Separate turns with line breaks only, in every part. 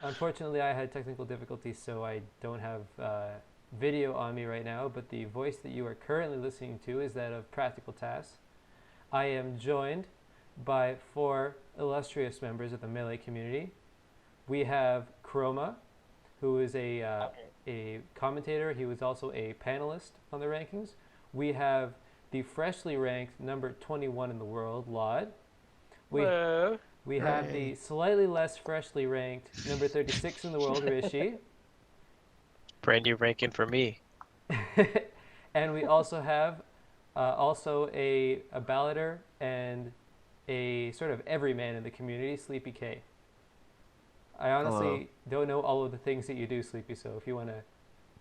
Unfortunately, I had technical difficulties, so I don't have video on me right now, but the voice that you are currently listening to is that of PracticalTAS. I am joined by 4 illustrious members of the Melee community. We have Chroma, who is a commentator. He was also a panelist on the rankings. We have the freshly ranked number 21 in the world, lloD. We have the slightly less freshly ranked number 36 in the world, Rishi.
Brand new ranking for me.
And we also have a balloter and a sort of everyman in the community, SleepyK. I honestly don't know all of the things that you do, Sleepy, so if you want to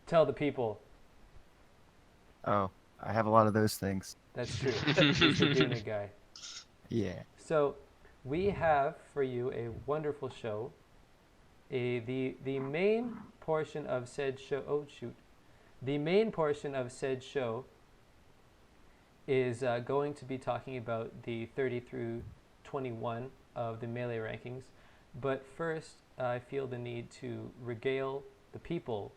tell the people.
Oh, I have a lot of those things.
That's true. He's the doing it guy.
Yeah.
So we have for you a wonderful show. The main portion of said show. The main portion of said show is going to be talking about the 30 through 21 of the Melee rankings. But first, I feel the need to regale the people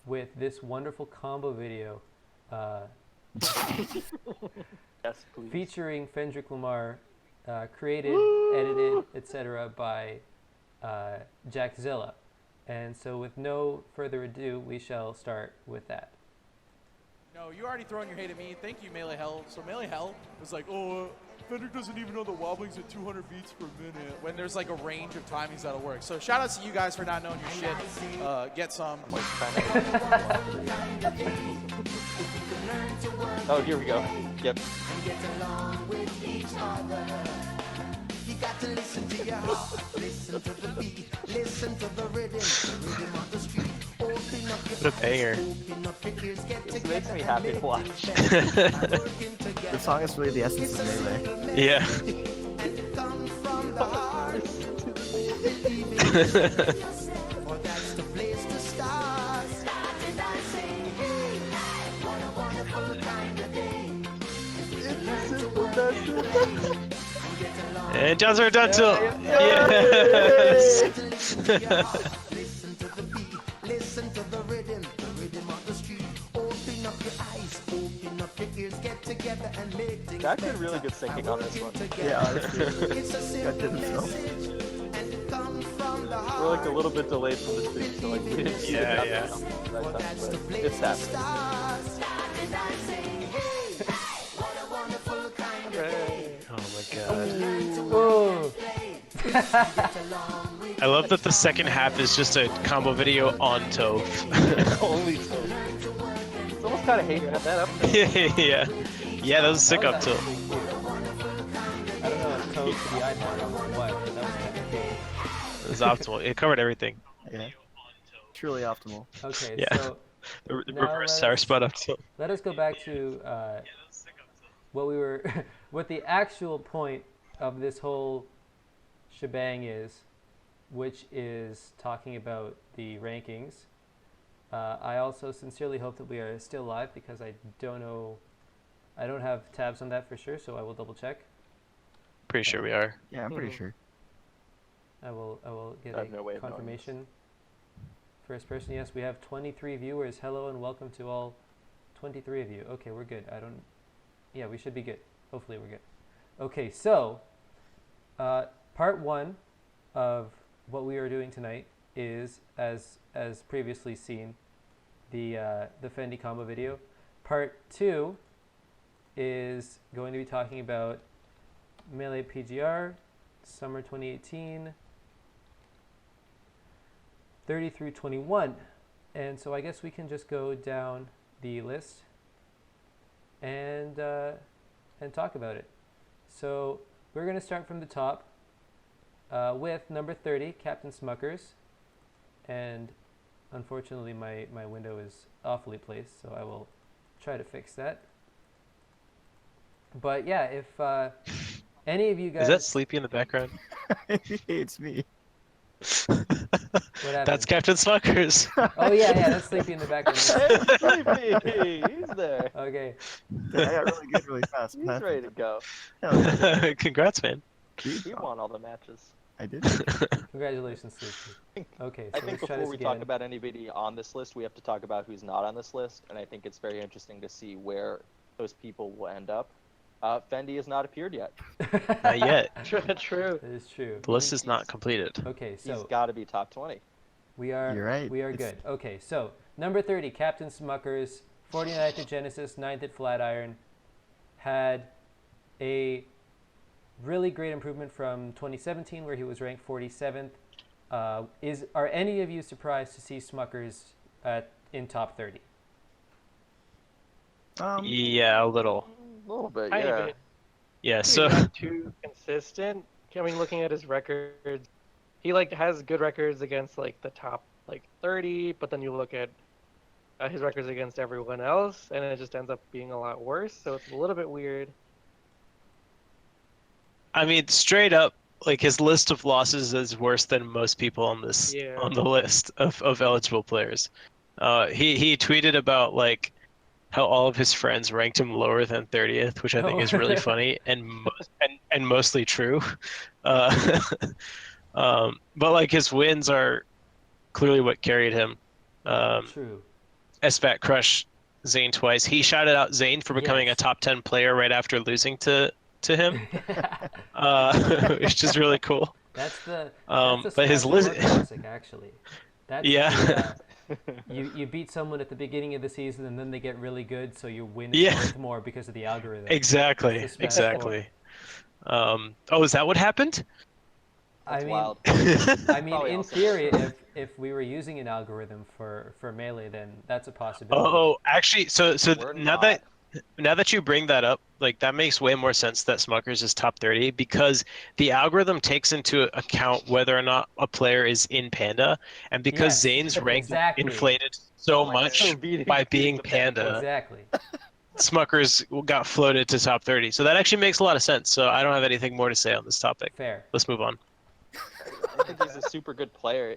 with this wonderful combo video
Yes, please.
featuring Fendrick Lamar, created, edited, etc. by Jackzilla. And so with no further ado, we shall start with that.
No, you're already throwing your hate at me. Thank you, Melee Hell. So Melee Hell was like, oh, Fendrick doesn't even know the wobbling's at 200 beats per minute, when there's like a range of timings that'll work. So shout outs to you guys for not knowing your shit. Get some.
Oh, here we go. Yep.
got to listen to your heart, listen to the beat, listen to the rhythm of the street. Open up
What a banger.
This makes me happy to watch.
The song is really the essence of Melee.
Yeah. And jobs are done till yes.
Listen to the beat, listen to the rhythm of the street. Open up your eyes, open up your ears, get together and make things
That's been really good syncing on this one.
Yeah, honestly.
It's a simple message, and it comes from the heart.
We're like a little bit delayed from the stream, so like we didn't see it happen.
Yeah.
That's the place
It's
to
happening.
start. And I say, hey, what a wonderful kind of day.
Oh my god.
Oh.
I love that the second half is just a combo video on Toph.
Only so. It's almost kind of hate to have that up.
Yeah. Yeah, that was a sick up tilt.
I don't know if code for the iPad or what, but that was kind of cool.
It was optimal. It covered everything.
Yeah. Truly optimal.
Okay,
Yeah.
so
The
Now
reverse
let's-
sour spot up tilt.
let us go back to what we were, what the actual point of this whole shebang is, which is talking about the rankings. I also sincerely hope that we are still live because I don't know, I don't have tabs on that for sure, so I will double check.
Pretty sure we are.
Yeah, I'm pretty sure.
I will get
I have no way
a
of knowing this.
confirmation. First person, yes, we have 23 viewers. Hello and welcome to all 23 of you. Okay, we're good. Yeah, we should be good. Hopefully we're good. Okay, so part one of what we are doing tonight is, as previously seen, the Fendi combo video. Part two is going to be talking about Melee PGR, summer 2018, 30 through 21. And so I guess we can just go down the list and talk about it. So we're going to start from the top with number 30, Captain Smuckers. And unfortunately my window is awfully placed, so I will try to fix that. But yeah, if any of you guys...
Is that Sleepy in the background?
It's me.
What happened?
That's Captain Smuckers.
Oh yeah, that's Sleepy in the background.
Hey, Sleepy! He's there.
Okay.
I got really good really fast.
He's ready to go.
Hell yeah.
Congrats, man.
He won all the matches.
I did.
Congratulations, Sleepy. Okay, so
I think
let's try
before
this
we
again.
talk about anybody on this list, we have to talk about who's not on this list, and I think it's very interesting to see where those people will end up. Fendi has not appeared yet.
Not yet.
True.
That is true.
The list is not completed.
Okay,
He's
so
got to be top 20.
we are
You're right.
we are
It's-
good. Okay, so number 30, Captain Smuckers, 49th at Genesis, 9th at Flatiron, had a really great improvement from 2017 where he was ranked 47th. Are any of you surprised to see Smuckers in top 30?
Yeah, a little.
A little bit,
Tiny
yeah.
bit.
Yeah,
He's
so
not too consistent. I mean, looking at his records, he like has good records against like the top like 30, but then you look at his records against everyone else, and it just ends up being a lot worse. So it's a little bit weird.
I mean, straight up, like his list of losses is worse than most people on this
Yeah.
on the list of eligible players. He tweeted about like how all of his friends ranked him lower than 30th, which I think is really funny and mostly true. Uh, but like his wins are clearly what carried him.
True.
SBAT crushed Zane twice. He shouted out Zane for becoming
Yes.
a top 10 player right after losing to him, which is really cool.
That's the
but his
Smash
list,
4 classic, actually. That's
yeah,
you beat someone at the beginning of the season and then they get really good, so your win
Yeah.
is worth more because of the algorithm.
exactly,
It's the Smash
exactly. Oh, is that what happened?
That's
I mean,
wild.
I mean,
Probably
in
also-
theory, if we were using an algorithm for Melee, then that's a possibility.
Oh, actually, so
We're
now
not.
that you bring that up, like that makes way more sense that Smuckers is top 30 because the algorithm takes into account whether or not a player is in Panda, and because
Yes,
Zane's rank
exactly.
inflated so much
So beating-
by
beating
being
the Panda.
Panda,
Exactly.
Smuckers got floated to top 30. So that actually makes a lot of sense. So I don't have anything more to say on this topic.
Fair.
Let's move on.
I think he's a super good player.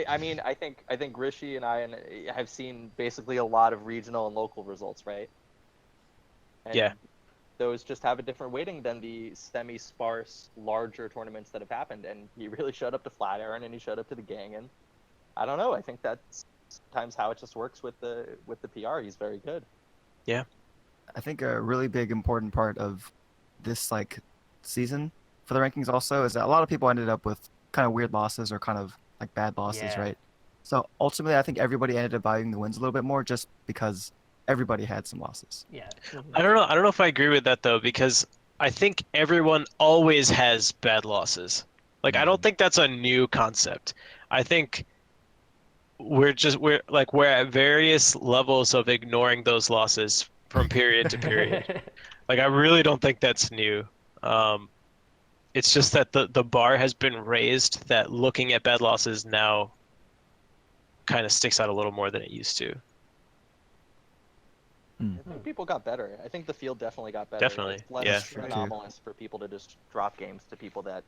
I mean, I think Rishi and I have seen basically a lot of regional and local results, right? And
Yeah.
Those just have a different weighting than the semi-sparse, larger tournaments that have happened. And he really showed up to Flatiron, and he showed up to the gang. And I don't know. I think that's sometimes how it just works with the PR. He's very good.
I think a really big important part of this like season for the rankings also is that a lot of people ended up with kind of weird losses or kind of like bad losses,
Yeah.
right? So ultimately, I think everybody ended up valuing the wins a little bit more just because everybody had some losses.
Yeah.
I don't know if I agree with that though, because I think everyone always has bad losses. Like I don't think that's a new concept. I think we're at various levels of ignoring those losses from period to period. Like I really don't think that's new. It's just that the bar has been raised that looking at bad losses now kind of sticks out a little more than it used to.
I think people got better. I think the field definitely got better.
Definitely,
It's less
yeah.
True, too.
anomalous for people to just drop games to people that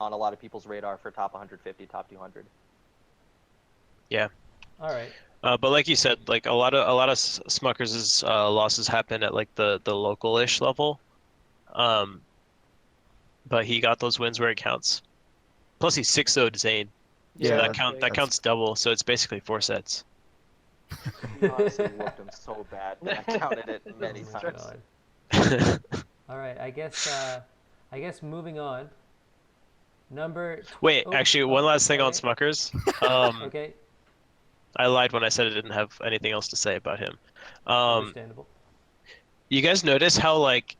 on a lot of people's radar for top 150, top 200.
All right.
But like you said, like a lot of Smuckers' losses happen at like the local-ish level. But he got those wins where it counts. Plus he 6-0'd Zane. So
Yeah,
that
that's-
counts double, so it's basically 4 sets.
He honestly whooped him so bad that I counted it many
Oh my
times.
God. All right. I guess moving on.
Wait, actually, one last thing on
okay.
Smuckers.
Okay.
I lied when I said I didn't have anything else to say about him.
Understandable.
You guys notice how like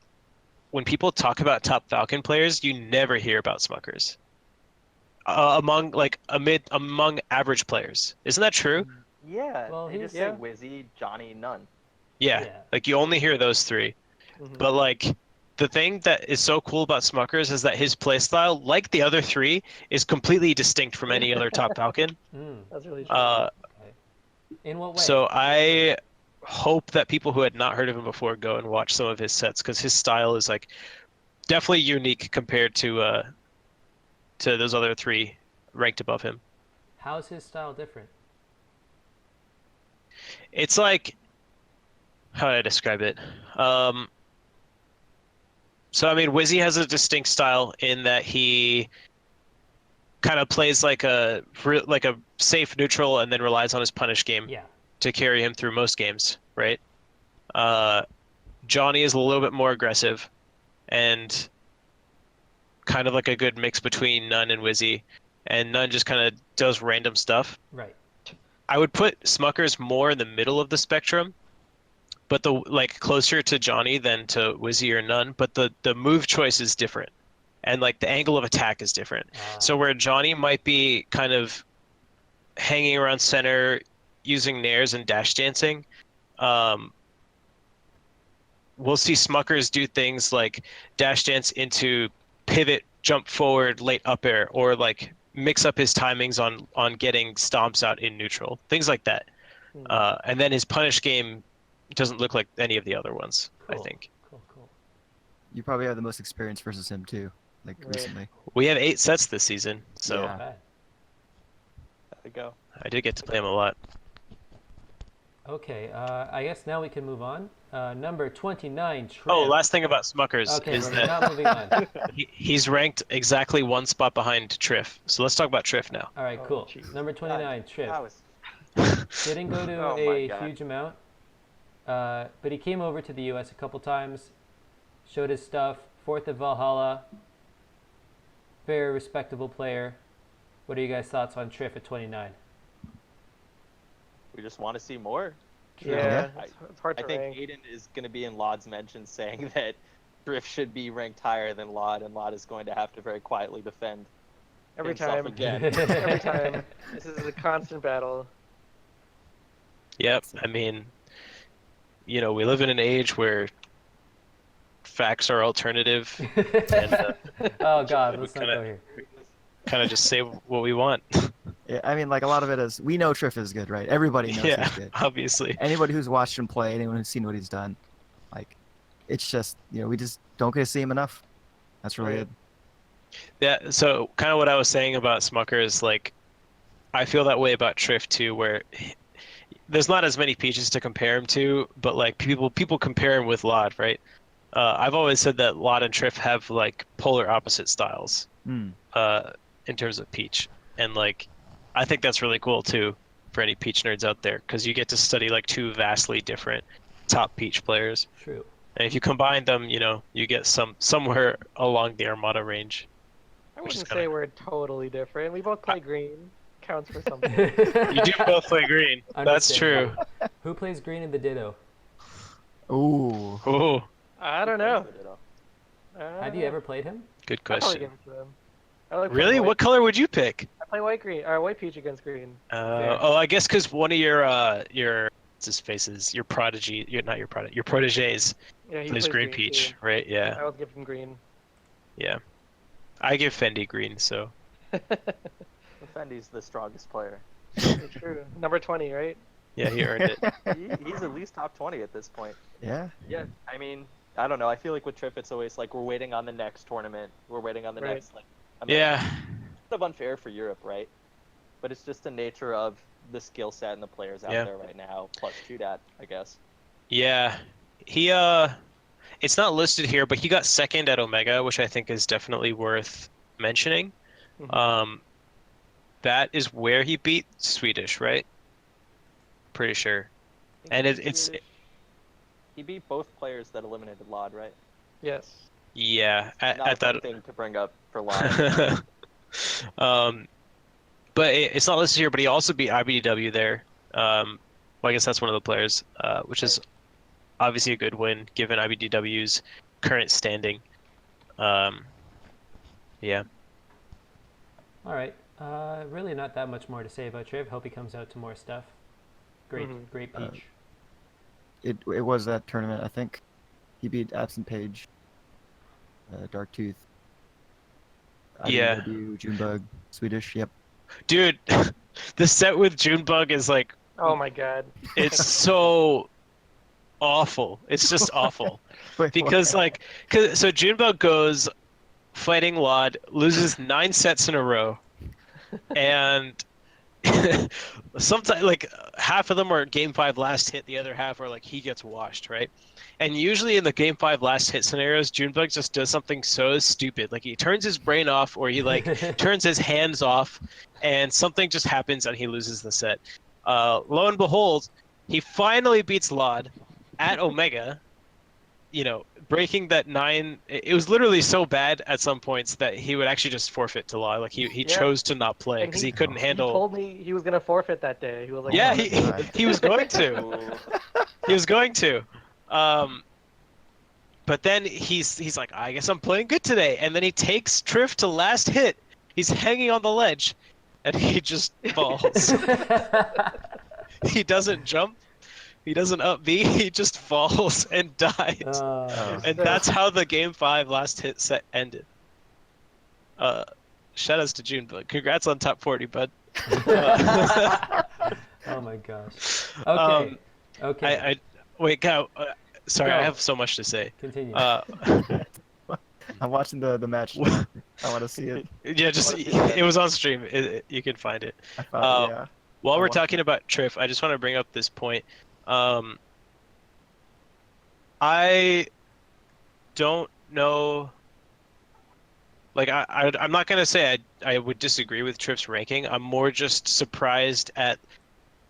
when people talk about top Falcon players, you never hear about Smuckers among average players. Isn't that true?
Yeah,
Well,
they
he
just
was-
say Wizzy, Johnny, none.
Yeah,
Yeah.
like you only hear those three. But like the thing that is so cool about Smuckers is that his playstyle, like the other three, is completely distinct from any other top Falcon.
That's really true.
Okay. In what way?
So I hope that people who had not heard of him before go and watch some of his sets because his style is like definitely unique compared to those other three ranked above him.
How's his style different?
It's like, how do I describe it? So I mean, Wizzy has a distinct style in that he kind of plays like a safe neutral and then relies on his punish game
Yeah.
to carry him through most games, right? Johnny is a little bit more aggressive and kind of like a good mix between Nunn and Wizzy, and Nunn just kind of does random stuff.
Right.
I would put Smuckers more in the middle of the spectrum, but closer to Johnny than to Wizzy or Nunn, but the move choice is different. And like the angle of attack is different. So where Johnny might be kind of hanging around center using nairs and dash dancing, we'll see Smuckers do things like dash dance into pivot, jump forward, late up air, or like mix up his timings on getting stomps out in neutral, things like that. And then his punish game doesn't look like any of the other ones,
Cool.
I think.
Cool.
You probably have the most experience versus him too, like
Right.
recently.
We have 8 sets this season, so
Yeah.
Not bad.
There we go.
I did get to play him a lot.
Okay, I guess now we can move on. Number 29, Trif.
Oh, last thing about Smuckers
Okay,
is
we're
that
not moving on.
he's ranked exactly 1 spot behind Trif. So let's talk about Trif now.
All right, cool.
jeez.
Number 29, Trif.
That was
Didn't go to
Oh my
a
God.
huge amount, but he came over to the U.S. a couple times, showed his stuff. 4th at Valhalla. Very respectable player. What are you guys' thoughts on Trif at 29?
we just want to see more.
Yeah,
I-
it's hard
I
to
think
rank.
Aiden is going to be in LOD's mention saying that Drift should be ranked higher than LOD, and LOD is going to have to very quietly defend
Every
himself
time.
again.
Every time. This is a constant battle.
Yep. I mean, we live in an age where facts are alternative and
Oh God, let's not
kinda-
go here.
kind of just say what we want.
Yeah, I mean, like a lot of it is we know Trif is good, right? Everybody knows
Yeah,
he's good.
obviously.
Anybody who's watched him play, anyone who's seen what he's done, like, it's just we just don't get to see him enough. That's really
Right.
it.
Yeah, so kind of what I was saying about Smuckers, like, I feel that way about Trif too, where there's not as many peaches to compare him to, but like people compare him with lloD, right? I've always said that lloD and Trif have like polar opposite styles
Hmm.
in terms of peach, and like I think that's really cool too for any peach nerds out there, because you get to study like 2 vastly different top peach players,
True.
and if you combine them, you get somewhere along the Armada range.
I
Which is
wouldn't
kinda-
say we're totally different. We both play green. Counts for something.
You do both play green. That's true.
Understandable. Who plays green in the Ditto?
Ooh.
Oh,
I don't know.
Have you ever played him?
good
I probably
question.
give it to them. I like playing
Really?
white.
What color would you pick?
I play white green or white peach against green.
Oh, I guess because one of your what's his faces, your prodigy, your proteges
Yeah, he
plays
plays
green peach,
too.
right? Yeah,
I would give him green.
yeah. I give Fendi green, so
Fendi's the strongest player.
It's true. Number 20, right?
yeah, he earned it.
He's at least top 20 at this point.
Yeah.
Yeah, I mean, I don't know. I feel like with Trif, it's always like we're waiting on the next tournament. We're waiting on the
Right.
next. Like, I mean,
Yeah,
it's kind of unfair for Europe, right? But it's just the nature of the skill set and the players out
Yeah.
there right now, plus Judat, I guess.
yeah. He it's not listed here, but he got second at Omega, which I think is definitely worth mentioning.
Mhm.
That is where he beat Swedish, right? Pretty sure.
I
And
think
it's
he beat both players that eliminated LOD, right?
Yes.
yeah
Not
at
a fun
that.
thing to bring up for LOD.
But it's not listed here. But he also beat IBDW there. Well, I guess that's one of the players, which is obviously a good win given IBDW's current standing. Yeah.
All right. Really not that much more to say about Trif. Hope he comes out to more stuff. Great,
Mhm.
great peach.
It was that tournament. I think he beat AbsentPage, Dark Tooth.
Yeah.
IDW, Junebug, Swedish. Yep.
Dude, the set with Junebug is like,
Oh my god.
it's so awful. It's just awful.
Wait,
Because so Junebug goes fighting lloD, loses 9 sets in a row, and sometimes like half of them are game 5 last hit, the other half are like he gets washed, right? And usually in the game 5 last hit scenarios, Junebug just does something so stupid, like he turns his brain off or he like turns his hands off, and something just happens and he loses the set. Lo and behold, he finally beats lloD at Omega, you know, breaking that 9. It was literally so bad at some points that he would actually just forfeit to lloD. Like he
Yeah.
chose to not play
And
because he couldn't
He
handle.
told me he was gonna forfeit that day. He was like,
Yeah,
"Oh,
he-
that's
God.
he was going to.
Ooh.
He was going to. But then he's like, I guess I'm playing good today. And then he takes Trif to last hit. He's hanging on the ledge, and he just falls. He doesn't jump. He doesn't up B. He just falls and dies. And that's how the game 5 last hit set ended. Shout outs to Junebug. Congrats on top 40, bud.
Oh my gosh. Okay. Okay.
Wait, go. Sorry, I
Go.
have so much to say.
Continue.
I'm watching the match now. I want to see it.
Yeah, just
What if you
it was on stream. You can find it.
I thought, yeah.
While
I'll
we're
watch
talking about Trif, I just want to bring up this point. I don't know. Like I'm not gonna say I would disagree with Trif's ranking. I'm more just surprised at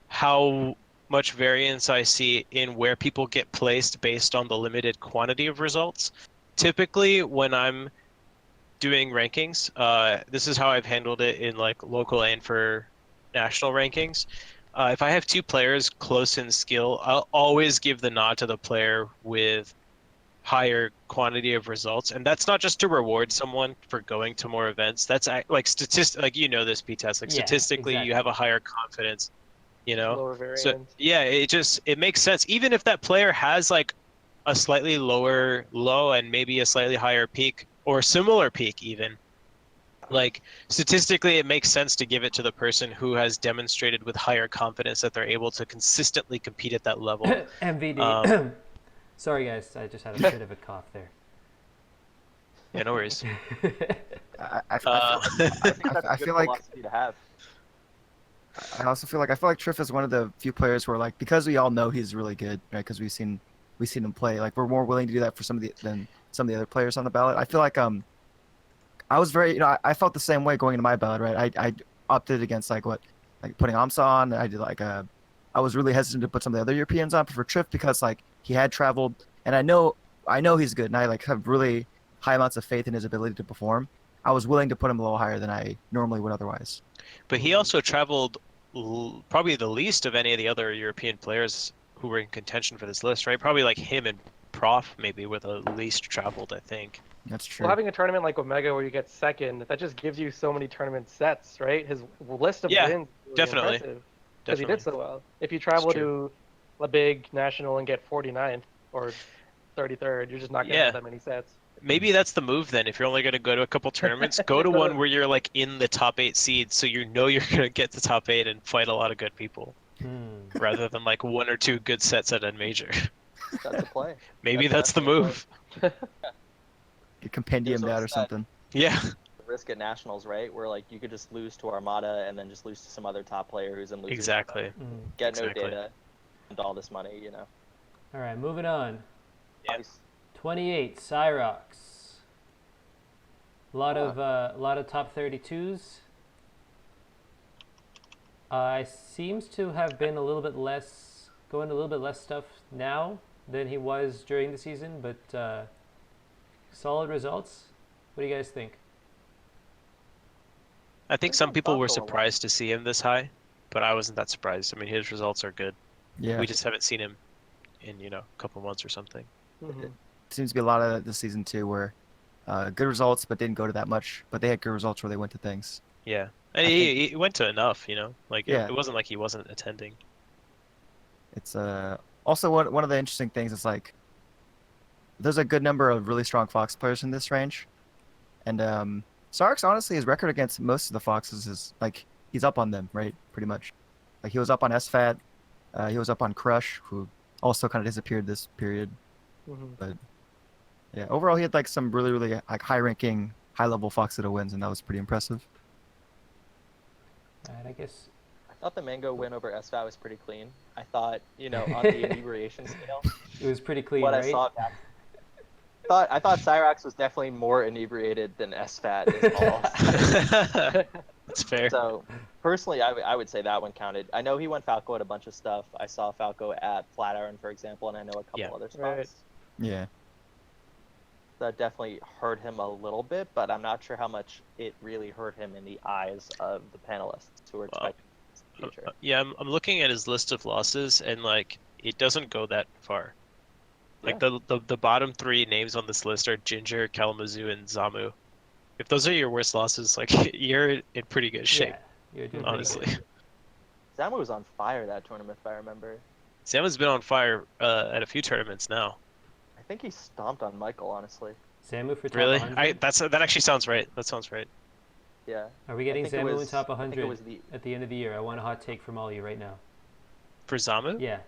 how much variance I see in where people get placed based on the limited quantity of results. Typically, when I'm doing rankings, this is how I've handled it in like local and for national rankings. If I have two players close in skill, I'll always give the nod to the player with higher quantity of results, and that's not just to reward someone for going to more events. That's like like you know this P-test, like
Yeah,
statistically
exactly.
you have a higher confidence, you know.
lower variance."
So yeah, it makes sense. Even if that player has like a slightly lower low and maybe a slightly higher peak or similar peak even, like statistically it makes sense to give it to the person who has demonstrated with higher confidence that they're able to consistently compete at that level.
MVD. Sorry guys, I just had a bit of a cough there.
Yeah, no worries.
I feel
That's a
I
good
feel like
philosophy to have.
I also feel like Trif is one of the few players where like because we all know he's really good, right? Because we've seen him play. Like we're more willing to do that for than some of the other players on the ballot. I feel like I was very I felt the same way going into my ballot, right? I opted against like putting Amsa on. I did like I was really hesitant to put some of the other Europeans on for Trif because like he had traveled and I know he's good and I like have really high amounts of faith in his ability to perform. I was willing to put him a little higher than I normally would otherwise.
But he also traveled probably the least of any of the other European players who were in contention for this list, right? Probably like him and Prof maybe were the least traveled, I think.
That's true.
Well, having a tournament like Omega where you get second, that just gives you so many tournament sets, right? His list of
Yeah,
wins is really
definitely.
impressive because he did
Definitely.
so well. If you travel
true.
to a big national and get 49th or 33rd, you're just not going to
Yeah.
have that many sets.
Maybe that's the move then. If you're only going to go to a couple tournaments, go to one where you're like in the top 8 seeds, so you know you're going to get the top 8 and fight a lot of good people, rather than like 1 or 2 good sets at a major.
That's the play.
Maybe that's the
definitely
move.
You compendium
There's
that or
also that-
something.
Yeah.
Risk at nationals, right? Where like you could just lose to Armada and then just lose to some other top player who's in losing.
Exactly.
Get
Exactly.
no data and all this money, you know.
All right, moving on.
Yeah.
Nice.
28 Cyrox. A lot of top 32s. Seems to have been a little bit less, going a little bit less stuff now than he was during the season, but solid results. What do you guys think?
I think some people were
Buffalo a lot.
surprised to see him this high, but I wasn't that surprised. I mean, his results are good.
Yeah.
We just haven't seen him in, a couple months or something.
Mhm.
Seems to be a lot of that this season too, where good results but didn't go to that much, but they had good results where they went to things.
Yeah. And
I
he went to enough, Like
Yeah.
it wasn't like he wasn't attending.
It's also one of the interesting things is like there's a good number of really strong Fox players in this range, and Sark's honestly his record against most of the Foxes is like he's up on them, right? Pretty much. Like he was up on SFAT, he was up on Crush, who also kind of disappeared this period.
Mhm.
But yeah, overall he had like some really like high-ranking, high-level Fox Citadel wins, and that was pretty impressive.
All right, I guess
thought the Mango win over SVAT was pretty clean. I thought, you know, on the inebriation scale,
It was pretty clean,
what
right?
I saw I thought Cyrax was definitely more inebriated than SVAT is all I'll say.
That's fair.
So personally, I would say that one counted. I know he went Falco at a bunch of stuff. I saw Falco at Flatiron, for example, and I know a couple other spots.
Right.
Yeah.
That definitely hurt him a little bit, but I'm not sure how much it really hurt him in the eyes of the panelists who were expecting the future.
Yeah, I'm looking at his list of losses, and like it doesn't go that far. Like the bottom 3 names on this list are Ginger, Kalamazoo, and Zamu. If those are your worst losses, like you're in pretty good shape,
Yeah, you're doing pretty
honestly.
good.
Zamu was on fire that tournament, if I remember.
Zamu's been on fire at a few tournaments now.
I think he stomped on Michael, honestly.
Zamu for top
Really?
100?
That actually sounds right. That sounds right.
Yeah.
Are we getting
think it
Zamu in
was-
top
I think
100
it was the-
at the end of the year? I want a hot take from all of you right now.
For Zamu?
Yeah.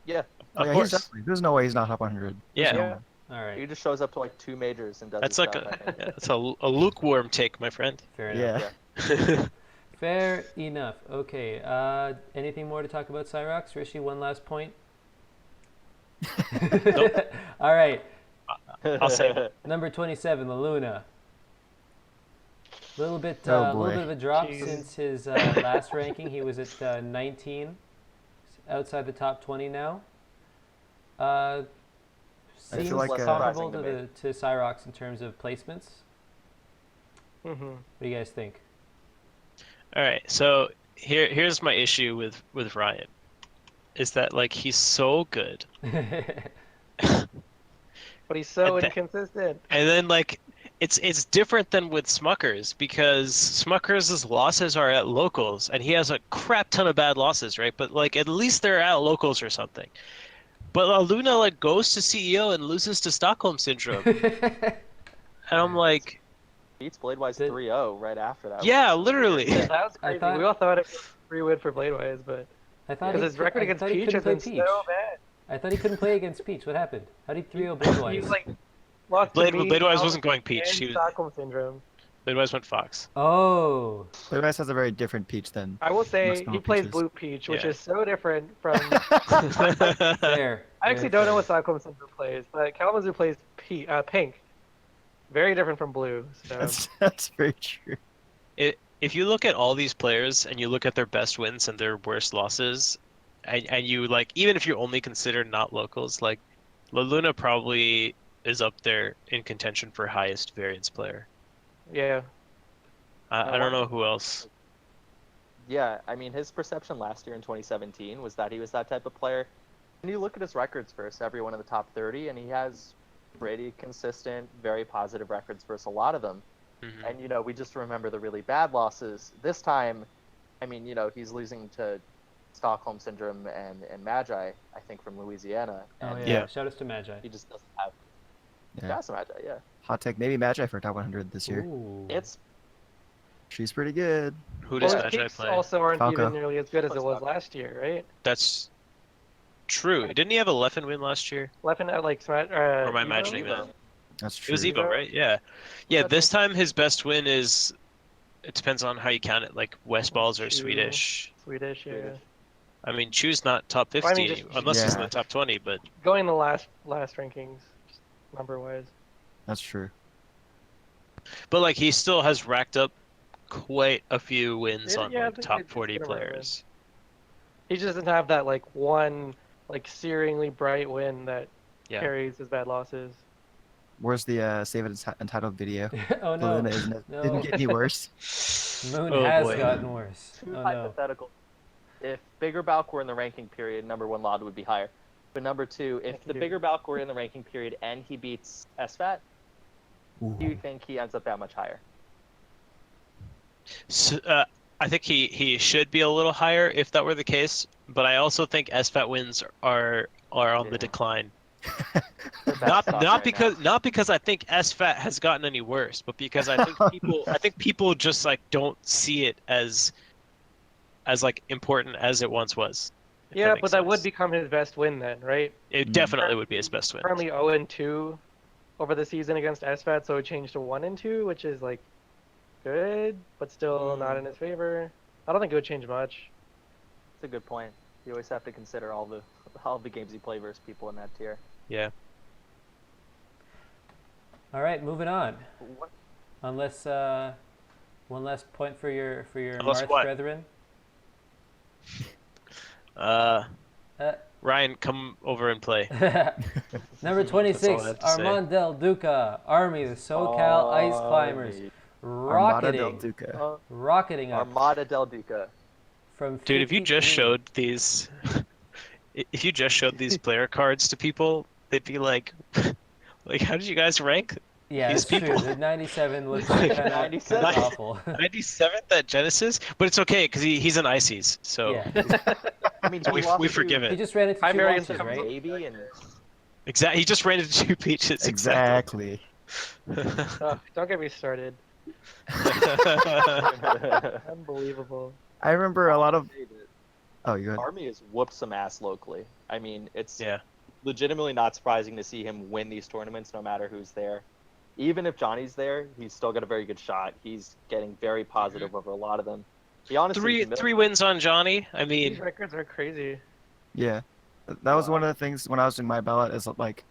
Yeah.
Of
Yeah,
course.
there's no way he's not top 100.
Yeah.
Yeah.
All right.
He just shows up to like 2 majors and does
That's
his
like
stuff, I think.
that's a lukewarm take, my friend.
Fair enough.
Yeah.
Fair enough. Okay. Anything more to talk about Cyrox? Rishi, one last point. All right.
I'll say
Number 27, the Luna.
Oh,
Little bit
boy.
of a drop
Jeez.
since his last ranking. He was at 19, outside the top 20 now. Seems
like,
comparable
surprising
to Cyrox in terms of placements.
Mm-hmm.
What do you guys think?
All right, so here's my issue with Ryan, is that like he's so good,
But he's so
And
inconsistent.
and then like it's different than with Smuckers, because Smuckers' losses are at locals, and he has a crap ton of bad losses, right? But like at least they're at locals or something. But Luna like goes to CEO and loses to Stockholm Syndrome, and I'm like,
Beats Bladewise
Did-
3-0 right after that.
yeah, literally.
That was
I
crazy.
thought-
We all thought it was a free win for Bladewise, but
I thought
because his record
I
against
thought he
Peach
couldn't
has
play
been
Peach.
so bad.
I thought he couldn't play against Peach. What happened? How did he 3-0 Bladewise?
He's like lost to
Blade-
me,
Bladewise
Alex,
wasn't going Peach.
and
He was-
Stockholm Syndrome.
Bladewise went Fox.
Oh.
Bladewise has a very different Peach than.
I will say
Most
he
normal
plays
Peaches.
Blue Peach, which
Yeah.
is so different from.
Fair.
I actually don't know what Stockholm Syndrome plays, but Kalamazoo plays Pink. Very different from Blue. So
That's very true.
If you look at all these players and you look at their best wins and their worst losses, and you like, even if you only consider not locals, like Luna probably is up there in contention for highest variance player.
yeah,
I don't know who else.
Yeah, I mean, his perception last year in 2017 was that he was that type of player. And you look at his records versus everyone in the top 30, and he has pretty consistent, very positive records versus a lot of them.
Mhm.
And, you know, we just remember the really bad losses. This time, I mean, you know, he's losing to Stockholm Syndrome and Magi, I think, from Louisiana.
Oh
And
yeah.
Yeah.
Shout outs to Magi.
he just doesn't have...
Yeah.
Got some Magi, yeah.
Hot take, maybe Magi for top 100 this year.
Ooh.
It's...
She's pretty good.
Who does
well,
Magi
Peaks
play?
also aren't
Falco.
even nearly as good as it was
Falco.
last year, right?
That's true. Didn't he have a Leffen win last year?
Leffen at like
Or am I
Evo?
imagining that?
That's
It
true.
was Evo, right? Yeah. Yeah, this time his best win is, it depends on how you count it, like West Balls or
Chu.
Swedish.
Swedish, yeah.
Swedish.
I mean, Chu's not top 50,
Well, I mean, just-
unless he's in
Yeah.
the top 20, but
Going the last rankings, just number wise.
That's true.
like he still has racked up quite a few wins
Yeah,
on
yeah, I
like
think
top
it's
40
gonna run with.
players.
He just doesn't have that like one like searingly bright win that
Yeah.
carries his bad losses.
Where's the Save It Entitled video?
Oh no.
Luna isn't
No.
didn't get any worse.
Moon
Oh,
has
boy.
gotten worse.
Two
Oh no.
hypothetical. If Bigger Balk were in the ranking period, number 1 lloD would be higher. But number 2, if the
you.
Bigger Balk were in the ranking period and he beats SFAT,
Ooh.
do you think he ends up that much higher?
So, I think he should be a little higher if that were the case, but I also think SFAT wins are on the
Yeah.
decline.
They're bad
Not
stuff
not
right
because
now.
not because I think SFAT has gotten any worse, but because I think people just like don't see it as like important as it once was. if
Yeah,
makes
but that would
sense.
become his best win then, right?
It definitely would be his best win.
Currently 0-2 over the season against SFAT, so it changed to 1-2, which is like good, but still not in his favor. I don't think it would change much.
That's a good point. You always have to consider all the games you play versus people in that tier.
Yeah.
All right, moving on.
What?
Unless one last point for your
Unless
Marth
what?
brethren.
Ryan, come over and play.
Number 26,
That's all I have to say.
Armand Del Duca, Army, the SoCal Ice Climbers,
Armada del
rocketing,
Duca.
rocketing up
Armada del Duca.
from
Dude, if you just
53.
showed these, if you just showed these player cards to people, they'd be like, how did you guys rank
Yeah,
these
that's
people?
true. The 97 looks kind of
97.
awful.
97th at Genesis? But it's okay, because he's an Ices, so
Yeah,
I mean,
we forgive
he
it.
just ran into two
Primary
monsters,
income.
right?
Baby and
Exactly. He just ran into 2 peaches.
Exactly.
Oh, don't get me started. Unbelievable.
I remember a lot of. Oh, you good?
Army has whooped some ass locally. I mean, it's
Yeah.
legitimately not surprising to see him win these tournaments no matter who's there. Even if Johnny's there, he's still got a very good shot. He's getting very positive over a lot of them. He honestly
Three wins on Johnny. I
These
mean,
records are crazy.
Yeah, that was one of the things when I was doing my ballot. Is like,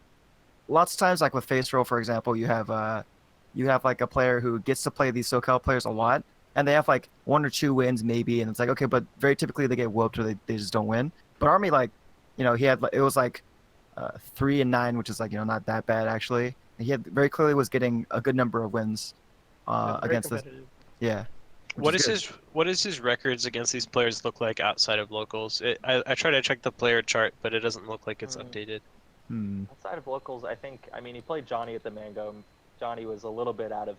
lots of times, like with face roll, for example, you have like a player who gets to play these SoCal players a lot, and they have like 1 or 2 wins maybe, and it's like okay, but very typically they get whooped or they just don't win. But Army, like, he had it was like 3 and 9, which is like not that bad actually. And he had very clearly was getting a good number of wins
Very
against the
competitive.
yeah.
what
is
is
good.
what does his records against these players look like outside of locals? I try to check the player chart, but it doesn't look like it's updated.
outside of locals, I mean, he played Johnny at the Mango. Johnny was a little bit out of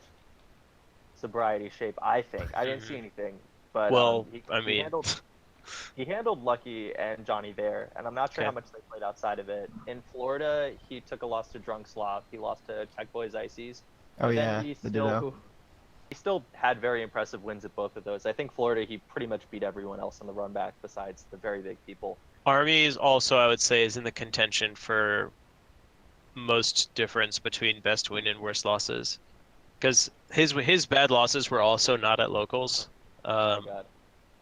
sobriety shape, I think. I didn't see anything, but
Well,
he
I mean,
he handled Lucky and Johnny there, and I'm not sure
Okay.
how much they played outside of it. In Florida, he took a loss to Drunk Sloth. He lost to Tech Boys Ices.
Oh
And then
yeah,
he
the
still-
Ditto.
He still had very impressive wins at both of those. I think Florida, he pretty much beat everyone else on the run back besides the very big people.
Army is also, I would say, is in the contention for most difference between best win and worst losses, because his bad losses were also not at locals,
Oh my God.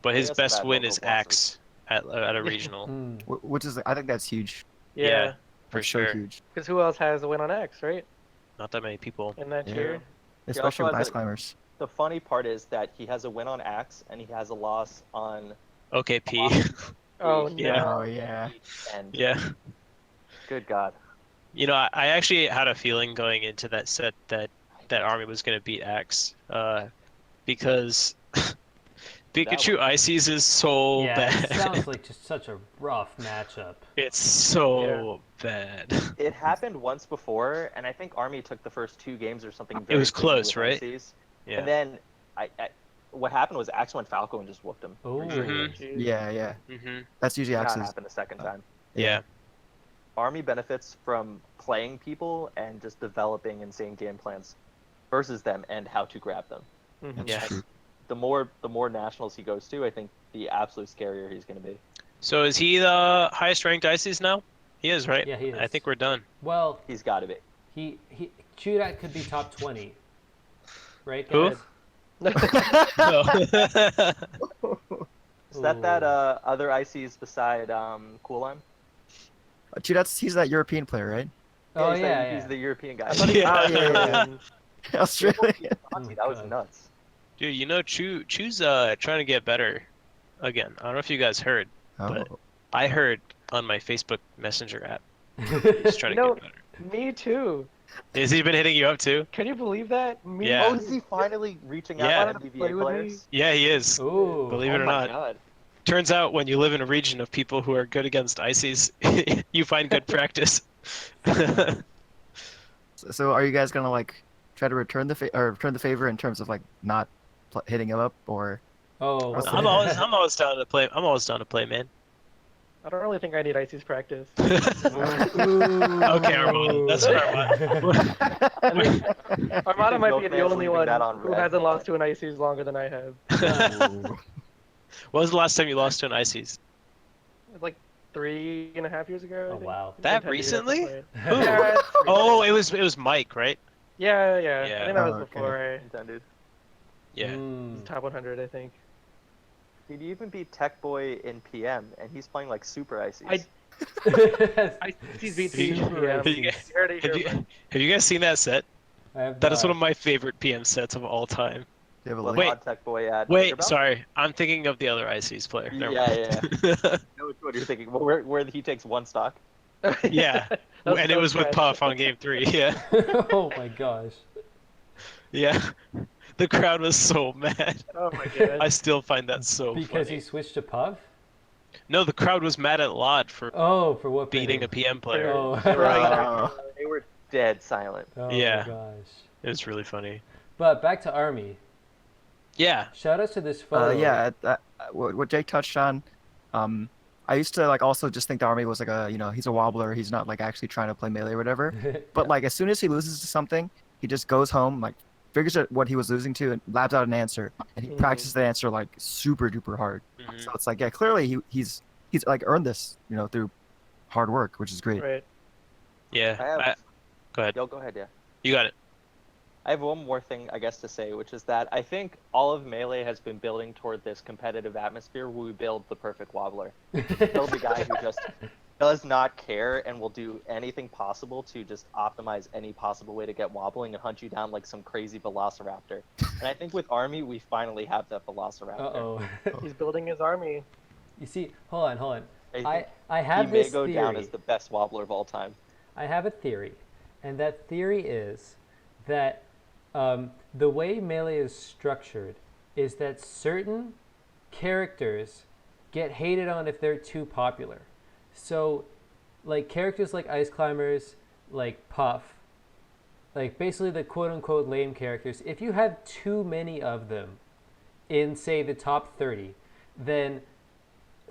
but
He
his
has some
best
bad
win
locals
is
losses.
Axe at a regional.
Which is I think that's huge.
Yeah, for
That's
sure.
so huge,
Because who else has a win on X, right?
Not that many people.
In that
Yeah.
tier?
especially with
has
ice
a-
climbers.
The funny part is that he has a win on Axe and he has a loss on
OKP.
Oh,
Yeah.
no.
Oh yeah.
and
Yeah.
good God.
I actually had a feeling going into that set that Army was going to beat Axe, because Pikachu Ices is so
Yeah,
bad.
it sounds like just such a rough matchup.
It's so bad.
It happened once before, and I think Army took the first 2 games or something.
It was
cleanly
close,
with
right?
Ices.
Yeah.
And then what happened was Axe went Falco and just whooped him.
Oh,
Mhm.
Jeez.
Yeah.
Mhm.
That's usually
Not
Axe's.
happened a second time.
Yeah.
Army benefits from playing people and just developing insane game plans versus them and how to grab them.
Mhm.
That's
Yeah.
true.
The more nationals he goes to, I think the absolute scarier he's going to be.
So is he the highest ranked Ices now? He is, right?
Yeah, he is.
I think we're done.
well,
He's got to be.
he Chudak could be top 20, right?
Who?
Guys?
No.
Is that
Ooh.
other ICs beside Coolime?
He's that European player, right?
Oh
he's
yeah,
he's the European guy.
I thought he
Yeah.
was Australian.
Australian.
Honestly, that was
God.
nuts.
Dude, Chu's trying to get better again. I don't know if you guys heard.
Oh.
I heard on my Facebook Messenger app. He's trying to
No.
get better.
Me too.
Has he been hitting you up too?
Can you believe that? Me
Yeah.
Oh, is he finally reaching out
Yeah.
to
Play
MBVA
with
players?
Yeah, he is.
Ooh.
Believe it
Oh
or
my
not.
God.
Turns out when you live in a region of people who are good against Ices, you find good practice.
So are you guys gonna like try to return the favor in terms of like not hitting him up or?
Oh,
I'm always down to play. I'm always down to play, man.
I don't really think I need Icy's practice.
Okay, Armada. That's Armada.
Armada might be
Both
the
fans
only
leaving
one
that on
who
red.
hasn't lost to an Icy's longer than I have.
When was the last time you lost to an Ices?
It was like 3.5 years ago. I
Oh,
think.
wow.
It's
That
been 10 years
recently?
since I played.
Who?
Yeah, it's
Oh, it was Mike, right?
yeah.
Yeah.
I think that was
Oh, okay.
before I
Intended.
Yeah.
Mm.
was top 100. I think.
He'd even beat Tech Boy in PM, and he's playing like super ices.
IC's beat
Super
PM.
ices.
You heard it
Have
here
you, have you guys seen that set?
I have
That is one
not.
of my favorite PM sets of all time.
Do you have a
What
link?
mod Tech Boy at?
Wait,
Tinkerbell?
sorry. I'm thinking of the other ICs player. Never
Yeah,
mind.
I know which one you're thinking. Where he takes one stock.
Yeah. And it was with Puff on game 3. Yeah.
Oh my gosh.
Yeah. The crowd was so mad.
Oh my god.
I still find that so
Because
funny.
he switched to Puff?
No, the crowd was mad at lloD for
Oh, for what
beating a PM player.
Oh,
They were dead silent.
oh
Yeah.
my gosh.
It was really funny.
But back to Army.
Yeah.
Shout out to this photo.
Yeah, what Jake touched on, I used to like also just think the Army was like he's a wobbler. He's not like actually trying to play melee or whatever. But like as soon as he loses to something, he just goes home, like figures out what he was losing to and labs out an answer, and he practices the answer like super duper hard.
Mhm.
So it's like, yeah, clearly he's like earned this, through hard work, which is great.
Right.
Yeah.
I have...
Go ahead.
Yo, go ahead, yeah.
You got it.
I have one more thing, I guess, to say, which is that I think all of Melee has been building toward this competitive atmosphere where we build the perfect wobbler. Build the guy who just does not care and will do anything possible to just optimize any possible way to get wobbling and hunt you down like some crazy velociraptor. And I think with Army, we finally have that velociraptor.
Uh-oh.
He's building his army.
You see, hold on.
I
I
think
have
he may
this
go
theory.
down as the best wobbler of all time.
I have a theory, and that theory is that the way Melee is structured is that certain characters get hated on if they're too popular. So, like characters like Ice Climbers, like Puff, like basically the quote-unquote lame characters, if you have too many of them in, say, the top 30, then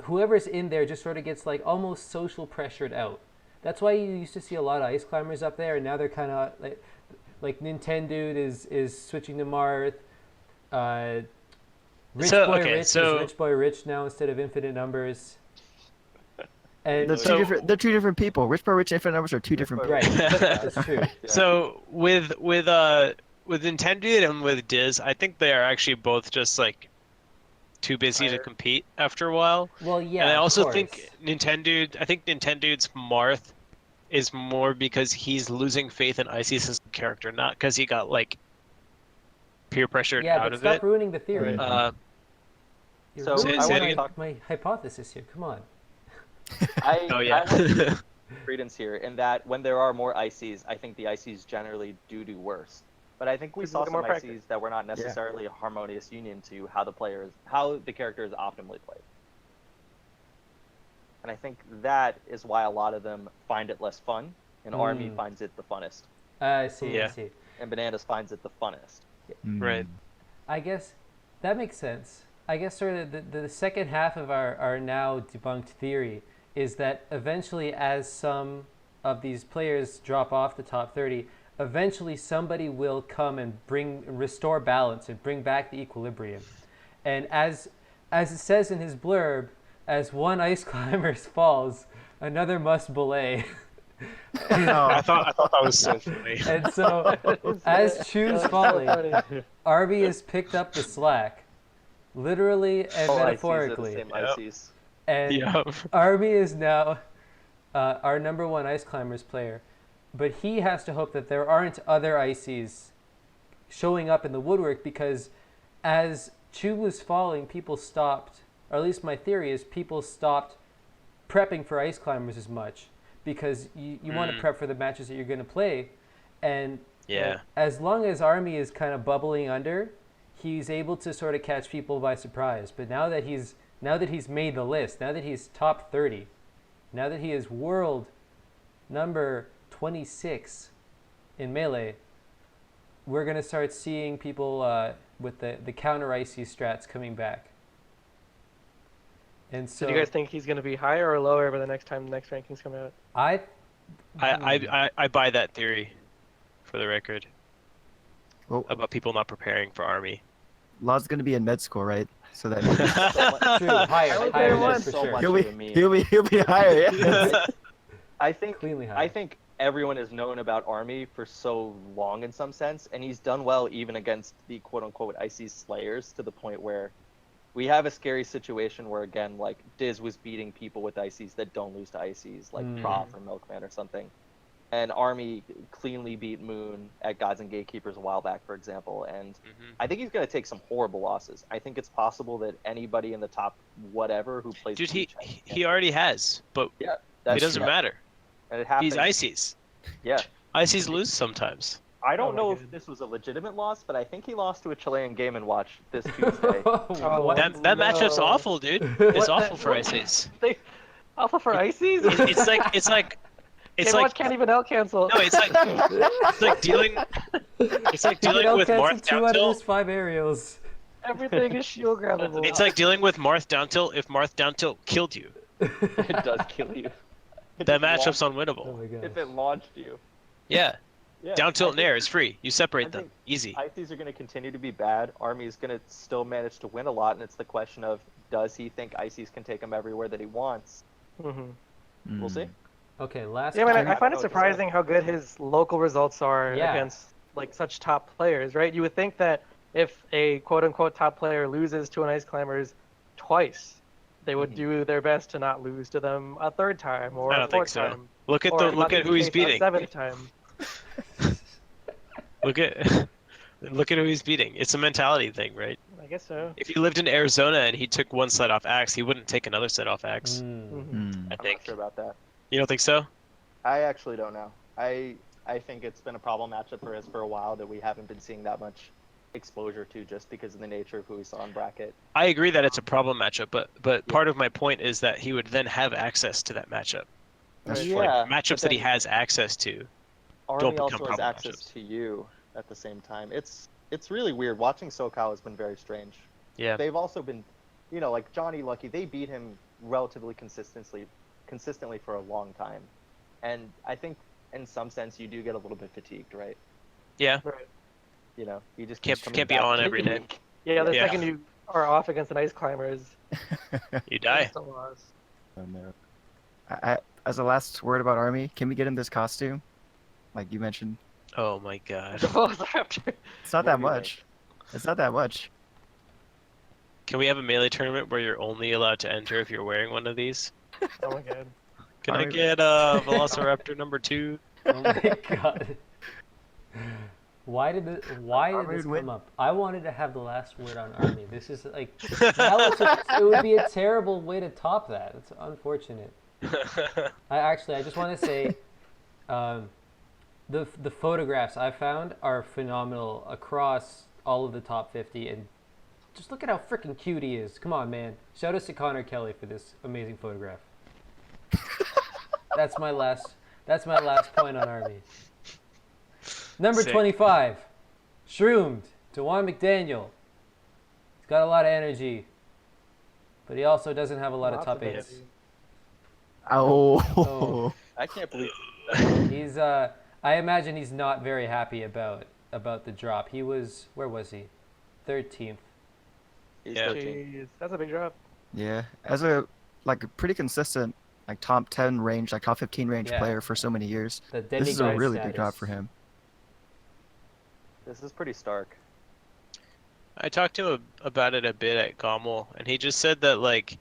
whoever's in there just sort of gets like almost social pressured out. That's why you used to see a lot of Ice Climbers up there, and now they're kind of like Nintendo is switching to Marth. Rich Boy Rich is Rich Boy Rich now instead of Infinite Numbers. And
They're two different people. Rich Boy Rich and Infinite Numbers are two different people.
right, that's true.
So with Nintendo and with Diz, I think they are actually both just like too busy to compete after a while.
Well, yeah.
And I
of
also
course.
think Nintendo's Marth is more because he's losing faith in Icy's as a character, not because he got like peer pressured
yeah,
out
but
of
stop
it.
ruining the theory. You're
So
ruining
I wanna
my,
talk-
my hypothesis here. Come on.
I
Oh yeah.
want to give credence here in that when there are more ICs, I think the ICs generally do worse. But I think we
Because
saw
there's
some
more practice.
ICs that were not necessarily a harmonious union to how the character is optimally played. And I think that is why a lot of them find it less fun, and Army finds it the funnest,
I see. I
Yeah.
see.
and Bananas finds it the funnest.
Right.
I guess that makes sense. I guess sort of the second half of our now debunked theory is that eventually, as some of these players drop off the top 30, eventually somebody will come and restore balance and bring back the equilibrium. And as it says in his blurb, as one Ice Climber falls, another must belay.
I thought that was so funny.
And so, as Chu's falling, Arby has picked up the slack, literally and
All
metaphorically.
ICs are the same ICs.
And
Yeah.
Arby is now our number one Ice Climbers player, but he has to hope that there aren't other ICs showing up in the woodwork, because as Chu was falling, people stopped, or at least my theory is people stopped prepping for Ice Climbers as much, because you want to prep for the matches that you're going to play. And
Yeah.
as long as Army is kind of bubbling under, he's able to sort of catch people by surprise. But now that he's made the list, now that he's top 30, now that he is world number 26 in Melee, we're going to start seeing people with the counter icy strats coming back. And so,
So do you guys think he's going to be higher or lower by the next time the next rankings come out?
I buy that theory, for the record,
Well,
about people not preparing for Army.
Law's gonna be in med school, right? So that
true, higher
player
than
one.
this for
So
sure.
much.
he'll be higher. Yeah.
I think
Cleanly higher.
I think everyone has known about Army for so long in some sense, and he's done well even against the quote-unquote IC Slayers, to the point where we have a scary situation where, again, like, Diz was beating people with ICs that don't lose to ICs, like Trif or Milkman or something. And Army cleanly beat Moon at Gods and Gatekeepers a while back, for example. And I think he's going to take some horrible losses. I think it's possible that anybody in the top whatever who plays...
Dude, he already has, but
yeah,
it doesn't matter.
And it happens.
He's ICs.
Yeah.
ICs lose sometimes.
I don't know if this was a legitimate loss, but I think he lost to a Chilean Game & Watch this Tuesday.
That matchup's awful, dude. It's awful for ICs.
Alpha for ICs?
It's like
Watch can't even out cancel.
No, it's like dealing with Marth
2
down
out of
tilt.
his 5 aerials.
Everything is shield grabbable.
It's like dealing with Marth down tilt if Marth down tilt killed you.
It does kill you.
That matchup's
Oh
unwinnable.
my god.
If it launched you.
Yeah.
Yeah,
Down tilt
I
and air is free. You
I
separate them.
think
Easy.
ICs are going to continue to be bad. Army is going to still manage to win a lot, and it's the question of, does he think ICs can take him everywhere that he wants? We'll see.
Okay, last.
Yeah, I mean,
time-
I find it surprising how good his local results are
Yeah.
against like such top players, right? You would think that if a quote-unquote top player loses to an Ice Climbers twice, they would do their best to not lose to them a third time or
I
a
don't think
fourth
so.
time.
Look at
or
look at who he's
a
beating.
seventh time.
Look at who he's beating. It's a mentality thing, right?
I guess so.
If he lived in Arizona and he took one set off Axe, he wouldn't take another set off Axe.
Mm.
I
I'm not
think.
sure about that.
You don't think so?
I actually don't know. I think it's been a problem matchup for us for a while that we haven't been seeing that much exposure to just because of the nature of who we saw in bracket.
I agree that it's a problem matchup, but part of my point is that he would then have access to that matchup.
That's
Yeah,
Like
but
matchups that he
then
has access to.
Army
don't become
also has
problem
access
matchups.
to you at the same time. It's really weird. Watching SoCal has been very strange.
Yeah.
They've also been, like Johnny Lucky, they beat him relatively consistently for a long time. And I think in some sense you do get a little bit fatigued, right?
Yeah.
Right.
You just
Can't
keep coming
be
back
on
to
every
the
day.
week.
Yeah, the
Yeah.
second you are off against an Ice Climbers,
You die.
it's a loss.
Oh, no. As a last word about Army, can we get him this costume? Like you mentioned.
Oh my god.
The Velociraptor.
It's not that
What do you
much. It's not that much.
Can we have a melee tournament where you're only allowed to enter if you're wearing one of these?
Oh my god.
Can I
Alright.
get Velociraptor number 2?
Oh my god. Why did this
would win.
come up? I wanted to have the last word on Army. This is like, it would be a terrible way to top that. It's unfortunate. I just want to say, the photographs I found are phenomenal across all of the top 50, and just look at how freaking cute he is. Come on, man. Shout out to Connor Kelly for this amazing photograph. That's my last point on Army. Number
Sick.
25, Shroomed, Dewan McDaniel. He's got a lot of energy, but he also doesn't have a lot of
Lots
top
of
8s.
energy.
Oh.
Oh.
I can't believe
He's I imagine he's not very happy about the drop. He was, where was he? 13th.
he's
Yeah.
13.
Jeez, that's a big drop.
Yeah, as a pretty consistent top 10 range, top 15 range
Yeah.
player for so many years.
The
This is a
demigod
really
status.
big drop for him.
This is pretty stark.
I talked to him about it a bit at Gommel, and he just said that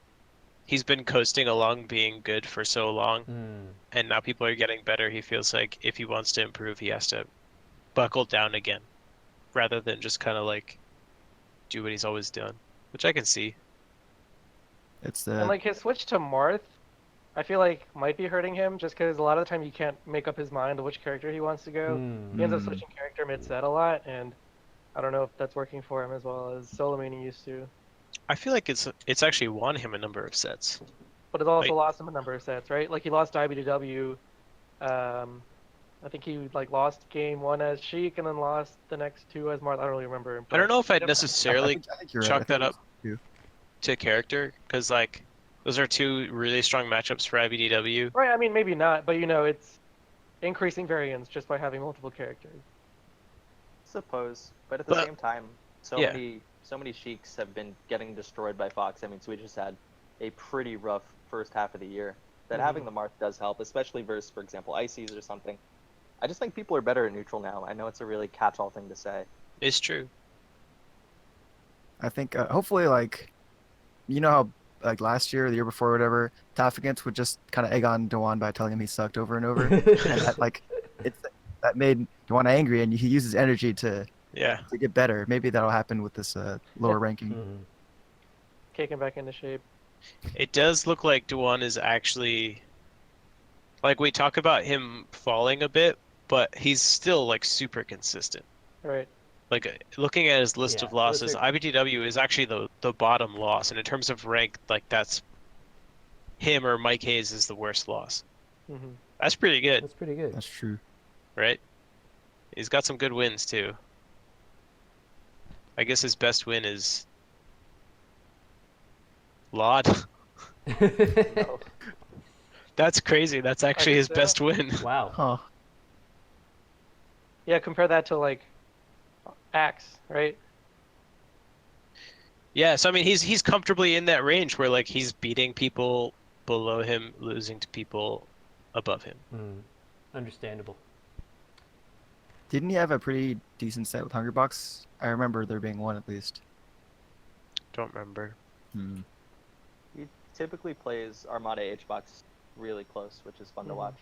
he's been coasting along being good for so long, and now people are getting better. He feels like if he wants to improve, he has to buckle down again, rather than just kind of do what he's always done, which I can see.
It's
And
the
his switch to Marth, I feel like might be hurting him just because a lot of the time he can't make up his mind of which character he wants to go. He ends up
Mm.
switching character mid-set a lot, and I don't know if that's working for him as well as Solomini used to.
I feel like it's actually won him a number of sets.
But it also
Like-
lost him a number of sets, right? He lost IBDW. I think he lost game 1 as Sheik and then lost the next 2 as Marth. I don't really remember.
I don't know if I'd
but-
necessarily
I think you're right.
chalk
I
that
think
up
it's-
to character, because those are 2 really strong matchups for IBDW.
Right, I mean, maybe not, but it's increasing variance just by having multiple characters.
Suppose, but at the
But-
same time, so
yeah.
many Sheiks have been getting destroyed by Fox. I mean, so we just had a pretty rough first half of the year. That having the Marth does help, especially versus, for example, ICs or something. I just think people are better at neutral now. I know it's a really catch-all thing to say.
It's true.
I think hopefully you know how like last year, or the year before, or whatever, Tafigants would just kind of egg on Dewan by telling him he sucked over and over, and that like that made Dewan angry, and he uses energy to
Yeah.
get better. Maybe that'll happen with this lower ranking.
Mhm.
Kicking back into shape.
It does look like Dewan is actually like we talk about him falling a bit, but he's still like super consistent.
Right.
Like looking at his list
Yeah,
of losses,
those are-
IBTW is actually the bottom loss, and in terms of rank, like that's him or Mike Hayes is the worst loss.
Mm-hmm.
That's pretty good,
That's pretty good.
That's true.
right? He's got some good wins too. I guess his best win is lloD.
No.
That's crazy. That's actually his
so.
best win.
Wow.
Huh.
Yeah, compare that to like Axe, right?
Yeah, so I mean he's comfortably in that range where like he's beating people below him, losing to people above him.
Understandable.
Didn't he have a pretty decent set with Hungrybox? I remember there being one at least.
Don't remember.
Hmm.
He typically plays Armada HBox really close, which is fun to
Mhm.
watch.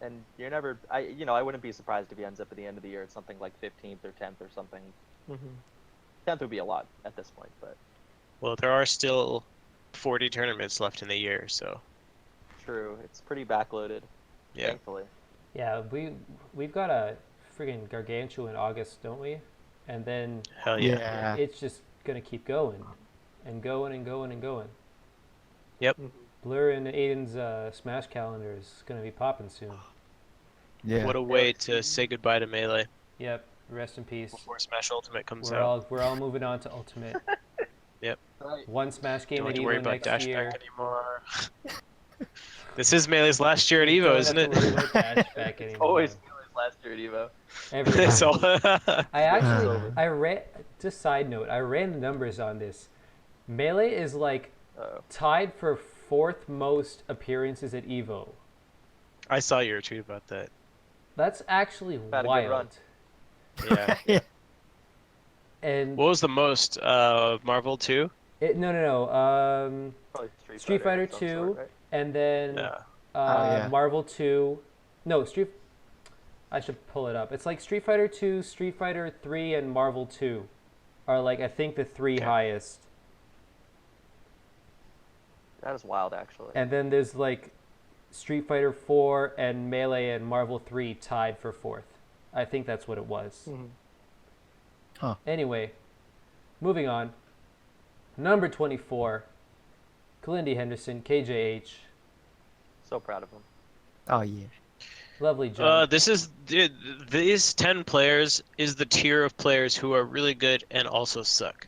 And you're never, I wouldn't be surprised if he ends up at the end of the year at something like 15th or 10th or something.
Mm-hmm.
10th would be a lot at this point, but
Well, there are still 40 tournaments left in the year, so
true. It's pretty backloaded,
yeah.
thankfully.
Yeah, we've got a friggin' gargantua in August, don't we? And then
Hell yeah.
Yeah.
it's just gonna keep going, and going and going and going.
Mm-hmm.
Blur and Aiden's Smash calendar is gonna be popping soon.
Yeah.
What a way to say goodbye to Melee
Yep. Rest in peace.
before Smash Ultimate comes
We're
out.
all moving on to Ultimate.
Right.
One Smash game
Don't
at
have to worry
Evo
about
next
Dash
year.
Back anymore. This is Melee's last year at
We
Evo,
don't
isn't
have to worry
it?
about Dash Back anymore.
Always last year at Evo.
Every time.
So,
I actually,
over.
I ran. Just side note, I ran the numbers on this. Melee is like
Uh-oh.
tied for 4th most appearances at Evo.
I saw your tweet about that.
That's actually
Had a good run.
wild.
Yeah.
Yeah.
And
What was the most? Marvel 2?
no.
Probably
Street Fighter
of some
2,
sort, right?
and then
Yeah.
yeah.
Marvel 2. No, I should pull it up. It's like Street Fighter 2, Street Fighter 3, and Marvel 2 are like I think the 3
Okay.
highest.
That is wild, actually.
And then there's like Street Fighter 4 and Melee and Marvel 3 tied for 4th. I think that's what it was.
Mm-hmm.
Huh.
Anyway, moving on. Number 24, Kalindi Henderson, KJH.
So proud of him.
Oh yeah.
Lovely job.
These 10 players is the tier of players who are really good and also suck.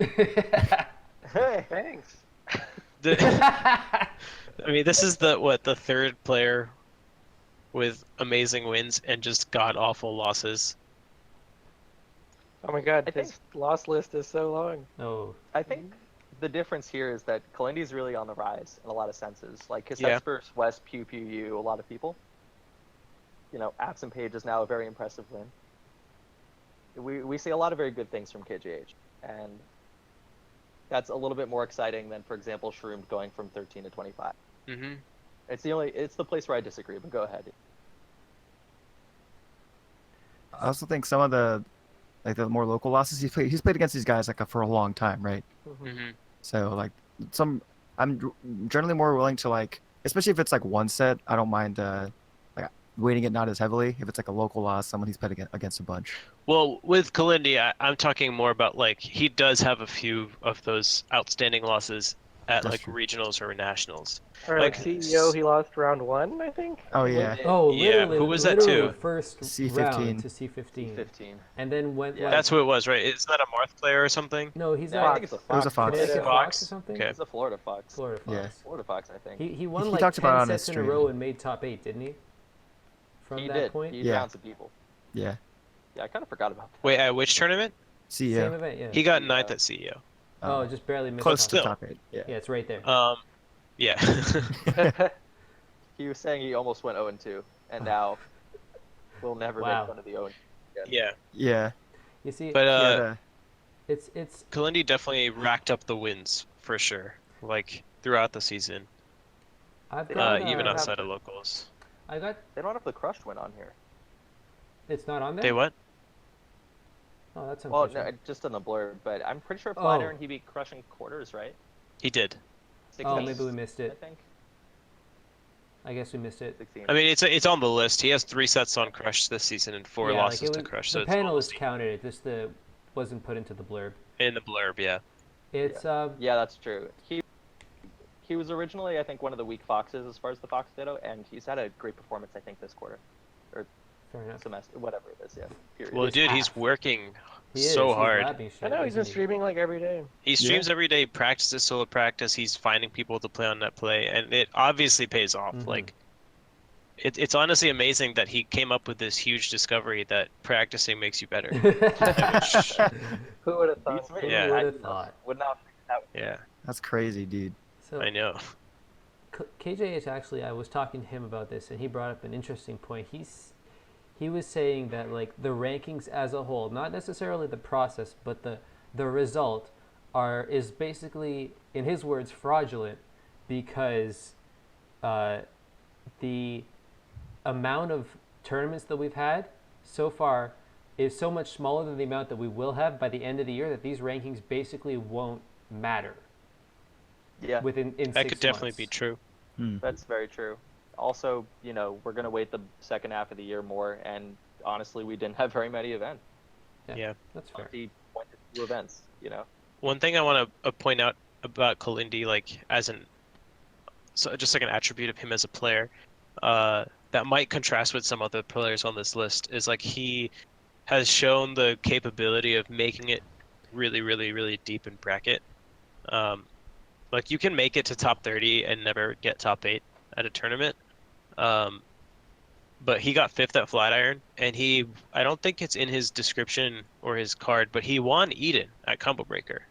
Hey,
Thanks.
I mean, this is the third player with amazing wins and just god awful losses.
Oh my god,
I
his loss list is so long.
Oh,
I think the difference here is that Kalindi's really on the rise in a lot of senses. Like his
Yeah.
versus West, Pew Pew U, a lot of people. You know, AbsentPage is now a very impressive win. We see a lot of very good things from KGH, and that's a little bit more exciting than, for example, Shroomed going from 13 to 25.
Mm-hmm.
It's the place where I disagree, but go ahead.
I also think some of the more local losses he's played against these guys for a long time, right?
Mm-hmm.
So I'm generally more willing to especially if it's one set, I don't mind weighting it not as heavily. If it's a local loss, someone he's played against a bunch.
Well, with Kalindi, I'm talking more about he does have a few of those outstanding losses at
That's true.
regionals or nationals.
Or
Like-
CEO, he lost round 1, I think.
Oh yeah.
oh,
Yeah,
literally,
who was that
literally
to?
first
C15.
round to C15.
15.
And then went
Yeah.
That's who it was, right? Isn't that a Marth player or something?
No, he's
Yeah, I
at
think it's a
It was
Fox.
a Fox.
Connecticut
Fox?
Fox or something.
Okay.
It's a Florida Fox.
Florida Fox.
Yeah.
Florida Fox, I think.
He won
He
like
talked
10
about it on his
sets in a
stream.
row and made top 8, didn't he? From
He
that
did.
point?
He
Yeah.
down some people.
Yeah.
Yeah, I kind of forgot about that.
Wait, at which tournament?
CEO.
Same event, yeah.
He got
Yeah.
ninth at CEO.
Oh, just barely missed
Close
top
to
still.
top 8. Yeah.
Yeah, it's right there.
Yeah.
He was saying he almost went 0-2, and now we'll never
Wow.
make fun of the 0.
Yeah.
Yeah.
You see,
But
He had
It's
Kalindi definitely racked up the wins for sure, like throughout the season,
I've
They
got
don't
even
have
outside
the-
of locals.
I got
They don't have the crushed win on here.
it's not on there.
They what?
Oh, that's
Well,
unfortunate.
no, just on the blur, but I'm pretty sure
Oh.
Flatiron he beat crushing quarters, right?
He did.
16,
Oh, maybe we missed
I
it.
think.
I guess we missed it.
16.
I mean, it's on the list. He has 3 sets on Crush this season and 4
Yeah, like
losses
it
to
was,
Crush.
the
So it's almost
panelist counted it, just the wasn't put into the blurb.
in the blurb, yeah.
It's
Yeah, that's true. He was originally, I think, one of the weak foxes as far as the Fox Ditto, and he's had a great performance, I think, this quarter. Or
fair enough.
semester, whatever it is, yeah. Period.
Well,
It's
dude, he's
half.
working
He is,
so
he's
hard.
labbing shit,
I know he's been
isn't he?
streaming like every day.
He streams every day, practices solo practice. He's finding people to play on net play, and it obviously pays off.
Mhm.
Like, it's honestly amazing that he came up with this huge discovery that practicing makes you better.
Who would have thought?
He's
Yeah.
Who
I
would have thought?
would not think that.
Yeah,
That's crazy, dude.
So
I know.
KJH actually, I was talking to him about this, and he brought up an interesting point. He was saying that like the rankings as a whole, not necessarily the process, but the result is basically, in his words, fraudulent because the amount of tournaments that we've had so far is so much smaller than the amount that we will have by the end of the year that these rankings basically won't matter
Yeah,
within in
That
6
could definitely
months.
be true.
that's very true. Also, we're gonna wait the second half of the year more, and honestly, we didn't have very many events.
Yeah.
That's fair.
2 events.
One thing I want to point out about Kalindi, like just like an attribute of him as a player, that might contrast with some other players on this list, is like he has shown the capability of making it really, really, really deep in bracket. Like you can make it to top 30 and never get top 8 at a tournament. But he got 5th at Flatiron, and I don't think it's in his description or his card, but he won Eden at Combo Breaker.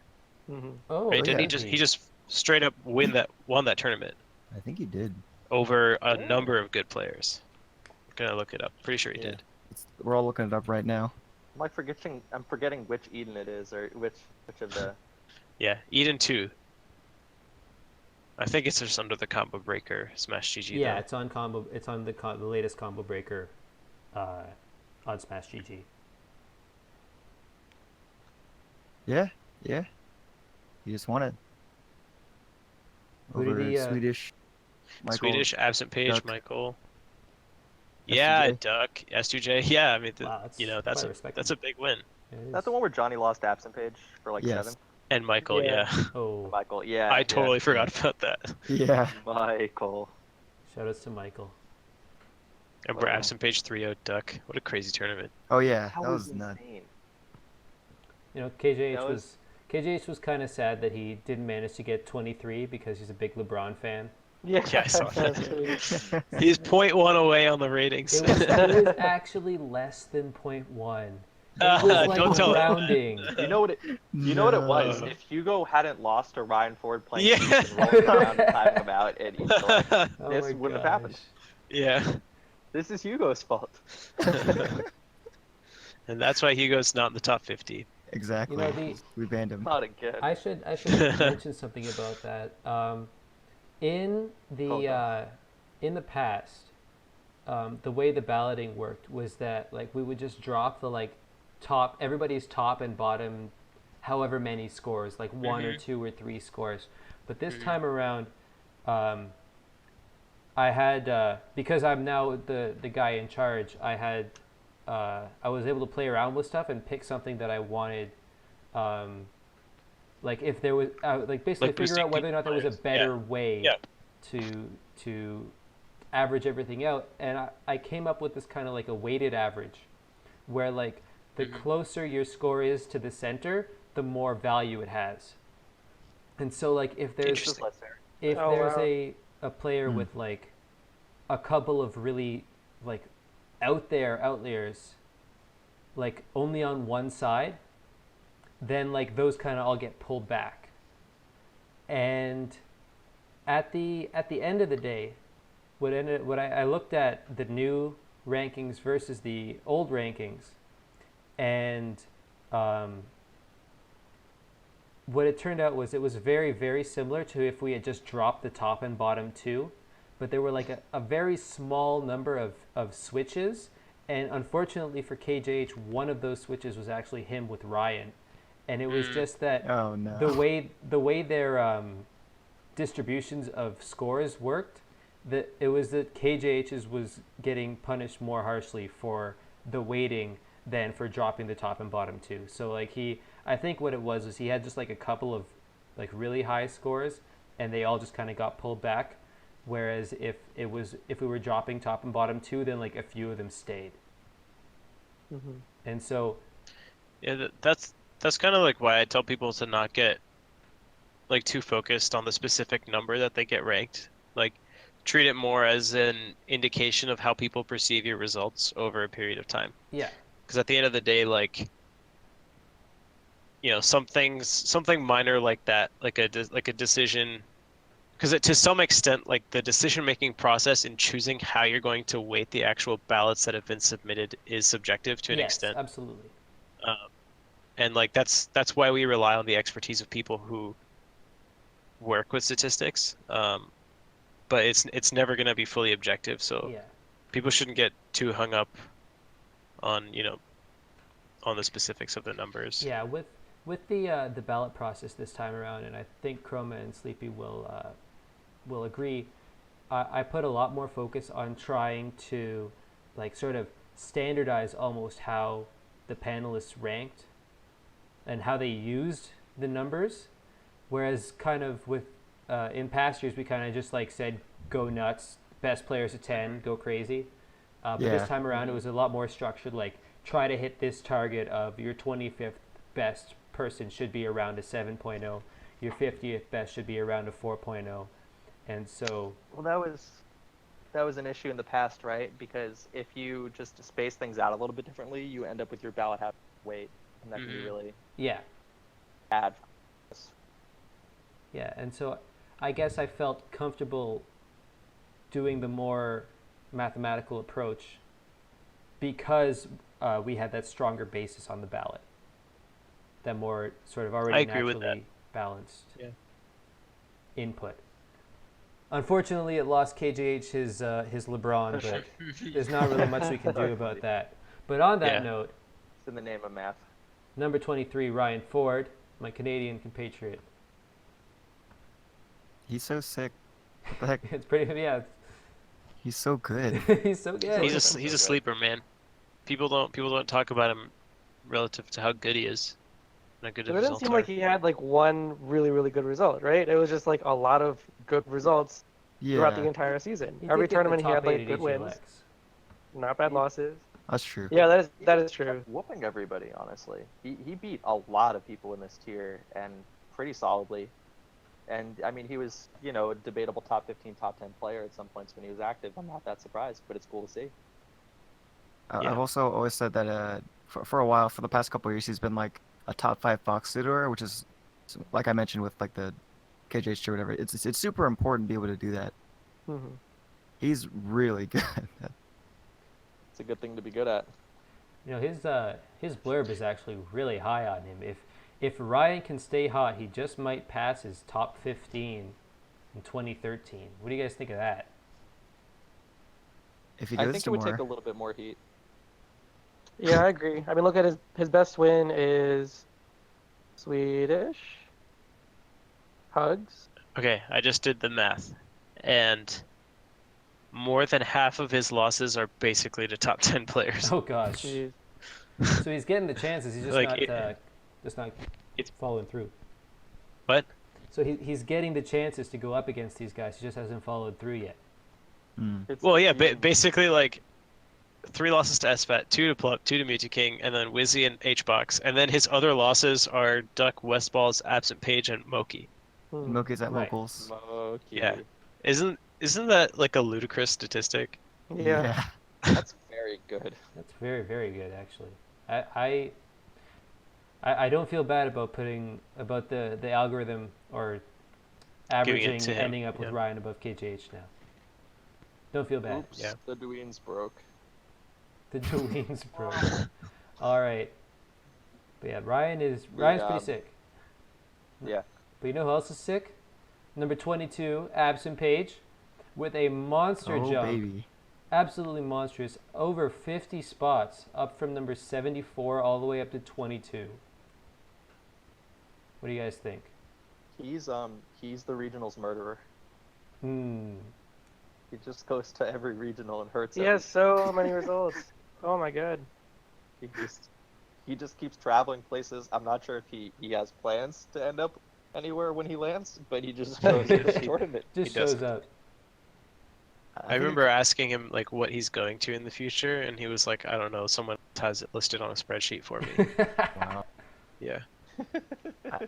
Oh,
Right? Didn't
yeah.
he just straight up won that tournament
I think he did.
over a number of good players. I'm gonna look it up. Pretty sure he did.
We're all looking it up right now.
I'm forgetting which Eden it is, or which of the.
Yeah, Eden 2. I think it's just under the Combo Breaker Smash GG.
yeah,
though.
it's on combo. It's on the latest combo breaker, on Smash GG.
Yeah. He just won it.
Who did
Over
he,
Swedish. Michael.
Swedish AbsentPage
Duck.
Michael. Yeah,
S2J.
Duck S2J. Yeah, I mean,
Wow, that's
that's
quite
a
respectable.
big win.
Yeah, it
Is that
is.
the one where Johnny lost AbsentPage for like
Yes.
7?
And Michael,
Yeah.
yeah.
Oh,
Michael, yeah.
I
yeah.
totally forgot about that.
Yeah.
Michael.
shout outs to Michael.
And we're
Wow.
AbsentPage 3-0 Duck. What a crazy tournament.
Oh yeah,
That
that was
was
nuts.
insane.
KJH
That was-
KJH was kind of sad that he didn't manage to get 23 because he's a big LeBron fan.
Yeah,
Yeah, I saw
that's
that.
sweet.
He's 0.1 away on the ratings.
It was actually less than 0.1. It was like
Don't tell him.
rounding.
You know what it was?
No.
If Hugo hadn't lost to Ryan Ford playing
Yeah.
Peach and rolling around and timing him out at each point,
Oh
this
my
wouldn't have happened.
gosh.
Yeah.
This is Hugo's fault.
And that's why Hugo's not in the top 50.
Exactly.
the-
We banned him.
Not again.
I should mention something about that. In the past, the way the balloting worked was that like we would just drop the top everybody's top and bottom, however many scores, like 1 or 2 or 3 scores. But this time around, I had because I'm now the guy in charge. I was able to play around with stuff and pick something that I wanted. Like if there was basically
Like
figure out
boosting
whether or not there was a
players.
better way
Yeah.
to average everything out, and I came up with this kind of like a weighted average, where like the closer your score is to the center, the more value it has. And so like if there's
Interesting.
Just less fair.
if
Oh,
there's
wow.
a player with like a couple of really like outliers like only on one side, then like those kind of all get pulled back. And at the end of the day, I looked at the new rankings versus the old rankings, and what it turned out was it was very, very similar to if we had just dropped the top and bottom two, but there were like a very small number of switches. And unfortunately for KJH, one of those switches was actually him with Ryan. And it was just that
Oh no.
the way their distributions of scores worked, that it was that KJH's was getting punished more harshly for the weighting than for dropping the top and bottom two. So like I think what it was he had just like a couple of like really high scores, and they all just kind of got pulled back. Whereas if we were dropping top and bottom two, then like a few of them stayed.
Mm-hmm.
And so
Yeah, that's kind of like why I tell people to not get like too focused on the specific number that they get ranked. Like treat it more as an indication of how people perceive your results over a period of time.
yeah.
Because at the end of the day, like, you know, something minor like that, like a decision, because to some extent, like the decision-making process in choosing how you're going to weight the actual ballots that have been submitted is subjective to an
Yes,
extent.
absolutely.
And like that's why we rely on the expertise of people who work with statistics. But it's never going to be fully objective, so
Yeah.
people shouldn't get too hung up on, you know, on the specifics of the numbers.
Yeah, with the ballot process this time around, and I think Chroma and Sleepy will agree. I put a lot more focus on trying to like sort of standardize almost how the panelists ranked and how they used the numbers, whereas kind of with in past years we kind of just like said go nuts, best players of 10, go crazy. But this
Yeah.
time around it was a lot more structured, like try to hit this target of your 25th best person should be around a 7.0, your 50th best should be around a 4.0. And so
Well, that was an issue in the past, right? Because if you just space things out a little bit differently, you end up with your ballot having weight, and that can be really
yeah,
bad.
yeah. And so I guess I felt comfortable doing the more mathematical approach because we had that stronger basis on the ballot, that more sort of already
I agree with
naturally balanced
Yeah.
input. Unfortunately, it lost KJH his LeBron, but there's not really much we can do about that. But on that
Yeah.
note,
It's in the name of math.
number 23, Ryan Ford, my Canadian compatriot.
He's so sick. What the heck?
It's pretty, yeah.
He's so good.
He's so good.
He's a sleeper, man. People don't talk about him relative to how good he is. And how good
It
his
didn't
results
seem
are.
like he had like one really, really good result, right? It was just like a lot of good results throughout the
Yeah,
entire season.
He
Every
did get the
tournament he
top
had
8
like
at
good
each
wins,
elects.
not bad losses.
that's true.
Yeah, that is true.
Whooping everybody, honestly. He beat a lot of people in this tier, and pretty solidly. And I mean, he was, you know, a debatable top 15, top 10 player at some points when he was active. I'm not that surprised, but it's cool to see.
Yeah.
I've also always said that for a while, for the past couple of years, he's been like a top 5 box suitor, which is, like I mentioned with like the KJH or whatever. It's super important to be able to do that.
Mm-hmm.
He's really good.
It's a good thing to be good at.
You know, his blurb is actually really high on him. If Ryan can stay hot, he just might pass his top 15 in 2013. What do you guys think of that?
If he
I
goes
think
to
it would
more,
take a little bit more heat.
Yeah, I agree. I mean, look at his best win is Swedish Hugs.
Okay, I just did the math, and more than half of his losses are basically to top 10 players.
Oh gosh.
Jeez.
So he's getting the chances. He's just
Like,
not
it's-
following through.
What?
So he's getting the chances to go up against these guys. He just hasn't followed through yet.
It's
Well,
the
yeah,
team.
basically like 3 losses to SFAT, 2 to Plup, 2 to Mewtwo King, and then Wizzy and HBox. And then his other losses are Duck, Westballs, AbsentPage, and Moki.
Hmm.
Milky's at
Right.
locals.
Moki.
Yeah. Isn't that like a ludicrous statistic?
Yeah.
That's very good.
That's very, very good, actually. I don't feel bad about the algorithm or
Giving it
averaging
to him,
ending up with
yeah.
Ryan above KJH now. Don't feel bad.
Oops,
Yeah.
the Dween's broke.
The Jolene's broke. All right. But yeah, Ryan's pretty sick.
Yeah.
But you know who else is sick? Number 22, AbsentPage, with a monster
Oh
jump.
baby.
Absolutely monstrous. Over 50 spots, up from number 74 all the way up to 22. What do you guys think?
He's the regionals murderer.
Hmm.
He just goes to every regional and hurts
He has so many results. Oh my god.
He just keeps traveling places. I'm not sure if he has plans to end up anywhere when he lands, but he just shows up at the tournament.
Just
He does.
shows up.
I remember asking him like what he's going to in the future, and he was like, I don't know, someone has it listed on a spreadsheet for me.
Wow.
Yeah.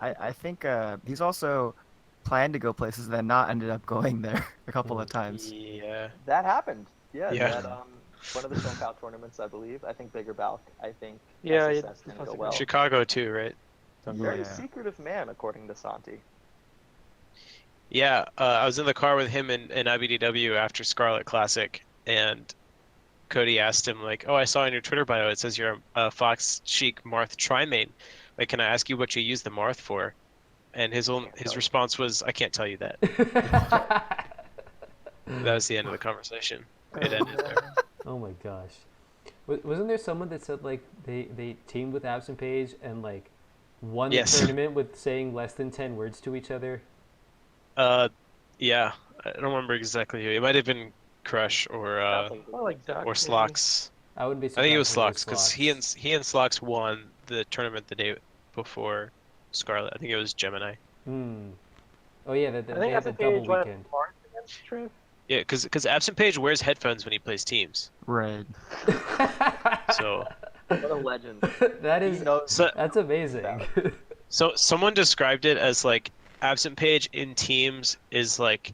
I think he's also planned to go places and then not ended up going there a couple of times.
Yeah.
That happened. Yeah.
Yeah.
That, one of the SoCal tournaments, I believe. I think Bigger Balk. I think
Yeah,
SSS didn't go well.
Chicago too, right?
Very
Yeah.
secretive man, according to Santi.
Yeah, I was in the car with him and IBDW after Scarlet Classic, and Cody asked him like, "Oh, I saw in your Twitter bio it says you're a Fox Chic Marth Tri-main. Like, can I ask you what you use the Marth for?" And his response was, "I can't tell you that." That was the end of the conversation. It ended there.
Oh my gosh. Wasn't there someone that said like they teamed with AbsentPage and like won the
Yes.
tournament with saying less than 10 words to each other?
Yeah, I don't remember exactly who. It might have been Crush or
More like Duck.
or
maybe.
Slocks.
I wouldn't be
I
surprised.
think it was
if
Slocks because
Slocks.
he and Slocks won the tournament the day before Scarlet. I think it was Gemini.
Hmm. Oh yeah,
I
they
think
had the
SSH
double
went
weekend.
March against Trif.
Yeah, because AbsentPage wears headphones when he plays teams.
Right.
So
What a legend.
That
He
is
knows.
that's amazing.
so someone described it as like AbsentPage in teams is like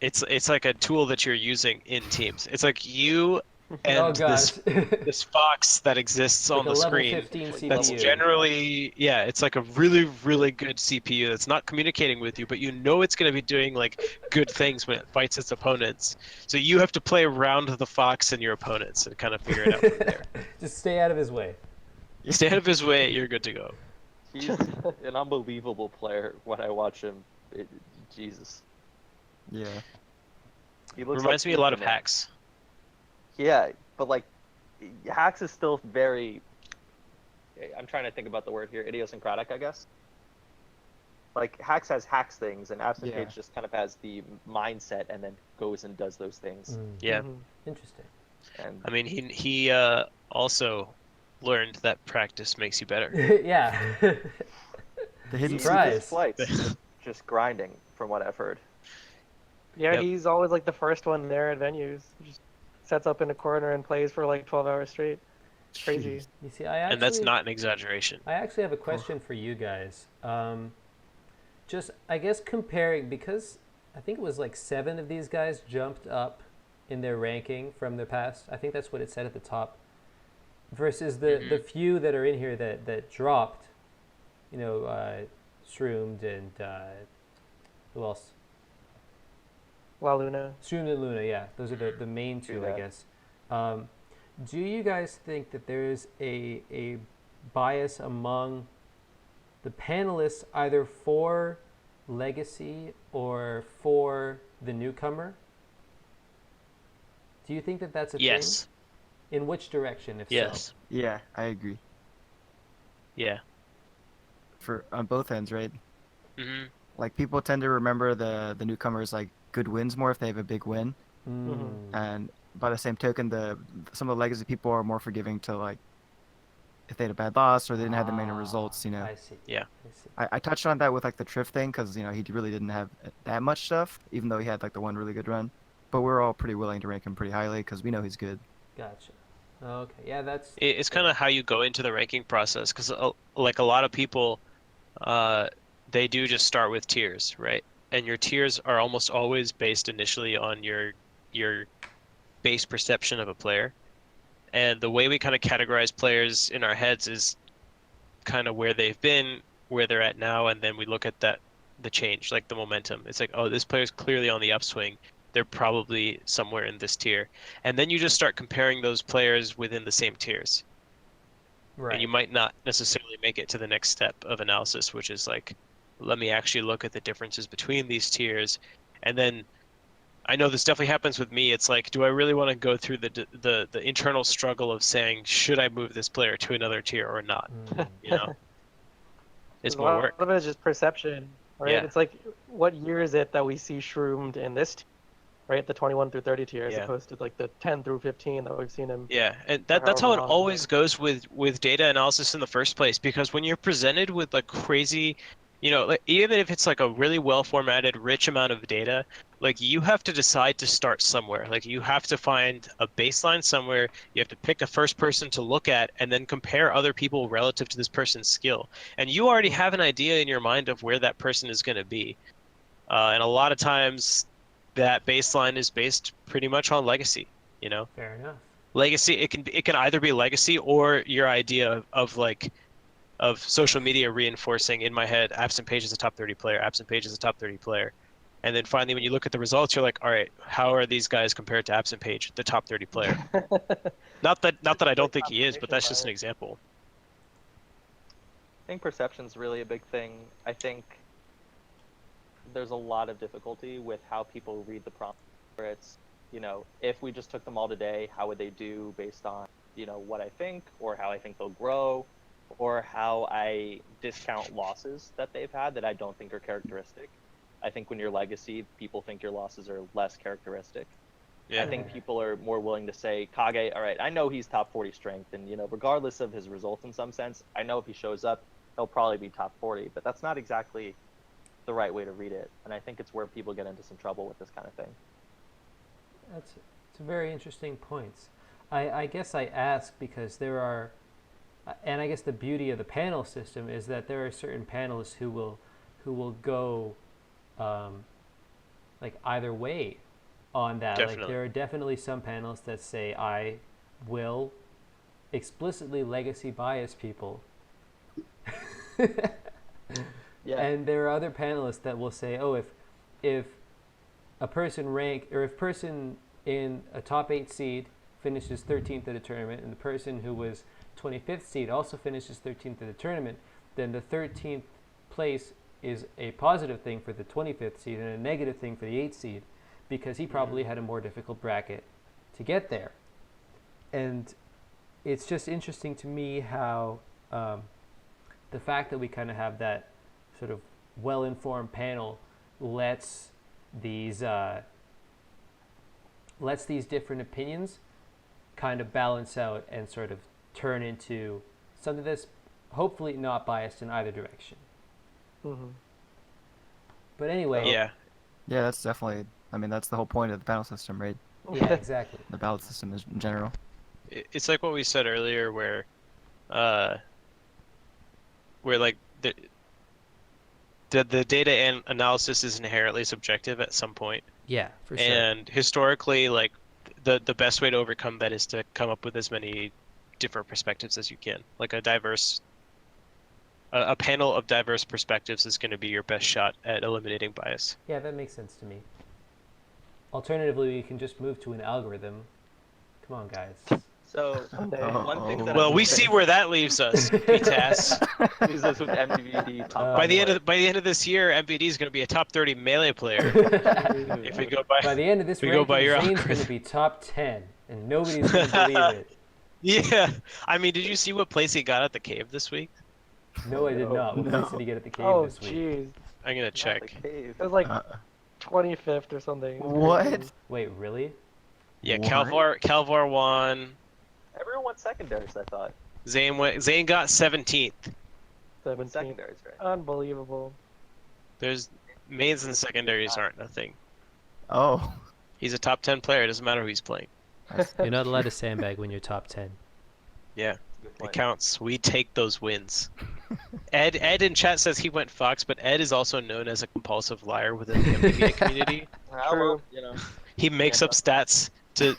it's like a tool that you're using in teams. It's like you and
Oh gosh.
this fox that exists
Like
on
a
the
level
screen.
15 CPU.
That's generally, yeah, it's like a really, really good CPU that's not communicating with you, but you know it's going to be doing like good things when it fights its opponents. So you have to play around the fox and your opponents and kind of figure it out from there.
Just stay out of his way.
You stay out of his way, you're good to go.
He's an unbelievable player when I watch him. Jesus.
Yeah.
He looks
Reminds
like
me a lot of
Superman.
Hacks.
Yeah, but like, Hacks is still very. I'm trying to think about the word here. Idiosyncratic, I guess. Like Hacks has Hacks things, and AbsentPage
Yeah.
just kind of has the mindset, and then goes and does those things.
Yeah.
Mhm.
Interesting.
And
I mean, he also learned that practice makes you better.
Yeah.
The hidden
Surprise.
his flights just grinding, from what I've heard.
Yeah,
Yep.
he's always like the first one there at venues. He just sets up in a corner and plays for like 12 hours straight. It's crazy.
Jeez.
You see, I actually
And that's not an exaggeration.
I actually have a question for you guys. Just, I guess, comparing, because I think it was like 7 of these guys jumped up in their ranking from the past. I think that's what it said at the top. Versus the few that are in here that dropped. You know, Shroomed and who else?
La Luna.
Shroomed and Luna, yeah. Those are the main two, I
Yeah.
guess. Do you guys think that there's a bias among the panelists either for Legacy or for the newcomer? Do you think that that's a
Yes.
thing? In which direction, if
Yes.
so?
Yeah, I agree.
Yeah.
For on both ends, right?
hmm
Like people tend to remember the newcomers like good wins more if they have a big win,
Mm.
and by the same token, some of the legacy people are more forgiving to like if they had a bad loss or they didn't have the main results. You know,
I see.
Yeah.
I see.
I touched on that with like the Trif thing because he really didn't have that much stuff, even though he had like the one really good run. But we're all pretty willing to rank him pretty highly because we know he's good.
Gotcha. Okay. Yeah, that's.
It's kind of how you go into the ranking process because like a lot of people, they do just start with tiers, right? And your tiers are almost always based initially on your base perception of a player. And the way we kind of categorize players in our heads is kind of where they've been, where they're at now, and then we look at the change, like the momentum. It's like, oh, this player's clearly on the upswing. They're probably somewhere in this tier. And then you just start comparing those players within the same tiers.
Right.
and you might not necessarily make it to the next step of analysis, which is like, let me actually look at the differences between these tiers. And then I know this definitely happens with me. It's like, do I really want to go through the internal struggle of saying, should I move this player to another tier or not? You know, it's
A
more
lot
work.
of it is just perception, right?
Yeah.
It's like, what year is it that we see Shroomed in this tier, right? The 21 through 30 tier, as
Yeah.
opposed to like the 10 through 15 that we've seen him.
Yeah, and
for
that's how it
however long.
always goes with data analysis in the first place, because when you're presented with like crazy, you know, like, even if it's like a really well formatted, rich amount of data, like you have to decide to start somewhere. Like you have to find a baseline somewhere. You have to pick a first person to look at and then compare other people relative to this person's skill. And you already have an idea in your mind of where that person is going to be. And a lot of times that baseline is based pretty much on legacy, you know?
Fair enough.
Legacy, it can either be legacy or your idea of social media reinforcing in my head, AbsentPage is a top 30 player, AbsentPage is a top 30 player. And then finally, when you look at the results, you're like, all right, how are these guys compared to AbsentPage, the top 30 player? Not that I don't think he is, but that's just an example.
I think perception's really a big thing. I think there's a lot of difficulty with how people read the prompt, where it's, you know, if we just took them all today, how would they do based on, you know, what I think, or how I think they'll grow, or how I discount losses that they've had that I don't think are characteristic. I think when you're legacy, people think your losses are less characteristic.
Yeah.
I think people are more willing to say, Kage, all right, I know he's top 40 strength, and, you know, regardless of his results in some sense, I know if he shows up, he'll probably be top 40, but that's not exactly the right way to read it. And I think it's where people get into some trouble with this kind of thing.
It's very interesting points. I guess I ask because there are, and I guess the beauty of the panel system is that there are certain panelists who will go like either way on that.
Definitely.
Like there are definitely some panelists that say I will explicitly legacy bias people.
Yeah.
And there are other panelists that will say, oh, if a person in a top 8 seed finishes 13th at a tournament, and the person who was 25th seed also finishes 13th at a tournament, then the 13th place is a positive thing for the 25th seed and a negative thing for the 8th seed, because he probably had a more difficult bracket to get there. And it's just interesting to me how the fact that we kind of have that sort of well-informed panel lets these different opinions kind of balance out and sort of turn into something that's hopefully not biased in either direction.
Mm-hmm.
But anyway,
Yeah.
Yeah, that's definitely. I mean, that's the whole point of the panel system, right?
yeah, exactly.
The ballot system is in general.
It's like what we said earlier, where like the data and analysis is inherently subjective at some point.
Yeah, for sure.
And historically, like the best way to overcome that is to come up with as many different perspectives as you can. Like a panel of diverse perspectives is going to be your best shot at eliminating bias.
Yeah, that makes sense to me. Alternatively, you can just move to an algorithm. Come on, guys.
So one thing that
Well, we see where that leaves us, PTAS.
leaves us with MVD top
By the end of this year, MVD is going to be a top 30 melee player. If we go
By the end of this
we go by
ranking,
your
Zane's going to be top 10, and nobody's going to believe it.
Yeah, I mean, did you see what place he got at the cave this week?
No, I did not. What
No.
place did he get at the cave
Oh,
this week?
jeez.
I'm gonna check.
It was like 25th or something.
What?
Wait, really?
Yeah,
What?
Calvar won.
Everyone went secondaries, I thought.
Zane got 17th.
17th.
Secondaries, right?
Unbelievable.
There's mains and secondaries aren't a thing.
Oh.
He's a top 10 player. It doesn't matter who he's playing.
You're not allowed to sandbag when you're top 10.
Yeah,
Good
it
point.
counts. We take those wins. Ed in chat says he went Fox, but Ed is also known as a compulsive liar within the MVPA community.
Well, you know,
He makes up stats to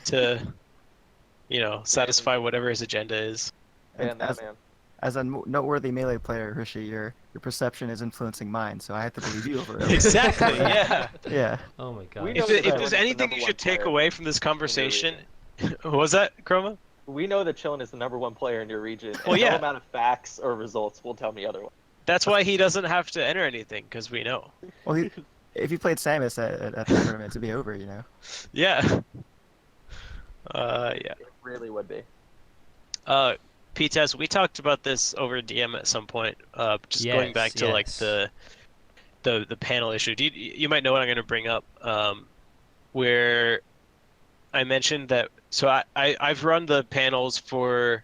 satisfy whatever his agenda is.
man, that
as,
man.
as a noteworthy melee player, Rishi, your perception is influencing mine, so I have to believe you over it.
Exactly. Yeah.
Yeah.
Oh my god.
We know
If
that
there's
Edward's the
anything
number
you
one
should take
player
away from this conversation, what was that, Chroma?
We know that Chillin is the #1 player in your region, and
Well,
no
yeah.
amount of facts or results will tell me otherwise.
That's why he doesn't have to enter anything, because we know.
Well, if he played Samus at the tournament, it'd be over, you know.
Yeah. Yeah.
It really would be.
PTS, we talked about this over DM at some point. Just going back to like
Yes.
the panel issue. You might know what I'm going to bring up. Where I mentioned that. So I've run the panels for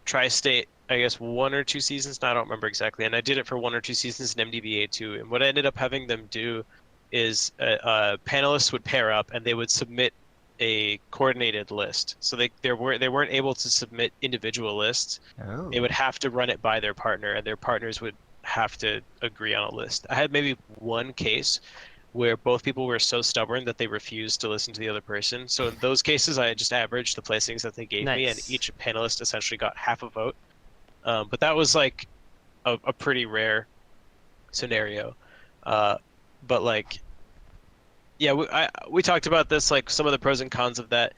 Tri-State, I guess 1 or 2 seasons. Now I don't remember exactly, and I did it for 1 or 2 seasons in MDBA too. And what I ended up having them do is panelists would pair up and they would submit a coordinated list. So they weren't able to submit individual lists.
Oh.
They would have to run it by their partner, and their partners would have to agree on a list. I had maybe one case where both people were so stubborn that they refused to listen to the other person. So in those cases, I just averaged the placings that they gave me, and
Nice.
each panelist essentially got half a vote. But that was like a pretty rare scenario. But like, yeah, we talked about this, like some of the pros and cons of that.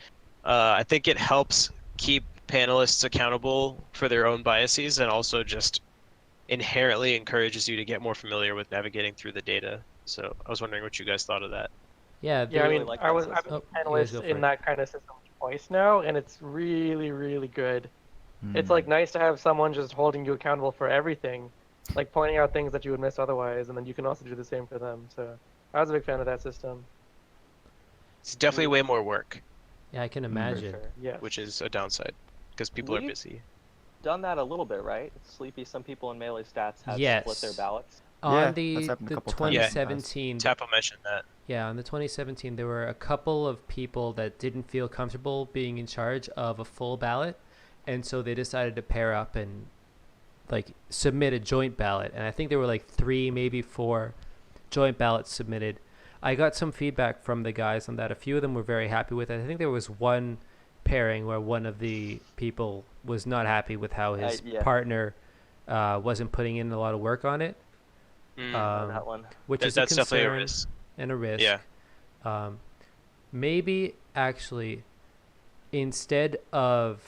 I think it helps keep panelists accountable for their own biases, and also just inherently encourages you to get more familiar with navigating through the data. So I was wondering what you guys thought of that.
Yeah,
Yeah, I
really
mean,
like
I've
that
been
system.
a
Oh, you guys go
panelist
for
in
it.
that kind of system twice now, and it's really, really good. It's
Hmm.
like nice to have someone just holding you accountable for everything, like pointing out things that you would miss otherwise, and then you can also do the same for them. So I was a big fan of that system.
It's definitely way more work,
yeah, I can
For
For
imagine.
sure. Yes.
which is a downside because people are
We-
busy.
Done that a little bit, right? Sleepy, some people in Melee Stats have split
Yes.
their ballots.
Yeah,
On
that's
the
happened a
the
couple times in the past.
2017,
Tapo mentioned that.
yeah, on the 2017, there were a couple of people that didn't feel comfortable being in charge of a full ballot, and so they decided to pair up and like submit a joint ballot. And I think there were like 3, maybe 4 joint ballots submitted. I got some feedback from the guys on that. A few of them were very happy with it. I think there was one pairing where one of the people was not happy with how his
yeah.
partner wasn't putting in a lot of work on it,
Mm.
On that one.
which is
That's
a
definitely a
concern
risk.
and a risk.
Yeah.
Maybe actually instead of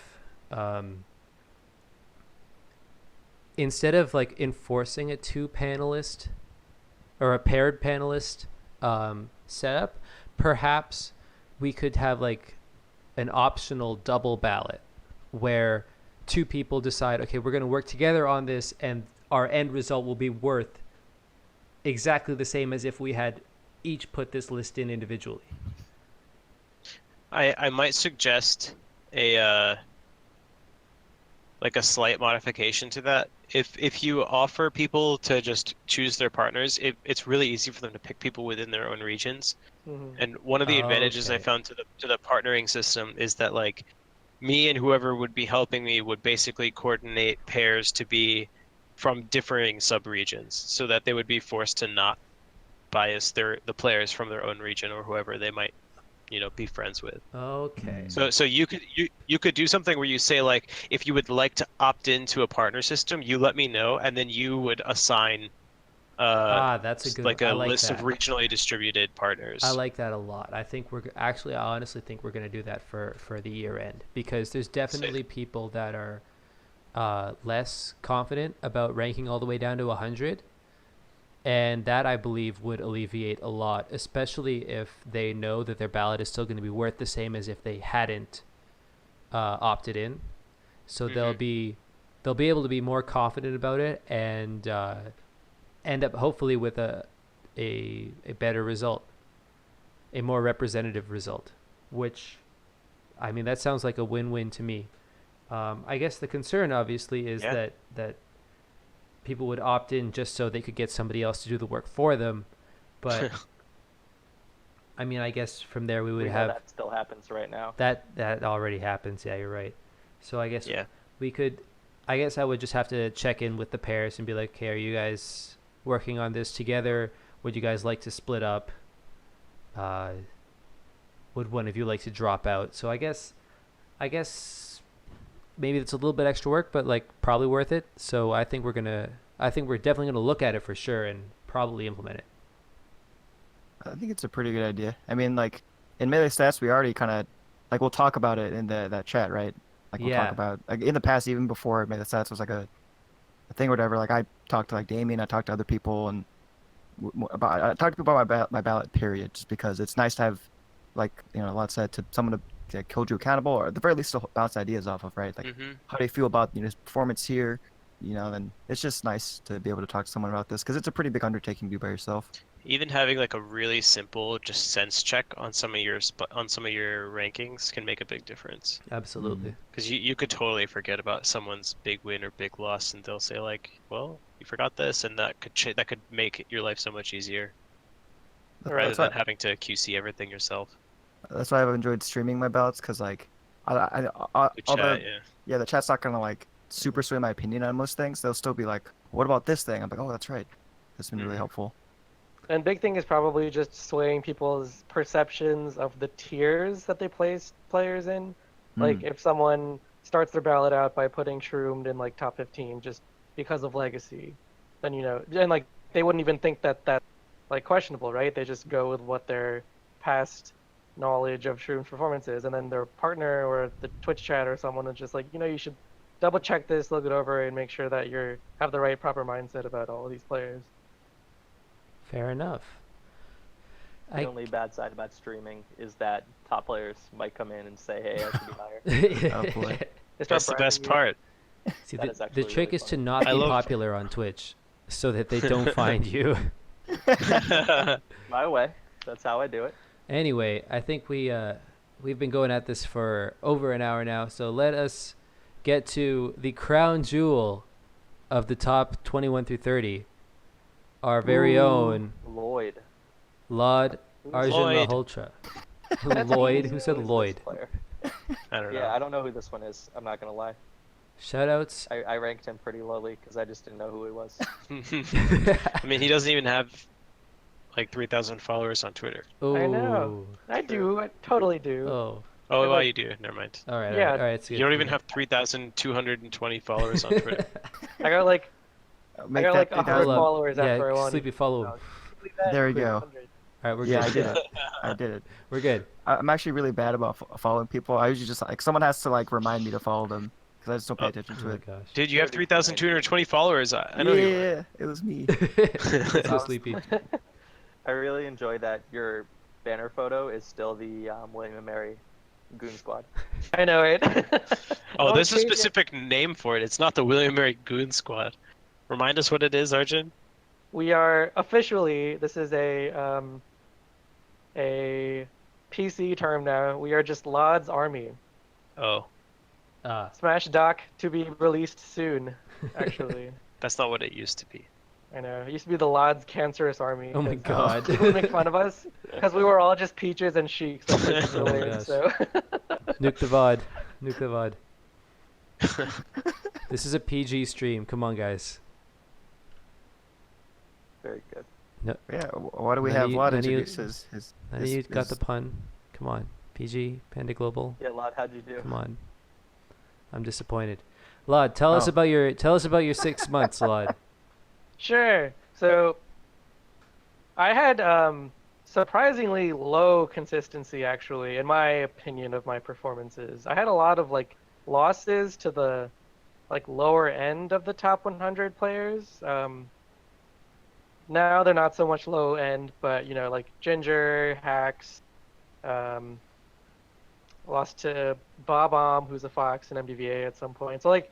like enforcing a 2 panelist or a paired panelist setup, perhaps we could have like an optional double ballot where 2 people decide, okay, we're going to work together on this, and our end result will be worth exactly the same as if we had each put this list in individually.
I might suggest a like a slight modification to that. If you offer people to just choose their partners, it's really easy for them to pick people within their own regions.
Mhm.
And one of the advantages I
Okay.
found to the partnering system is that like me and whoever would be helping me would basically coordinate pairs to be from differing subregions, so that they would be forced to not bias the players from their own region or whoever they might, be friends with.
Okay.
So you could do something where you say, like, if you would like to opt into a partner system, you let me know, and then you would assign
That's a good
like
I
a
like
list
that.
of regionally distributed partners.
I like that a lot. I think I honestly think we're going to do that for the year end, because there's definitely people that are less confident about ranking all the way down to 100, and that I believe would alleviate a lot, especially if they know that their ballot is still going to be worth the same as if they hadn't opted in. So they'll be able to be more confident about it and end up hopefully with a better result, a more representative result, which, I mean, that sounds like a win-win to me. I guess the concern obviously is that people would opt in just so they could get somebody else to do the work for them. But I mean, I guess from there we would
We know
have
that still happens right now.
that already happens. Yeah, you're right. So I guess we could, I guess I would just have to check in with the pairs and be like, okay, are you guys working on this together? Would you guys like to split up? Would one of you like to drop out? So I guess maybe it's a little bit extra work, but like probably worth it. So I think we're definitely gonna look at it for sure and probably implement it.
I think it's a pretty good idea. I mean, like in Melee Stats, we already kind of like we'll talk about it in that chat, right? Like we'll
Yeah.
talk about like in the past, even before I made the sets, was like a thing or whatever. Like I talked to like Damien, I talked to other people, and I talked to people about my ballot period, just because it's nice to have, like a lot said, to someone to hold you accountable, or at the very least to bounce ideas off of, right? Like how do you feel about his performance here? And it's just nice to be able to talk to someone about this, because it's a pretty big undertaking to do by yourself.
Even having like a really simple just sense check on some of your rankings can make a big difference.
Absolutely.
Because you could totally forget about someone's big win or big loss, and they'll say like, "Well, you forgot this," and that could make your life so much easier, rather than having to QC everything yourself.
That's why I've enjoyed streaming my ballots, because like the chat's not gonna like super sway my opinion on most things. They'll still be like, "What about this thing?" I'm like, "Oh, that's right." That's been really helpful.
And big thing is probably just swaying people's perceptions of the tiers that they place players in. Like if someone starts their ballot out by putting Shroomed in like top 15 just because of legacy, then and like they wouldn't even think that that's like questionable, right? They just go with what their past knowledge of Shroom's performance is, and then their partner or the Twitch chat or someone is just like, you should double check this, look it over, and make sure that you have the right proper mindset about all of these players.
Fair enough.
The only bad side about streaming is that top players might come in and say, "Hey, I should be higher."
Oh boy.
That's the best part.
See,
That is
the
actually
trick
really
is to
funny.
not be popular on Twitch, so that they don't find you.
My way. That's how I do it.
Anyway, I think we've been going at this for over an hour now, so let us get to the crown jewel of the top 21 through 30. Our very own
lloD.
lloD Arjun
Lloyd.
Malhotra. lloyd? Who said
Who is
lloyd?
this player?
I don't know.
Yeah, I don't know who this one is. I'm not gonna lie.
Shoutouts.
I ranked him pretty lowly because I just didn't know who he was.
I mean, he doesn't even have like 3,000 followers on Twitter.
Oh.
I know. I do. I totally do.
Oh.
Oh,
Like-
well, you do. Never mind.
All right.
Yeah.
All right. It's good.
You don't even have 3,220 followers on Twitter.
I got like
Make
100
Hold up.
followers after I
Yeah,
won.
Sleepy, follow him.
There we go.
100.
All right, we're
Yeah, I
good.
did it. I did it.
We're good.
I'm actually really bad about following people. I usually just like someone has to like remind me to follow them, because I just don't pay attention
Oh
to
my
it.
gosh.
Dude, you have 3,220 followers. I know you.
Yeah, it was me.
So Sleepy.
I really enjoy that your banner photo is still the William and Mary Goon Squad.
I know, right?
Oh, there's a
change it.
specific name for it. It's not the William Mary Goon Squad. Remind us what it is, Arjun.
We are officially, this is a PC term now. We are just lloD's Army.
Oh,
Smash Doc to be released soon, actually.
that's not what it used to be.
I know. It used to be the lloD's Cancerous Army.
Oh my
'cause,
god.
People would make fun of us because we were all just peaches and sheiks. Like,
Oh my gosh.
so.
Nuke the VOD. Nuke the VOD. This is a PG stream. Come on, guys.
Very good.
Yeah. Why do we
None of
have
you-
lloD
none of you-
introduce his?
None of you got the pun. Come on. PG, Panda Global.
Yeah, lloD, how'd you do?
Come on. I'm disappointed. lloD, tell us about your 6 months, lloD.
Sure. So I had surprisingly low consistency, actually, in my opinion, of my performances. I had a lot of like losses to the like lower end of the top 100 players. Now they're not so much low end, but like Ginger, Hacks, lost to Bob-omb, who's a Fox and MDVA at some point. So like,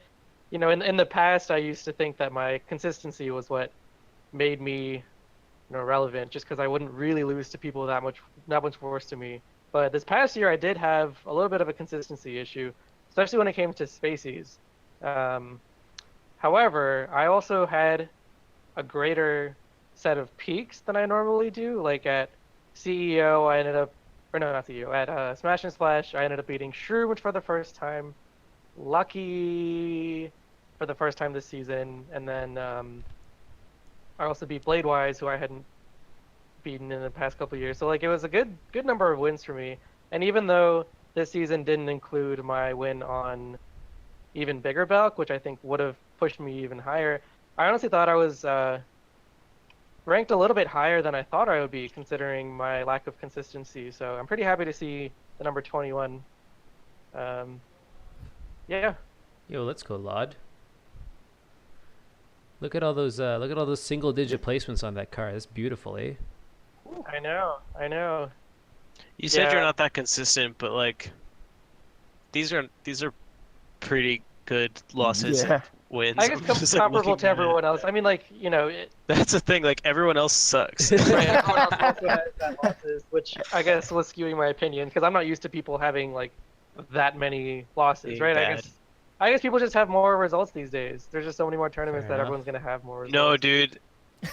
in the past, I used to think that my consistency was what made me, relevant, just because I wouldn't really lose to people that much worse to me. But this past year, I did have a little bit of a consistency issue, especially when it came to Spacies. However, I also had a greater set of peaks than I normally do. Like at CEO, I ended up, or no, not CEO, at Smash and Splash, I ended up beating Shroomed for the first time, Lucky for the first time this season, and then I also beat Bladewise, who I hadn't beaten in the past couple of years. So like it was a good number of wins for me. And even though this season didn't include my win on even bigger Belk, which I think would have pushed me even higher, I honestly thought I was ranked a little bit higher than I thought I would be, considering my lack of consistency. So I'm pretty happy to see the number 21. Yeah.
Yo, let's go, lloD. Look at all those single-digit placements on that car. That's beautiful, eh?
I know.
You said you're
Yeah.
not that consistent, but like these are pretty good losses
Yeah.
and wins.
I
I'm
guess
just, like,
comparable
looking
to
at it.
everyone else. I mean, like, you know,
That's the thing. Like everyone else sucks.
right, everyone else also has bad losses, which I guess was skewing my opinion because I'm not used to people having like that many losses,
Being
right?
bad.
I guess people just have more results these days. There's just so many more tournaments
Fair
that
enough.
everyone's gonna have more results.
No, dude.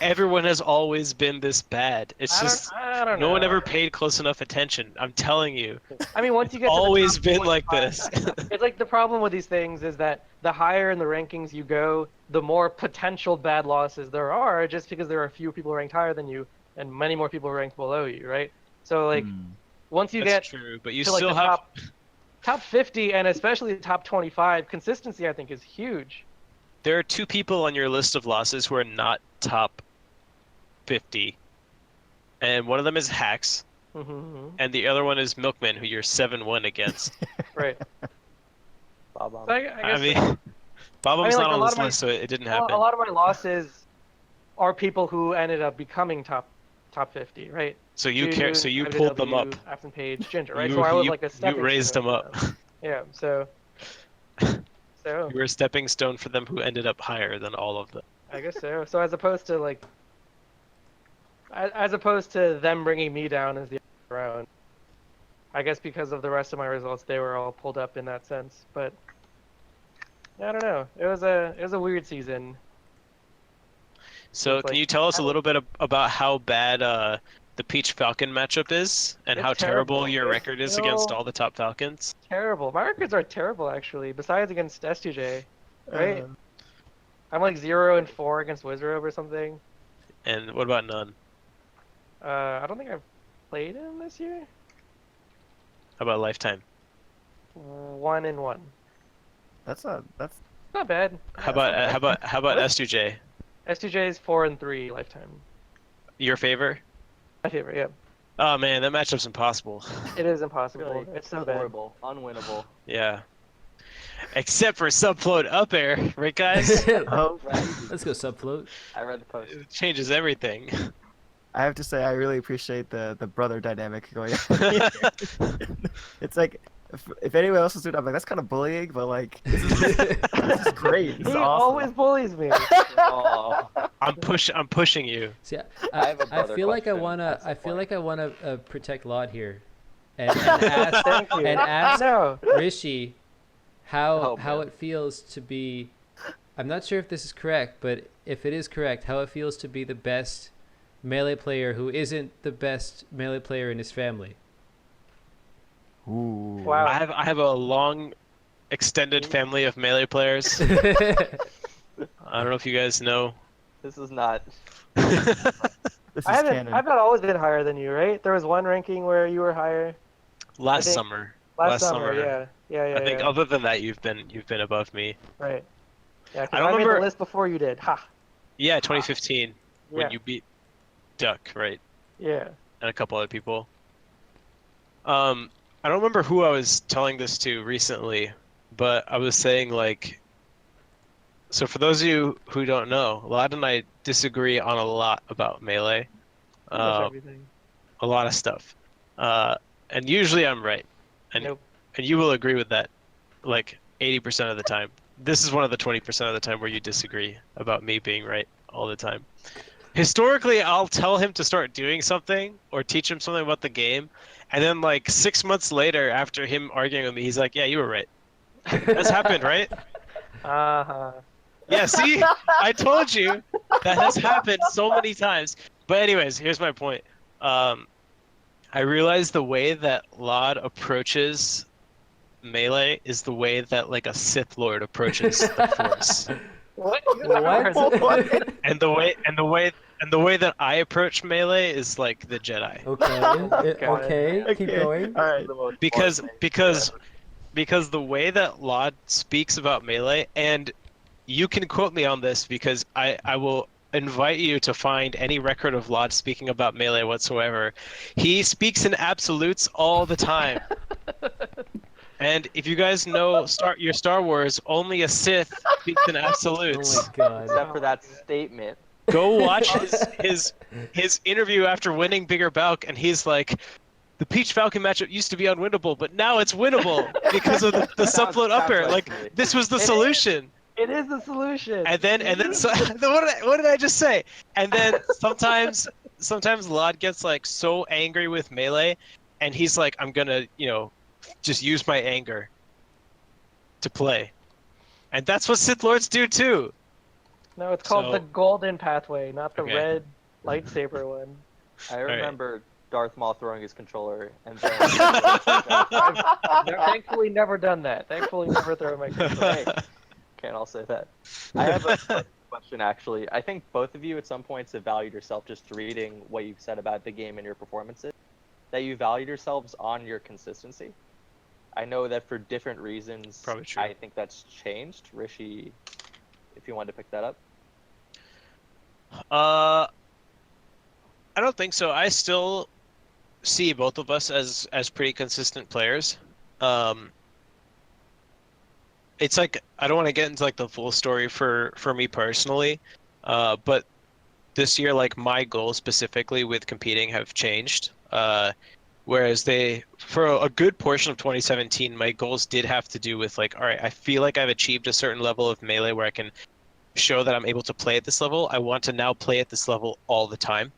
Everyone has always been this bad. It's just
I don't
no
know.
one ever paid close enough attention. I'm telling you.
I mean, once you get to
Always
the top
been like
25,
this.
it's like the problem with these things is that the higher in the rankings you go, the more potential bad losses there are, just because there are a few people ranked higher than you and many more people ranked below you, right? So like, once you
That's
get
true, but you
to like
still
the
have
top 50 and especially the top 25, consistency I think is huge.
there are two people on your list of losses who are not top 50. And one of them is Hacks,
Mm-hmm.
and the other one is Milkman, who you're 7-1 against.
Right.
Bob,
So I guess
mean, Bob-Omb's
like,
not
a
on
lot
this
of my-
list, so it didn't
a
happen.
lot of my losses are people who ended up becoming top 50, right?
So you pulled them up.
AbsentPage, Ginger, right?
You-
so I was
you-
like a
you
stepping
raised
stone
them
for
up.
Yeah, so
You were a stepping stone for them who ended up higher than all of them.
I guess so. So as opposed to them bringing me down as the other round, I guess because of the rest of my results, they were all pulled up in that sense. But I don't know. It was a weird season.
So
It's
can
like-
you tell us a little bit about how bad the Peach Falcon matchup is, and
It's
how terrible
terrible.
your
It's
record is against
still-
all the top Falcons?
Terrible. My records are terrible actually. Besides against S2J, right? I'm like 0-4 against Wizrobe or something.
And what about none?
I don't think I've played him this year.
How about Lifetime?
1-1.
That's
Not bad.
How about S2J?
S2J is 4-3 lifetime.
Your favor?
My favorite, yeah.
Oh man, that matchup's impossible.
It is impossible.
Really,
It's so bad.
horrible, unwinnable.
Yeah. Except for subfloat up air, right guys?
oh,
Let's go subfloat.
I read the post.
It changes everything.
I have to say I really appreciate the brother dynamic going on. It's like if anyone else was doing it, I'm like that's kind of bullying, but like this is great. This
He
is awesome.
always bullies me.
Oh,
I'm pushing you.
See,
I have a
I
brother
feel like I
question
wanna
at some
I feel
point.
like I wanna protect lloD here, and ask
Thank you.
and ask
No.
Rishi how
Oh, man.
it feels to be. I'm not sure if this is correct, but if it is correct, how it feels to be the best melee player who isn't the best melee player in his family.
Ooh.
Wow.
I have a long, extended family of melee players. I don't know if you guys know.
This is not.
This is canon.
I've not always been higher than you, right? There was one ranking where you were higher.
Last
think-
summer.
Last summer, yeah.
I think
yeah.
other than that, you've been above me.
Right. Yeah, 'cause
I don't
I made
remember-
the list before you did. Ha.
Yeah, 2015 when
Yeah.
you beat Duck, right,
Yeah.
and a couple other people. I don't remember who I was telling this to recently, but I was saying like, so for those of you who don't know, lloD and I disagree on a lot about melee,
Pretty much everything.
a lot of stuff, and usually I'm right, and
Nope.
and you will agree with that, like 80% of the time. This is one of the 20% of the time where you disagree about me being right all the time. Historically, I'll tell him to start doing something or teach him something about the game, and then like 6 months later, after him arguing with me, he's like, "Yeah, you were right." That's happened, right?
Uh-huh.
Yeah. See, I told you that has happened so many times. But anyways, here's my point. I realized the way that lloD approaches melee is the way that like a Sith Lord approaches the Force.
What?
What?
And the way that I approach melee is like the Jedi.
Okay, keep going.
All right.
The most
Because
boring
because the way that lloD speaks about melee, and you can quote me on this because I will invite you to find any record of lloD speaking about melee whatsoever. He speaks in absolutes all the time. And if you guys know your Star Wars, only a Sith speaks in
Oh
absolutes.
my god.
Except for that statement.
Go watch his interview after winning Bigger Balk, and he's like, the Peach Falcon matchup used to be unwinnable, but now it's winnable because of the
Sounds
subfloat upper.
like
Like
to me.
this was the
It is.
solution.
It is the solution.
And then what did I just say? And then sometimes lloD gets like so angry with melee, and he's like, I'm gonna just use my anger to play. And that's what Sith Lords do too.
No, it's called
So-
the golden pathway, not the
Okay.
red lightsaber one.
I
right.
remember Darth Maul throwing his controller and then.
I've thankfully never done that. Thankfully never thrown my controller.
Hey, can't all say that. I have a question actually. I think both of you at some points have valued yourself just reading what you've said about the game and your performances. That you valued yourselves on your consistency. I know that for different reasons.
Probably true.
I think that's changed. Rishi, if you wanted to pick that up.
I don't think so. I still see both of us as pretty consistent players. It's like I don't want to get into like the full story for me personally, but this year like my goals specifically with competing have changed. Whereas for a good portion of 2017, my goals did have to do with like, all right, I feel like I've achieved a certain level of melee where I can show that I'm able to play at this level. I want to now play at this level all the time.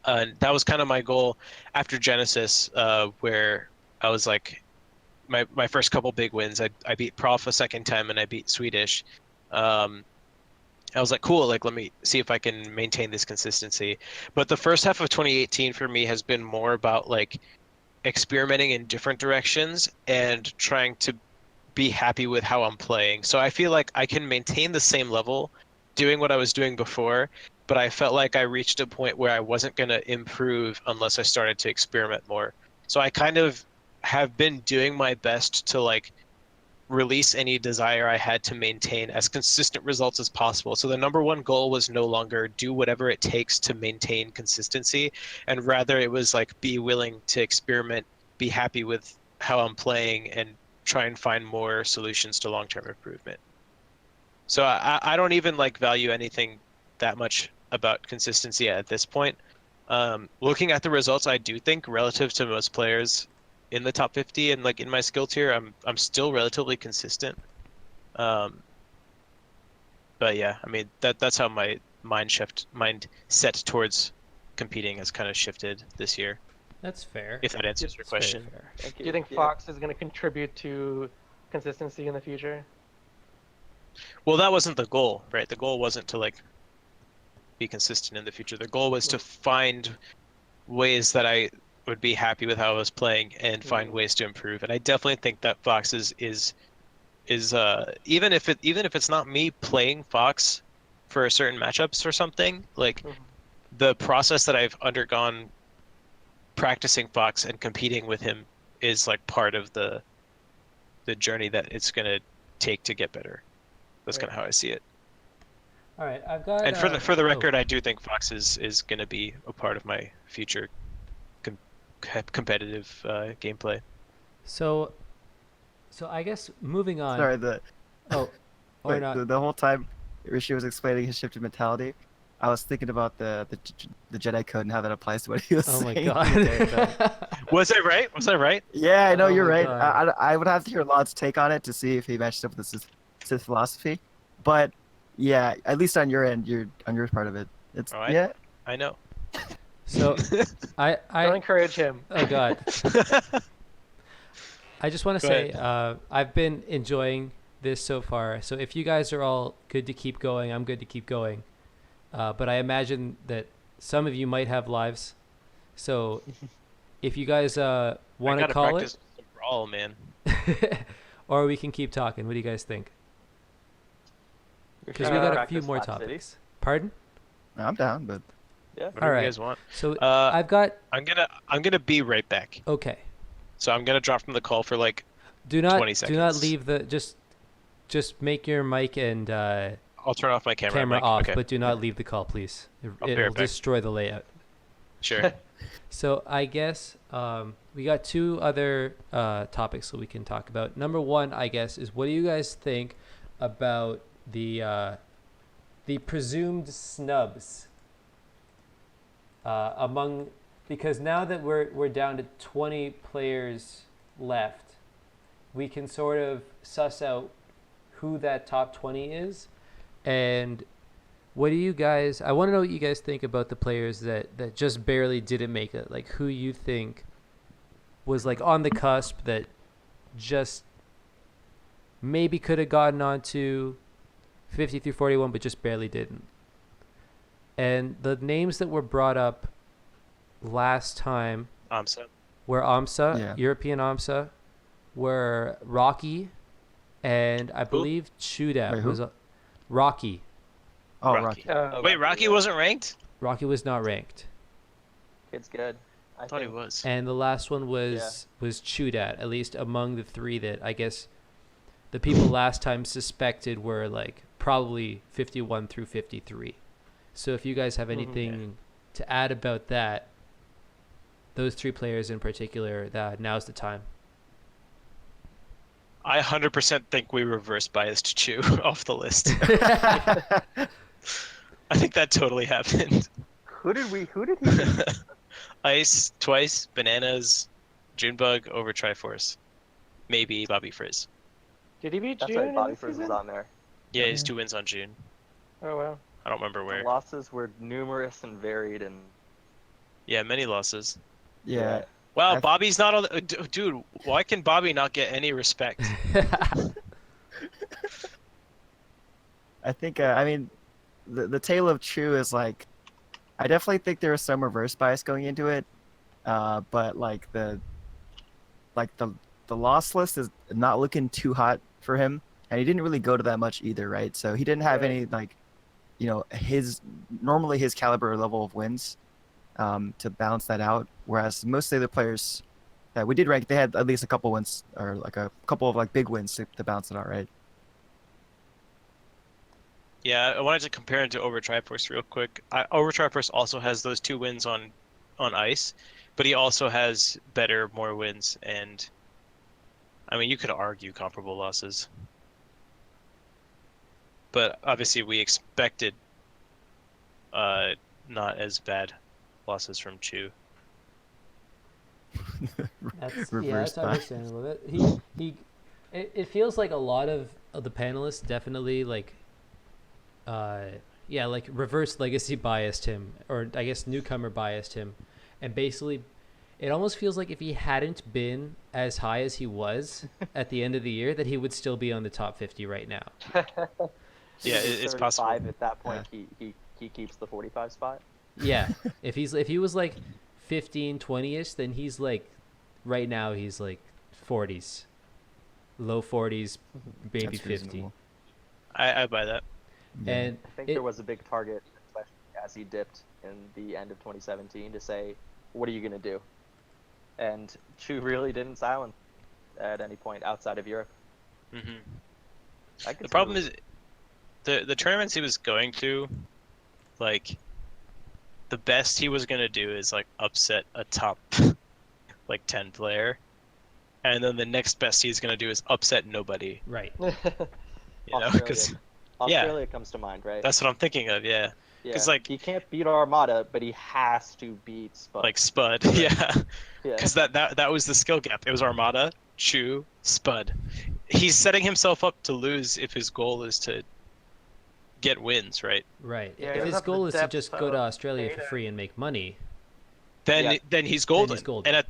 And that was kind of my goal after Genesis, where I was like, my first couple big wins, I beat Prof a second time and I beat Swedish. I was like, cool, like let me see if I can maintain this consistency. But the first half of 2018 for me has been more about like experimenting in different directions and trying to be happy with how I'm playing. So I feel like I can maintain the same level doing what I was doing before, but I felt like I reached a point where I wasn't going to improve unless I started to experiment more. So I kind of have been doing my best to like release any desire I had to maintain as consistent results as possible. So the number one goal was no longer do whatever it takes to maintain consistency, and rather it was like be willing to experiment, be happy with how I'm playing, and try and find more solutions to long-term improvement. So I don't even like value anything that much about consistency at this point. Looking at the results, I do think relative to most players in the top 50 and like in my skill tier, I'm still relatively consistent. But yeah, I mean that's how my mindset towards competing has kind of shifted this year.
That's fair.
If that answers your
That's very
question.
fair.
Thank
Do you think Fox is going to contribute to consistency in the future?
Well, that wasn't the goal, right? The goal wasn't to like be consistent in the future. The goal was to find ways that I would be happy with how I was playing and find ways to improve. And I definitely think that Fox is even if it's not me playing Fox for certain matchups or something, like the process that I've undergone practicing Fox and competing with him is like part of the journey that it's gonna take to get better. That's kind of how I see it.
All right, I've got.
And for the record, I do think Fox is gonna be a part of my future competitive gameplay.
So I guess moving on.
Sorry,
or
wait,
not.
the whole time Rishi was explaining his shifted mentality, I was thinking about the Jedi code and how that applies to what he was
Oh my
saying.
god.
Was I right? Was I right?
Yeah, I know
Oh
you're
my
right.
God.
I would have to hear lloD's take on it to see if he matches up with the Sith philosophy. But yeah, at least on your end, on your part of it, it's
All right.
yeah.
I know.
So I
Don't encourage him.
oh god. I just want to
Go
say
ahead.
I've been enjoying this so far. So if you guys are all good to keep going, I'm good to keep going. But I imagine that some of you might have lives. So if you guys want to call
practice some brawl, man.
it, or we can keep talking. What do you guys think? Because we got a few more topics. Pardon?
I'm down, but
Whatever
All right.
you guys want.
So
Uh,
I've got.
I'm gonna be right back.
Okay.
So I'm gonna drop from the call for like
Do not
20
do not
seconds.
leave the just make your mic and
I'll turn off my camera.
camera
mic.
off,
Okay.
but do not leave the call, please.
I'll be
It'll
right back.
destroy the layout.
Sure.
So I guess we got two other topics that we can talk about. Number one, I guess, is what do you guys think about the presumed snubs among, because now that we're down to 20 players left, we can sort of suss out who that top 20 is. And what do you guys, I want to know what you guys think about the players that just barely didn't make it, like who you think was like on the cusp that just maybe could have gotten onto 50 through 41 but just barely didn't. And the names that were brought up last time were AMSA, European AMSA, were Rocky, and I believe Shootout was Rocky.
Oh,
Rocky.
Rocky.
Wait, Rocky wasn't ranked?
Rocky was not ranked.
Kid's good.
I thought he was.
And the last one was Shootout, at least among the three that I guess the people last time suspected were like probably 51 through 53. So if you guys have anything to add about that, those three players in particular, now's the time.
I 100% think we reverse biased Chu off the list. I think that totally happened.
Who did he?
Ice twice, Bananas, Junebug over Triforce. Maybe Bobby Frizz.
Did he beat
That's
June?
right, Bobby Frizz was on there.
Yeah, he's 2 wins on June.
Oh, wow.
I don't remember where.
The losses were numerous and varied, and
Yeah, many losses.
Yeah.
Wow, Bobby's not on the... Dude, why can Bobby not get any respect?
I think, I mean, the tale of Chu is like, I definitely think there was some reverse bias going into it, but like the loss list is not looking too hot for him, and he didn't really go to that much either, right? So he didn't have any like, you know, normally his caliber or level of wins to balance that out. Whereas most of the other players that we did rank, they had at least a couple wins or like a couple of like big wins to balance it out, right?
Yeah, I wanted to compare him to Over Triforce real quick. Over Triforce also has those 2 wins on ice, but he also has more wins, and I mean, you could argue comparable losses. But obviously we expected not as bad losses from Chu.
That's
Reverse bias.
understandable. It feels like a lot of the panelists definitely like like reverse legacy biased him, or I guess newcomer biased him, and basically it almost feels like if he hadn't been as high as he was at the end of the year, that he would still be on the top 50 right now.
Yeah, it's possible.
At that point, he keeps the 45 spot.
Yeah, if he was like 15, 20ish, then he's like right now he's like 40s, low 40s, maybe
That's
50.
reasonable.
I buy that.
Yeah.
And
I think there was a big target, especially as he dipped in the end of 2017, to say, what are you going to do? And Chu really didn't silence at any point outside of Europe.
Mm-hmm. The problem is the tournaments he was going to, like, the best he was going to do is like upset a top like 10 player, and then the next best he's going to do is upset nobody.
Right.
You know, because
Australia comes to mind, right?
that's what I'm thinking of. Yeah. Because like
he can't beat Armada, but he has to beat Spud.
Like Spud, yeah. Because that was the skill gap. It was Armada, Chu, Spud. He's setting himself up to lose if his goal is to get wins, right?
Right.
Yeah,
if
he
his
doesn't
goal
have
is
the
to
depth
just go to
of
Australia for
data.
free and make money,
Then he's golden.
he's golden.
And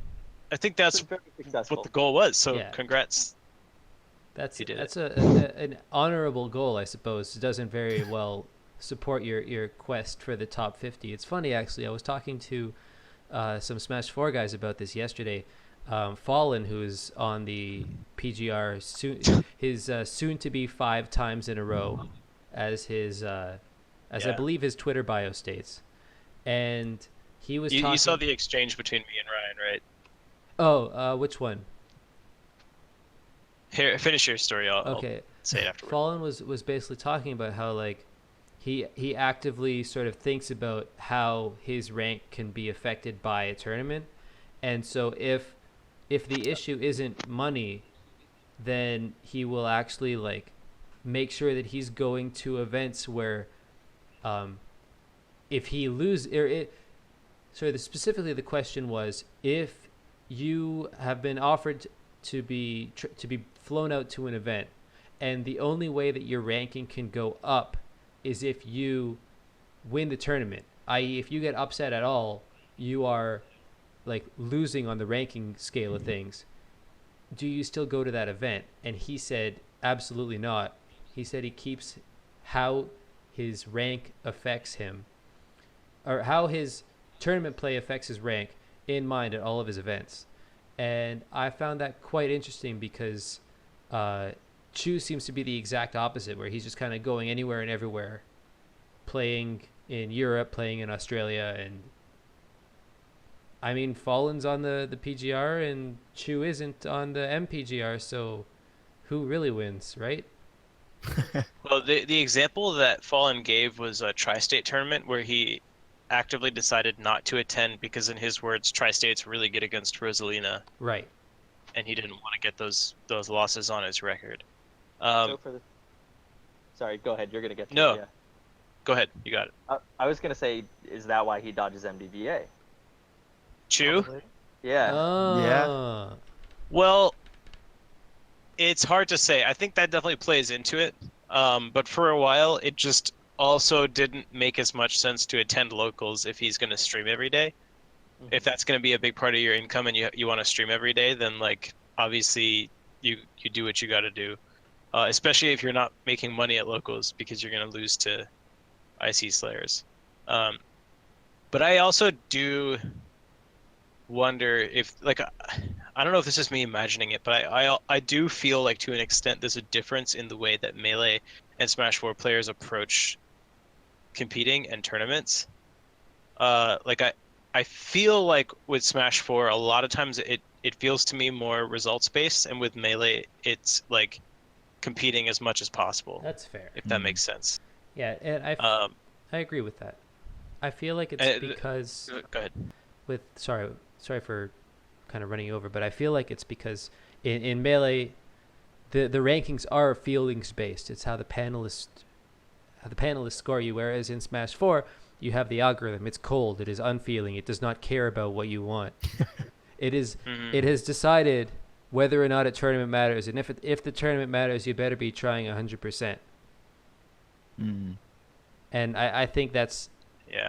I think that's
very successful.
what the goal was. So
Yeah.
congrats.
that's
He did
an honorable goal, I suppose. It doesn't very well support your quest for the top 50. It's funny, actually. I was talking to some Smash 4 guys about this yesterday. Fallen, who's on the PGR, his soon to be 5 times in a row, as his I believe his Twitter bio states, and he was talking.
You saw the exchange between me and Ryan, right?
Oh, which one?
Here, finish your story. I'll
Okay.
say it afterwards.
Fallen was basically talking about how like he actively sort of thinks about how his rank can be affected by a tournament. And so if the issue isn't money, then he will actually like make sure that he's going to events where if he specifically the question was, if you have been offered to be flown out to an event, and the only way that your ranking can go up is if you win the tournament, i.e. if you get upset at all, you are like losing on the ranking scale of things. Do you still go to that event? And he said absolutely not. He said he keeps how his rank affects him, or how his tournament play affects his rank, in mind at all of his events. And I found that quite interesting because Chu seems to be the exact opposite, where he's just kind of going anywhere and everywhere, playing in Europe, playing in Australia, and I mean, Fallen's on the PGR and Chu isn't on the MPGR, so who really wins, right?
Well, the example that Fallen gave was a tri-state tournament where he actively decided not to attend because, in his words, tri-state's really good against Rosalina.
Right.
And he didn't want to get those losses on his record.
Sorry, go ahead. You're gonna get to
No.
it, yeah.
Go ahead, you got it.
I was gonna say, is that why he dodges MDVA?
Chu?
Probably.
Yeah.
Ah.
Well, it's hard to say. I think that definitely plays into it. But for a while, it just also didn't make as much sense to attend locals if he's going to stream every day. If that's going to be a big part of your income and you want to stream every day, then like obviously you do what you got to do. Especially if you're not making money at locals because you're going to lose to IC Slayers. But I also do wonder if, like, I don't know if this is me imagining it, but I do feel like to an extent there's a difference in the way that Melee and Smash 4 players approach competing and tournaments. Like I feel like with Smash 4 a lot of times it feels to me more results based, and with Melee it's like competing as much as possible.
That's fair.
If that makes sense.
Yeah, and I agree with that. I feel like it's because
go ahead.
with sorry for kind of running you over, but I feel like it's because in Melee the rankings are feelings based. It's how the panelists score you, whereas in Smash 4 you have the algorithm. It's cold, it is unfeeling, it does not care about what you want. It is it has decided whether or not a tournament matters, and if the tournament matters, you better be trying 100%. And I think that's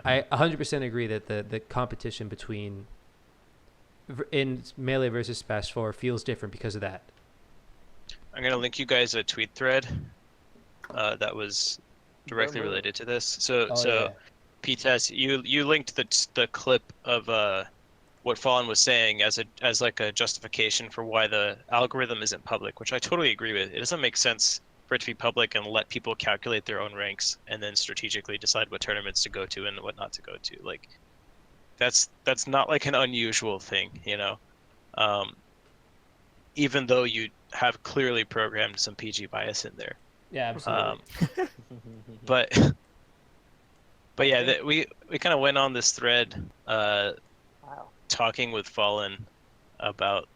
I 100% agree that the competition between in Melee versus Smash 4 feels different because of that.
I'm gonna link you guys a tweet thread that was directly related to this. So PTAS, you linked the clip of what Fallen was saying as like a justification for why the algorithm isn't public, which I totally agree with. It doesn't make sense for it to be public and let people calculate their own ranks and then strategically decide what tournaments to go to and what not to go to. Like that's not like an unusual thing, you know. Even though you have clearly programmed some PG bias in there.
Yeah, absolutely.
But yeah, we kind of went on this thread talking with Fallen about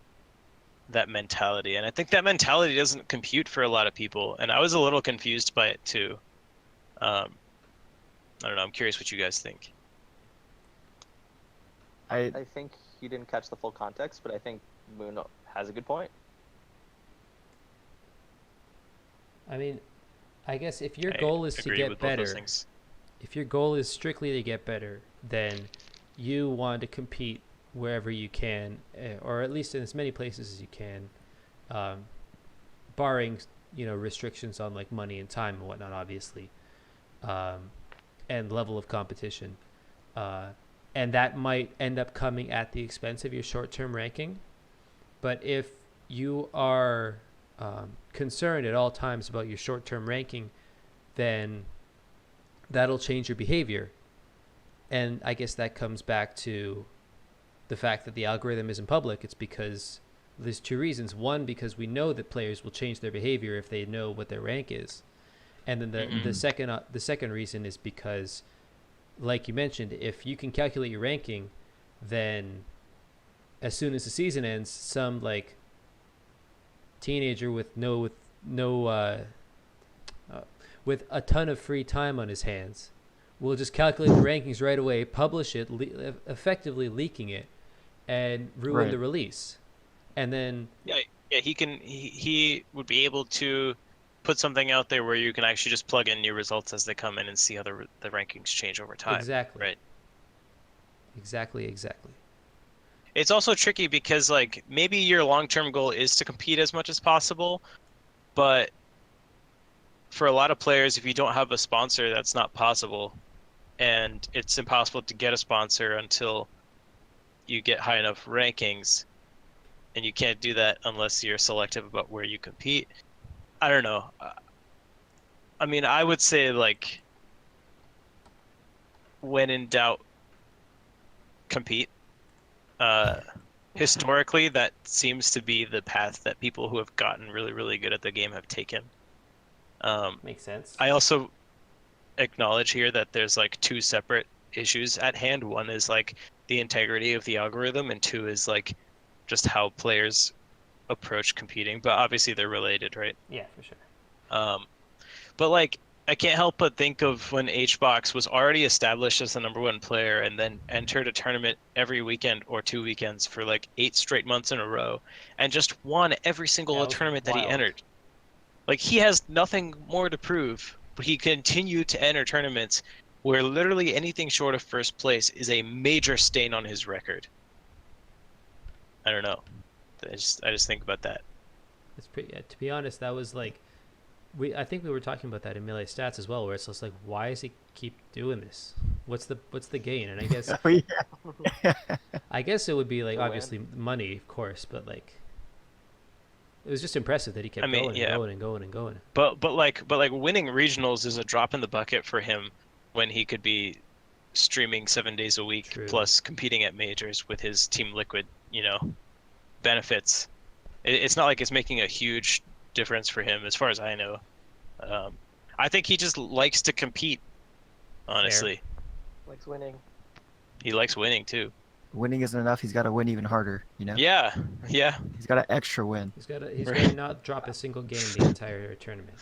that mentality, and I think that mentality doesn't compute for a lot of people, and I was a little confused by it too. I don't know, I'm curious what you guys think.
I think he didn't catch the full context, but I think Moon has a good point.
I mean, I guess if your goal is to get better, if your goal is strictly to get better, then you want to compete wherever you can, or at least in as many places as you can, barring restrictions on like money and time and whatnot, obviously, and level of competition, and that might end up coming at the expense of your short-term ranking. But if you are concerned at all times about your short-term ranking, then that'll change your behavior. And I guess that comes back to the fact that the algorithm isn't public. It's because there's two reasons. One, because we know that players will change their behavior if they know what their rank is. And then the second reason is because, like you mentioned, if you can calculate your ranking, then as soon as the season ends, some like teenager with a ton of free time on his hands will just calculate the rankings right away, publish it, effectively leaking it, and ruin the release. And then
he would be able to put something out there where you can actually just plug in new results as they come in and see how the rankings change over time.
Exactly.
Right.
Exactly.
It's also tricky because like maybe your long-term goal is to compete as much as possible, but for a lot of players, if you don't have a sponsor, that's not possible, and it's impossible to get a sponsor until you get high enough rankings, and you can't do that unless you're selective about where you compete. I don't know. I mean, I would say like when in doubt, compete. Historically, that seems to be the path that people who have gotten really, really good at the game have taken.
Makes sense.
I also acknowledge here that there's like two separate issues at hand. One is like the integrity of the algorithm, and two is like just how players approach competing. But obviously they're related, right?
Yeah, for sure.
But like I can't help but think of when HBox was already established as the #1 player and then entered a tournament every weekend or 2 weekends for like 8 straight months in a row and just won every single tournament that he entered. Like he has nothing more to prove, but he continued to enter tournaments where literally anything short of first place is a major stain on his record. I don't know. I just think about that.
It's pretty. To be honest, that was like, I think we were talking about that in Melee Stats as well, where it's just like, why does he keep doing this? What's the gain? And I guess I guess it would be like obviously money, of course, but like it was just impressive that he kept going and going.
But like winning regionals is a drop in the bucket for him when he could be streaming 7 days a week. True. Plus competing at majors with his Team Liquid, benefits. It's not like it's making a huge difference for him as far as I know. I think he just likes to compete, honestly.
Fair. Likes winning.
He likes winning too.
Winning isn't enough. He's got to win even harder,
Yeah.
He's got an extra win.
He's got to not drop a single game the entire tournament.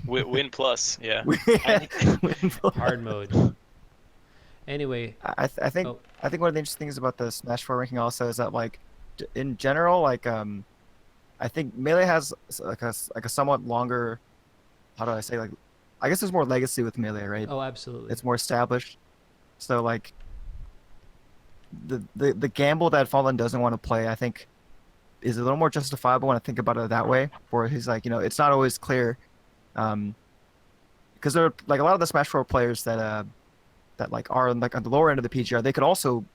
Win plus, yeah.
Hard mode. Anyway,
I think one of the interesting things about the Smash 4 ranking also is that like in general, like I think Melee has like a somewhat longer, how do I say, like I guess there's more legacy with Melee, right?
Oh, absolutely.
It's more established. So like the gamble that Fallen doesn't want to play, I think, is a little more justifiable when I think about it that way. Where he's like, it's not always clear, because there are like a lot of the Smash 4 players that like are like on the lower end of the PGR. They could also,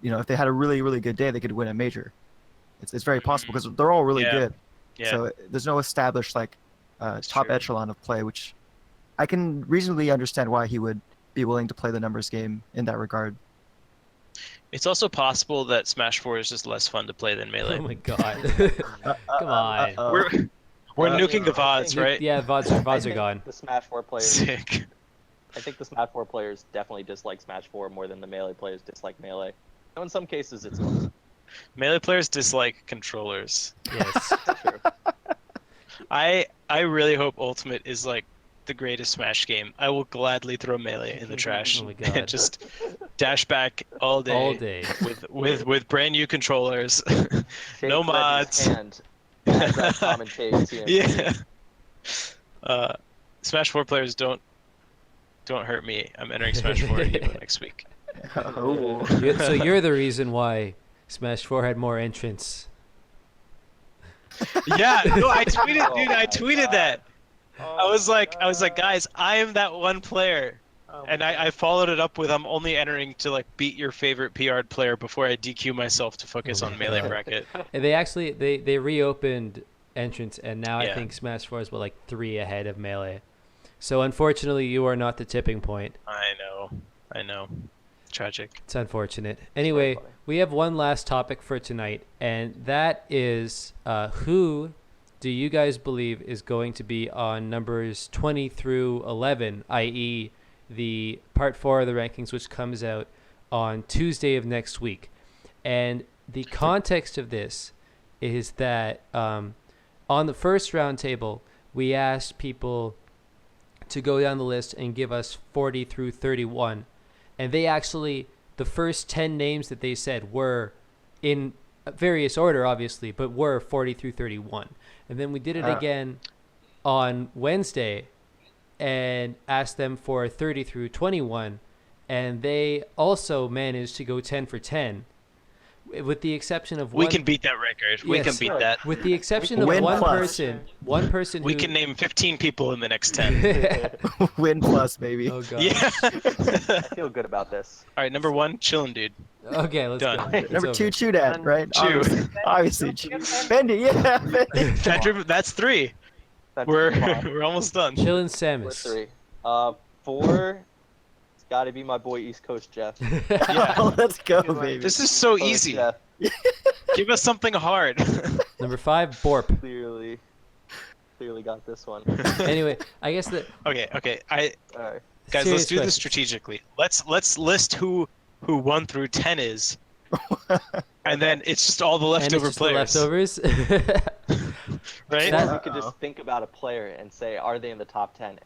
if they had a really, really good day, they could win a major. It's very possible because they're all really good.
Yeah.
So there's no established like top echelon of play, which I can reasonably understand why he would be willing to play the numbers game in that regard.
It's also possible that Smash 4 is just less fun to play than Melee.
Oh my god. Come on.
We're nuking the VODs, right?
Yeah, VODs are gone.
The Smash 4 players.
Sick.
I think the Smash 4 players definitely dislike Smash 4 more than the Melee players dislike Melee. So in some cases, it's close.
Melee players dislike controllers.
Yes.
True.
I really hope Ultimate is like the greatest Smash game. I will gladly throw Melee in the trash
Oh my God.
and just dash back all day.
All day.
with brand new controllers.
Shake
No mods.
Reggie's hand as that commentating team.
Yeah. Smash 4 players don't hurt me. I'm entering Smash 4 next week.
Oh.
So you're the reason why Smash 4 had more entrants.
Yeah, no, I tweeted, dude. I
my
tweeted
God.
that. I was like, guys, I am that one player, and I followed it up with, I'm only entering to like beat your favorite PR'd player before I DQ myself to focus on Melee bracket.
And they actually they reopened entrants, and now I
Yeah.
think Smash 4 is like 3 ahead of Melee. So unfortunately, you are not the tipping point.
I know. Tragic.
It's unfortunate. Anyway, we have one last topic for tonight, and that is who do you guys believe is going to be on numbers 20 through 11, i.e. the part 4 of the rankings, which comes out on Tuesday of next week? And the context of this is that on the first roundtable, we asked people to go down the list and give us 40 through 31. And they actually, the first 10 names that they said were in various order, obviously, but were 40 through 31. And then we did it again on Wednesday and asked them for 30 through 21. And they also managed to go 10 for 10. With the exception of
We
one,
can beat that record. We can
Yes.
beat that.
with the exception of
Win
one
plus.
person
We
who,
can name 15 people in the next 10.
Win plus, baby.
oh god.
Yeah.
I feel good about this.
All right, number 1, chillin' dude.
Okay, let's
Done.
go. It's
Number
over.
2, chew that, right?
Chew.
Obviously. Bendy, yeah. Bendy.
That's 3.
That's
We're
fine.
we're almost done.
Chillin'
What's
Samus.
3? 4. It's got to be my boy East Coast Jeff.
Oh, let's go, baby.
This is so
Coast
easy.
Jeff,
Give us something hard.
Number 5, Borp.
clearly got this one.
Anyway, I guess that
Okay.
All right.
Guys,
Serious
let's do this
questions.
strategically. Let's list who 1 through 10 is, and then it's just all the
and it's
leftover
just
players,
the leftovers.
right?
That-
Or we could just think about a player and say, are they in the top 10?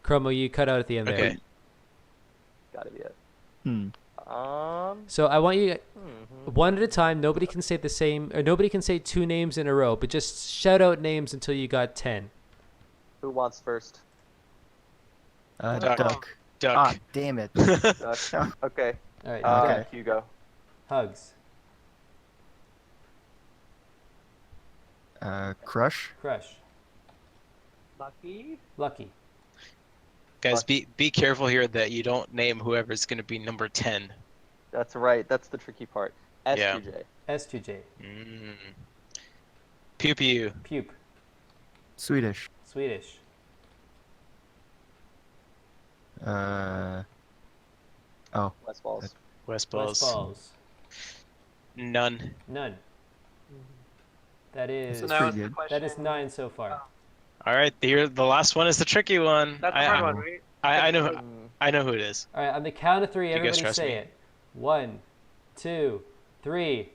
Chroma, you cut out at the end there.
Okay.
Gotta be it.
Hmm.
So I want you
Mhm.
one at a time. Nobody can say the same, or nobody can say 2 names in a row, but just shout out names until you got 10.
Who wants first?
Duck.
Duck.
Duck.
Ah, damn it.
Okay.
All right.
Okay.
Hugo.
Hugs.
Crush.
Crush.
Lucky.
Lucky.
Guys, be careful here that you don't name whoever's going to be number 10.
That's right. That's the tricky part.
Yeah.
S2J.
S2J.
Pew pew.
Pupe.
Swedish.
Swedish.
Oh.
West Balls.
West
West
Balls.
Balls.
None.
None. That is
That's
now
pretty
it's the
good.
question.
that is 9 so far.
All right, here the last one is the tricky one.
That's a hard one, right?
I know
Mm,
I know who it is.
All right, on the count of 3,
You guys
everybody
trust
say
me?
it. 1, 2, 3.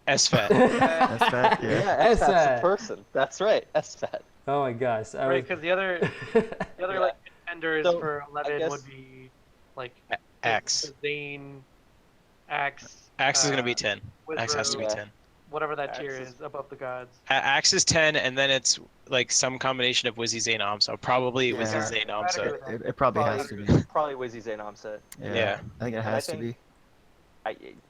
SFAT.
That's that.
Yeah,
Yeah.
SFAT's
SFAT.
a person. That's right. SFAT.
Oh my gosh. I
Right,
was...
because the other
Yeah.
like contenders
So,
for 11
guess-
would be like
Axe.
Zane, Axe.
Axe is gonna be 10.
Wizrow,
Axe has to be
Yeah.
10.
Whatever that tier
Axe is-
is above the gods.
Axe is 10, and then it's like some combination of Wizzy Zane Omso. Probably
Yeah.
Wizzy Zane
I'd agree
Omso.
with that.
It probably has to be.
Probably Wizzy Zane Omset.
Yeah.
I think it
And I
has to
think-
be.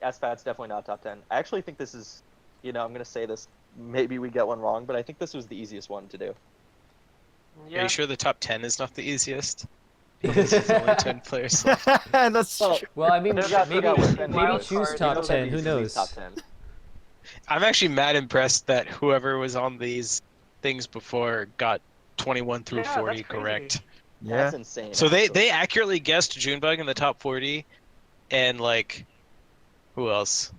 SFAT's definitely not top 10. I actually think this is, I'm going to say this, maybe we get one wrong, but I think this was the easiest one to do.
Are
Yeah.
you sure the top 10 is not the easiest? Because there's only 10 players left.
That's
Well,
true.
Well, I mean,
There's got-
maybe
got
maybe
one wild
choose
card.
top
You know
10.
that
Who
he's
knows?
Top 10.
I'm actually mad impressed that whoever was on these things before got 21 through
Yeah,
40
that's crazy.
correct.
Yeah.
That's insane.
So
actually.
they accurately guessed Junebug in the top 40, and like, who else?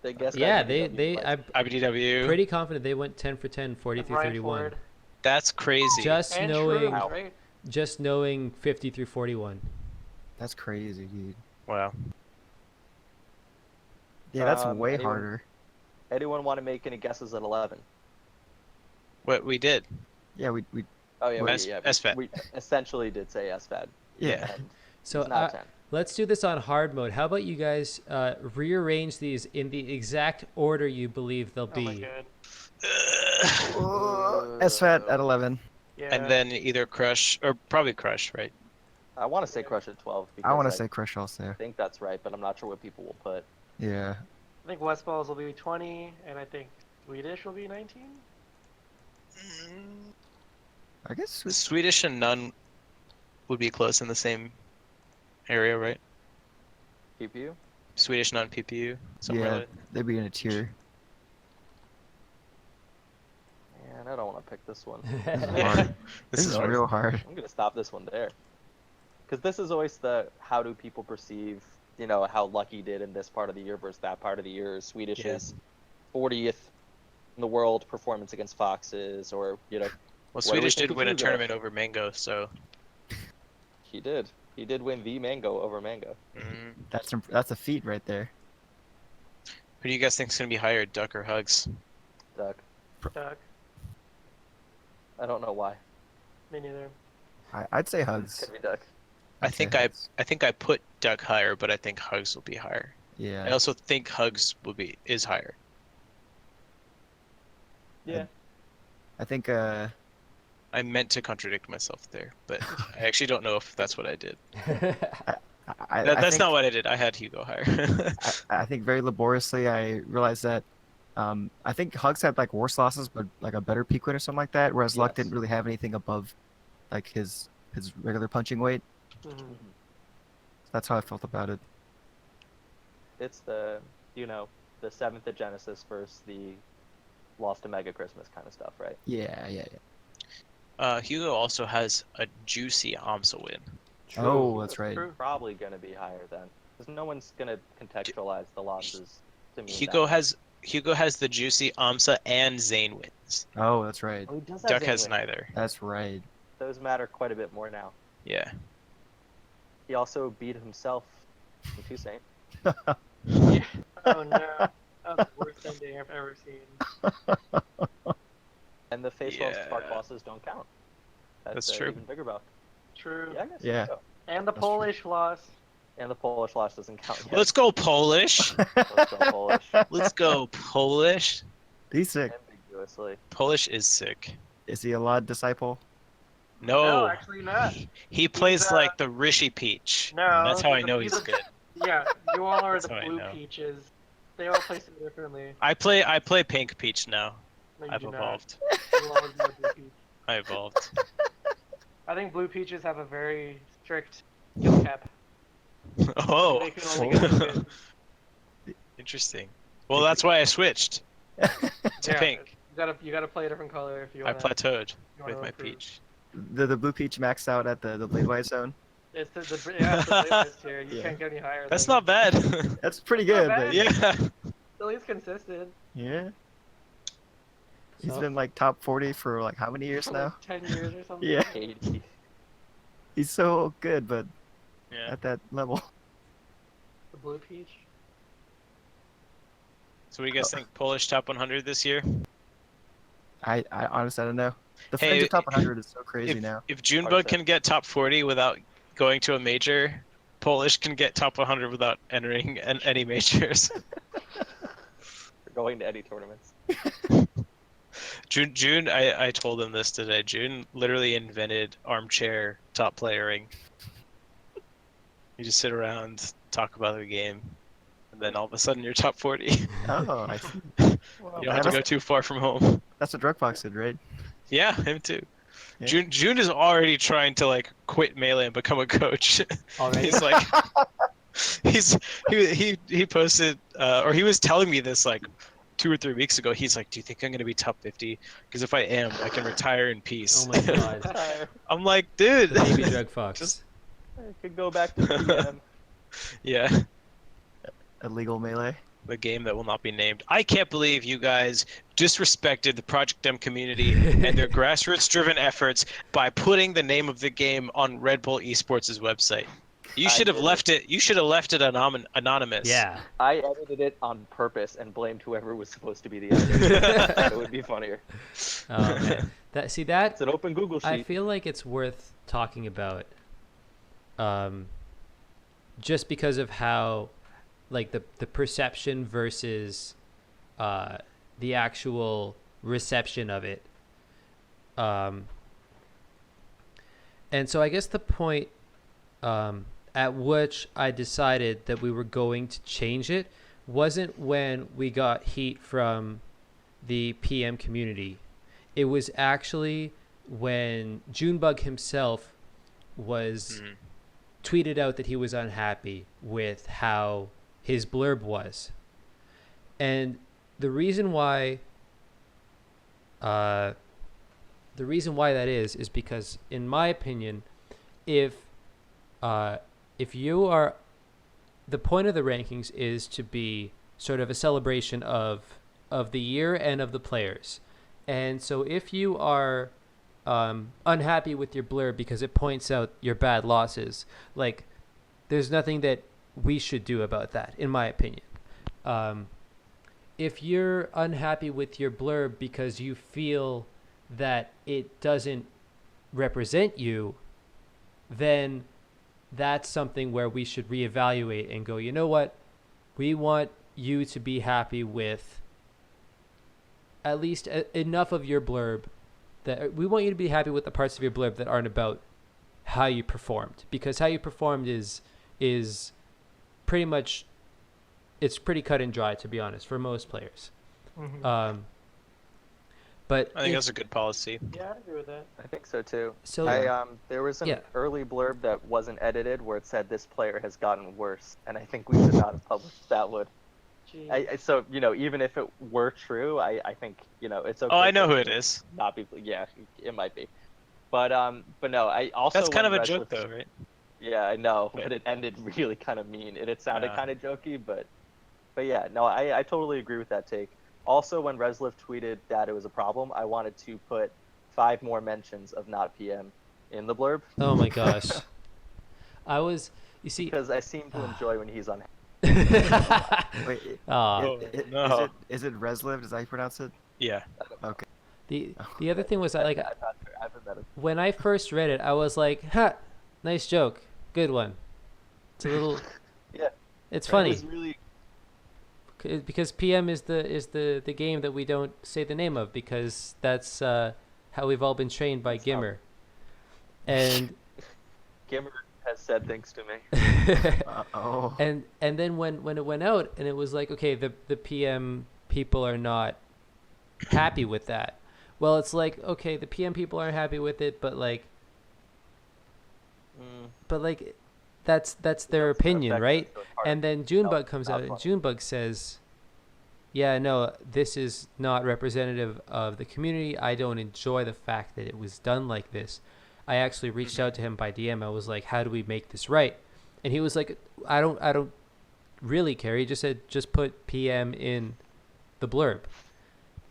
They guessed
Yeah,
IBDW
I'm
twice.
IBDW.
pretty confident they went 10 for 10, 40
And
through
Ryan
31.
Ford.
That's crazy.
Just
And
knowing,
Shroomed, right?
just knowing 50 through 41.
That's crazy, dude.
Wow.
Yeah, that's way
anyone-
harder.
Anyone want to make any guesses at 11?
What we did.
Yeah, we
Oh, yeah,
S- SFAT.
we essentially did say SFAT.
yeah.
And
So
it's not 10.
let's do this on hard mode. How about you guys rearrange these in the exact order you believe they'll
Oh my
be?
god.
SFAT at 11.
Yeah.
And then either Crush, or probably Crush, right?
I want to say Crush at 12.
I
because
want to say Crush also.
I think that's right, but I'm not sure what people will put.
Yeah.
I think West Balls will be 20, and I think Swedish will be 19.
I guess we
Swedish and None would be close in the same area, right?
PPU?
Swedish None PPU, somewhere
yeah,
like
they'd be in a tier.
Man, I don't want to pick this one.
that.
Yeah.
Yeah.
This is
hard.
real hard.
I'm going to stop this one there. Because this is always the how do people perceive, how Lucky did in this part of the year versus that part of the year. Swedish
Yeah.
is 40th in the world performance against Foxes, or
Well,
What do we
Swedish
think
did
of
win a
Hugo?
tournament over Mango, so
he did. He did win the Mango over Mango.
That's a feat right there.
who do you guys think is gonna be higher, Duck or Hugs?
Duck.
Duck.
I don't know why.
Me neither.
I'd say Hugs.
Could be Duck.
I
I'd say
think
Hugs.
I think I put Duck higher, but I think Hugs will be higher.
Yeah.
I also think Hugs is higher.
Yeah.
I think
I meant to contradict myself there, but I actually don't know if that's what I did. That's not what I did. I had Hugo higher.
I think very laboriously I realized that I think Hugs had like worse losses, but like a better peak weight or something like that. Whereas Luck
Yes.
didn't really have anything above like his regular punching weight.
Mhm.
That's how I felt about it.
It's the the 7th at Genesis versus the Lost to Mega Christmas kind of stuff, right?
Yeah.
Hugo also has a juicy AMSA win.
Oh, that's right.
True.
Probably going to be higher then, because no one's going to contextualize the losses to mean
Hugo
that.
has the juicy AMSA and Zane wins.
Oh, that's right.
Oh, he does have
Duck
Zane
has
win.
neither.
That's right.
Those matter quite a bit more now.
Yeah.
He also beat himself in Tuesday.
Yeah. Oh no. That was the worst ending I've ever seen.
And the face off
Yeah.
spark losses don't count.
That's
a
true.
Even bigger buck.
True.
Yeah, I guess
Yeah.
so.
And the
That's true.
Polish loss.
And the Polish loss doesn't count yet.
Let's go Polish.
Let's go Polish.
Let's go Polish.
He's sick.
Ambiguously.
Polish is sick.
Is he a LOD disciple?
No,
Actually not.
he plays
He's,
like the Rishi Peach.
No,
That's how I
he's a-
know
he's
he's
a-
good.
Yeah, you all are
That's
the
how I
blue
know.
peaches. They all play so differently.
I play Pink Peach now.
No, you
I've
do
evolved.
Not. You'll always be a blue peach.
I evolved.
I think blue peaches have a very strict skill cap.
Oh,
They can only get two hits.
interesting. Well, that's why I switched to
Yeah,
pink.
You gotta play a different color if you
I
want.
plateaued
you
with
wanna
my
improve.
peach.
The blue peach maxed out at the blade white zone.
It's the it's the playlist here. You
Yeah.
can't get any higher.
That's
than,
not bad.
That's pretty
Not
good.
bad.
But
Yeah.
At least consistent.
yeah. He's
So-
been like top 40 for like how many years
For
now?
like 10 years or something.
Yeah.
80.
He's so good, but
Yeah.
at that level.
The blue peach.
So what do you guys think? Polish top 100 this year?
I honestly I don't know. The
Hey,
fringe of top 100 is so crazy
If,
now.
if Junebug can get top 40 without going to a major, Polish can get top 100 without entering any majors.
For going to any tournaments.
June, I told him this today. June literally invented armchair top playering. You just sit around, talk about the game, and then all of a sudden you're top 40.
Oh, I see.
Well,
You don't have to go too far from home.
That's what Drugbox did, right?
Yeah, him too.
Yeah.
June is already trying to like quit Melee and become a coach.
Already?
He's like, he posted or he was telling me this like 2 or 3 weeks ago. He's like, "Do you think I'm gonna be top 50? Because if I am, I can retire in peace."
Oh my god.
I'm like, dude.
The baby drug fox.
Just-
I could go back to PM.
Yeah,
Illegal melee.
the game that will not be named. I can't believe you guys disrespected the Project M community and their grassroots-driven efforts by putting the name of the game on Red Bull Esports' website. You
I
should have
did
left it. You should have left it anonymous.
Yeah.
I edited it on purpose and blamed whoever was supposed to be the editor. It would be funnier.
Oh man. That
It's an open Google sheet.
I feel like it's worth talking about, just because of how, like the perception versus, the actual reception of it. And so I guess the point, at which I decided that we were going to change it wasn't when we got heat from the PM community. It was actually when Junebug himself was tweeted out that he was unhappy with how his blurb was. And the reason why that is because in my opinion, if you are, the point of the rankings is to be sort of a celebration of of the year and of the players. And so if you are unhappy with your blurb because it points out your bad losses, like there's nothing that we should do about that, in my opinion. If you're unhappy with your blurb because you feel that it doesn't represent you, then that's something where we should reevaluate and go, you know what? We want you to be happy with at least enough of your blurb that we want you to be happy with the parts of your blurb that aren't about how you performed, because how you performed is pretty much, it's pretty cut and dry, to be honest, for most players. But
I think that's a good policy.
Yeah, I agree with that.
I think so too.
So
there was an
yeah.
early blurb that wasn't edited where it said this player has gotten worse, and I think we should not have published that one. So even if it were true, I think it's okay.
Oh, I know who it is.
Not people. Yeah, it might be. But no, I also.
That's kind of a
when
joke, though, right?
Yeah, I know, but it ended really kind of mean, and it sounded kind of jokey, but yeah, no, I totally agree with that take. Also, when Resliv tweeted that it was a problem, I wanted to put 5 more mentions of not PM in the blurb.
Oh my gosh. You see,
because I seem to enjoy when he's on.
Wait,
no.
is it Resliv? Is that how you pronounce it?
Yeah.
Okay.
The other thing was,
I've heard that.
when I first read it, I was like, "Ha, nice joke, good one." It's a little.
Yeah.
It's funny.
It was really.
Because PM is the game that we don't say the name of, because that's how we've all been trained by Gimmer. And
Gimmer has said things to me.
Oh.
And then when it went out and it was like, okay, the PM people are not happy with that. Well, it's like, okay, the PM people aren't happy with it, but like that's their opinion, right? And then Junebug comes out and Junebug says, yeah, no, this is not representative of the community. I don't enjoy the fact that it was done like this. I actually reached out to him by DM. I was like, how do we make this right? And he was like, I don't really care. He just said, just put PM in the blurb.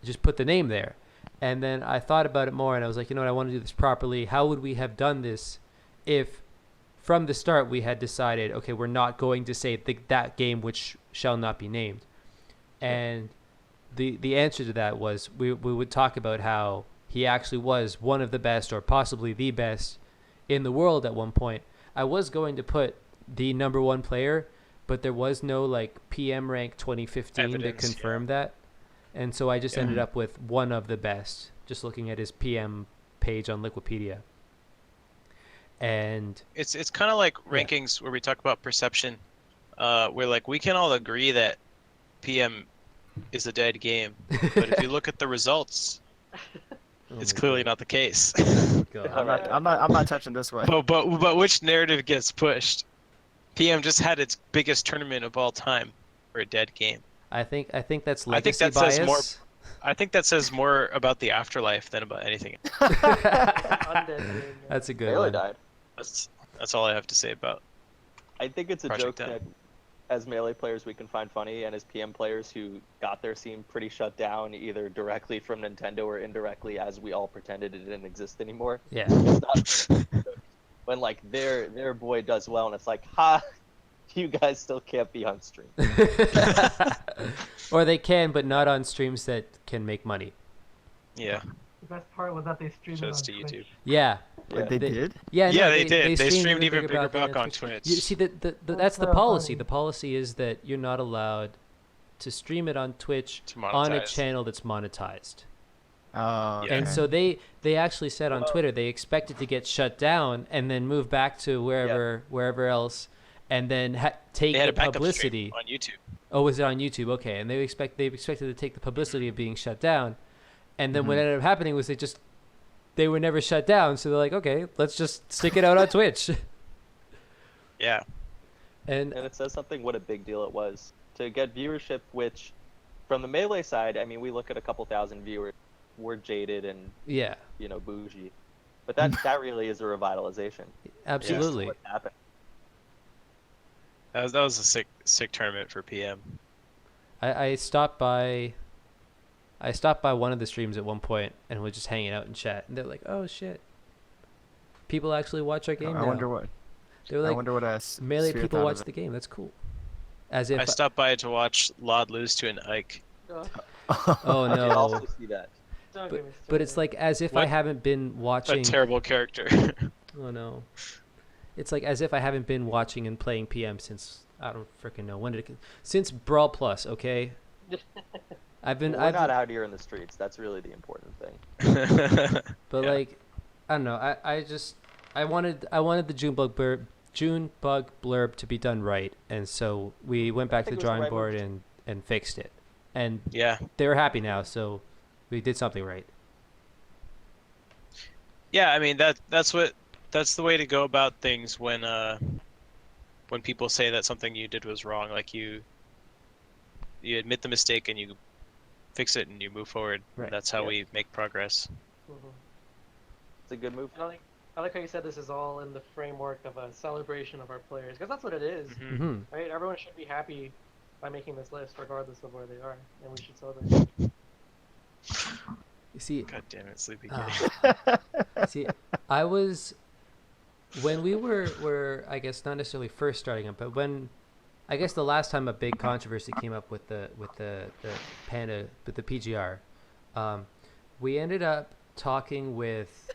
Just put the name there. And then I thought about it more and I was like, you know what, I want to do this properly. How would we have done this if from the start we had decided, okay, we're not going to say that game which shall not be named? And the answer to that was we would talk about how he actually was one of the best, or possibly the best in the world at one point. I was going to put the #1 player, but there was no like PM rank 2015
evidence,
that confirmed that. And so I just ended up with one of the best, just looking at his PM page on Wikipedia. And
it's kind of like rankings where we talk about perception, where like we can all agree that PM is a dead game, but if you look at the results, it's clearly not the case.
I'm not touching this one.
But which narrative gets pushed? PM just had its biggest tournament of all time for a dead game.
I think that's
I think
legacy
that
bias.
says more. I think that says more about the afterlife than about anything.
That's a good
Bailey
one.
died.
That's all I have to say about.
I think it's a
Project
joke
M.
that as Melee players we can find funny, and as PM players who got their scene pretty shut down either directly from Nintendo or indirectly, as we all pretended it didn't exist anymore.
Yeah.
It's not when like their boy does well and it's like, ha, you guys still can't be on stream.
Or they can, but not on streams that can make money.
Yeah.
The best part was that they streamed it on
Shows to
Twitch.
YouTube.
Yeah.
Wait, they did?
Yeah,
Yeah,
no,
they did. They streamed
the
even bigger
Buck
buck on Twitch.
You see, that's the
so
policy.
funny.
The policy is that you're not allowed to stream it on Twitch on a
monetize.
channel that's monetized.
Oh.
Yeah.
And so they actually said on Twitter they expect it to get shut down and then move back to wherever else, and then take
They had
the
a backup
publicity.
stream on YouTube.
Oh, was it on YouTube? Okay, and they expected to take the publicity of being shut down, and then what ended up happening was they were never shut down. So they're like, okay, let's just stick it out on Twitch.
Yeah.
And
And it says something what a big deal it was to get viewership, which from the Melee side, I mean, we look at a couple thousand viewers, we're jaded and
yeah,
bougie, but that really is a revitalization.
absolutely.
What happened.
That was a sick tournament for PM.
I stopped by I stopped by one of the streams at one point and was just hanging out in chat, and they're like, "Oh shit, people actually watch our game
I
now."
wonder what.
They were
I
like,
wonder what
"Melee
Sphere
people
thought
watch
of
the
it.
game. That's cool." As if
I stopped by to watch lloD lose to an Ike.
oh
I did
no,
also see that.
Don't get me
but it's
started.
like as if I
What?
haven't been
A
watching.
terrible character.
Oh no, it's like as if I haven't been watching and playing PM since I don't freaking know when did it. Since Brawl Plus, okay. I've been.
We're
I've
not
been,
out here in the streets. That's really the important thing.
but
Yeah.
like, I don't know. I wanted the June bug blurb to be done right, and so we went back to the
think it was the
drawing
right
board
move.
and fixed it, and
Yeah.
they were happy now, so we did something right.
Yeah, I mean that's the way to go about things when people say that something you did was wrong. Like you admit the mistake and you fix it and you move forward.
Right.
That's how
Yeah.
we make progress.
Mhm.
It's a good move.
I like how you said this is all in the framework of a celebration of our players, because that's what it is,
Mhm.
Mm-hmm.
right? Everyone should be happy by making this list, regardless of where they are, and we should celebrate.
You see,
God damn it, SleepyK.
see, I was when we were I guess not necessarily first starting up, but when I guess the last time a big controversy came up with the Panda with the PGR, we ended up talking with.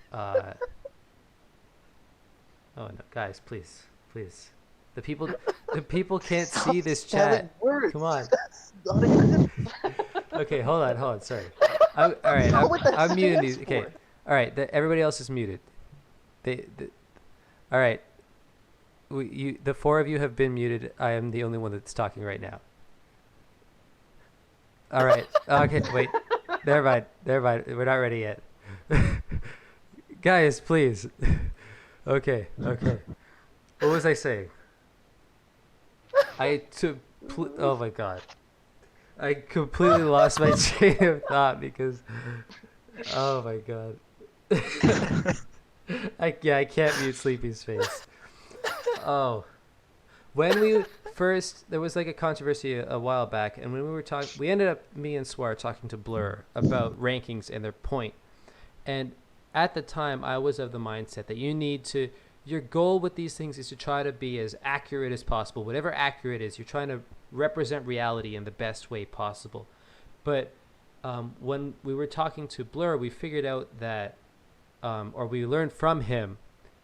Oh no, guys, please. The people can't see this chat. Come on. Okay, hold on. Sorry. All right, I'm muting these. Okay, all right. Everybody else is muted. All right. The four of you have been muted. I am the only one that's talking right now. All right. Okay. Wait. Never mind. We're not ready yet. Guys, please. Okay. What was I saying? Oh my god. I completely lost my train of thought because. Oh my god. I can't mute Sleepy's face. Oh. When we first, there was like a controversy a while back, and when we were talking, we ended up, me and Swar, talking to Blur about rankings and their point. And at the time, I was of the mindset that your goal with these things is to try to be as accurate as possible. Whatever accurate is, you're trying to represent reality in the best way possible. But when we were talking to Blur, we figured out that, or we learned from him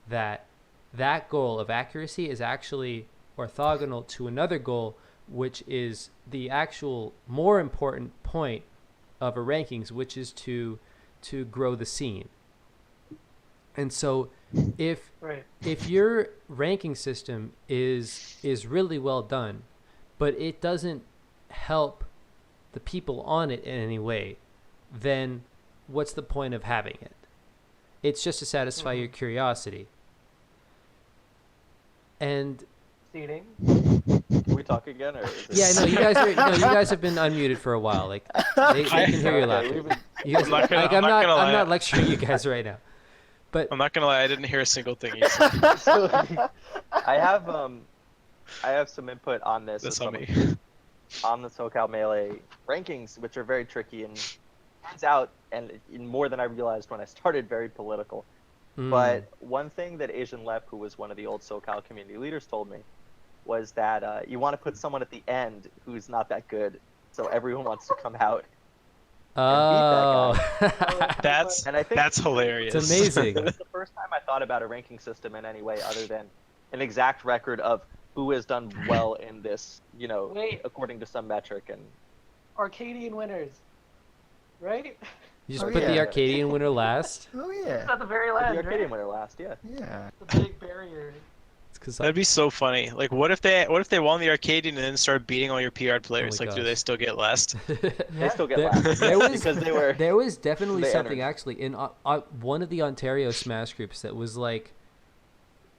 that goal of accuracy is actually orthogonal to another goal, which is the actual more important point of a rankings, which is to grow the scene. And so if your ranking system is really well done, but it doesn't help the people on it in any way, then what's the point of having it? It's just to satisfy your curiosity. And
Seating.
Can we talk again, or? Is it...
yeah, you guys have been unmuted for a while. Like they can hear you laughing. I'm not lecturing you guys right now. But
I'm not gonna lie, I didn't hear a single thing you said.
So, I have some input on this.
That's on me.
On the SoCal Melee rankings, which are very tricky and turns out, and more than I realized when I started, very political. But one thing that Asian Lep, who was one of the old SoCal community leaders, told me was that you want to put someone at the end who's not that good, so everyone wants to come out.
Oh,
And I think
that's hilarious.
It's amazing.
It was the first time I thought about a ranking system in any way other than an exact record of who has done well in this, according to some metric. And
Arcadian winners, right?
You just put the Arcadian winner last.
Oh yeah.
At the very last,
the Arcadian
right?
winner last, yeah.
Yeah.
The big barrier.
It's 'cause
That'd be so funny. Like, what if they won the Arcadian and then started beating all your PR players?
my
Like, do
gosh.
they still get last?
They still get
There-
last.
there was-
because they were.
There was definitely
They
something
entered.
actually in one of the Ontario Smash groups that was like,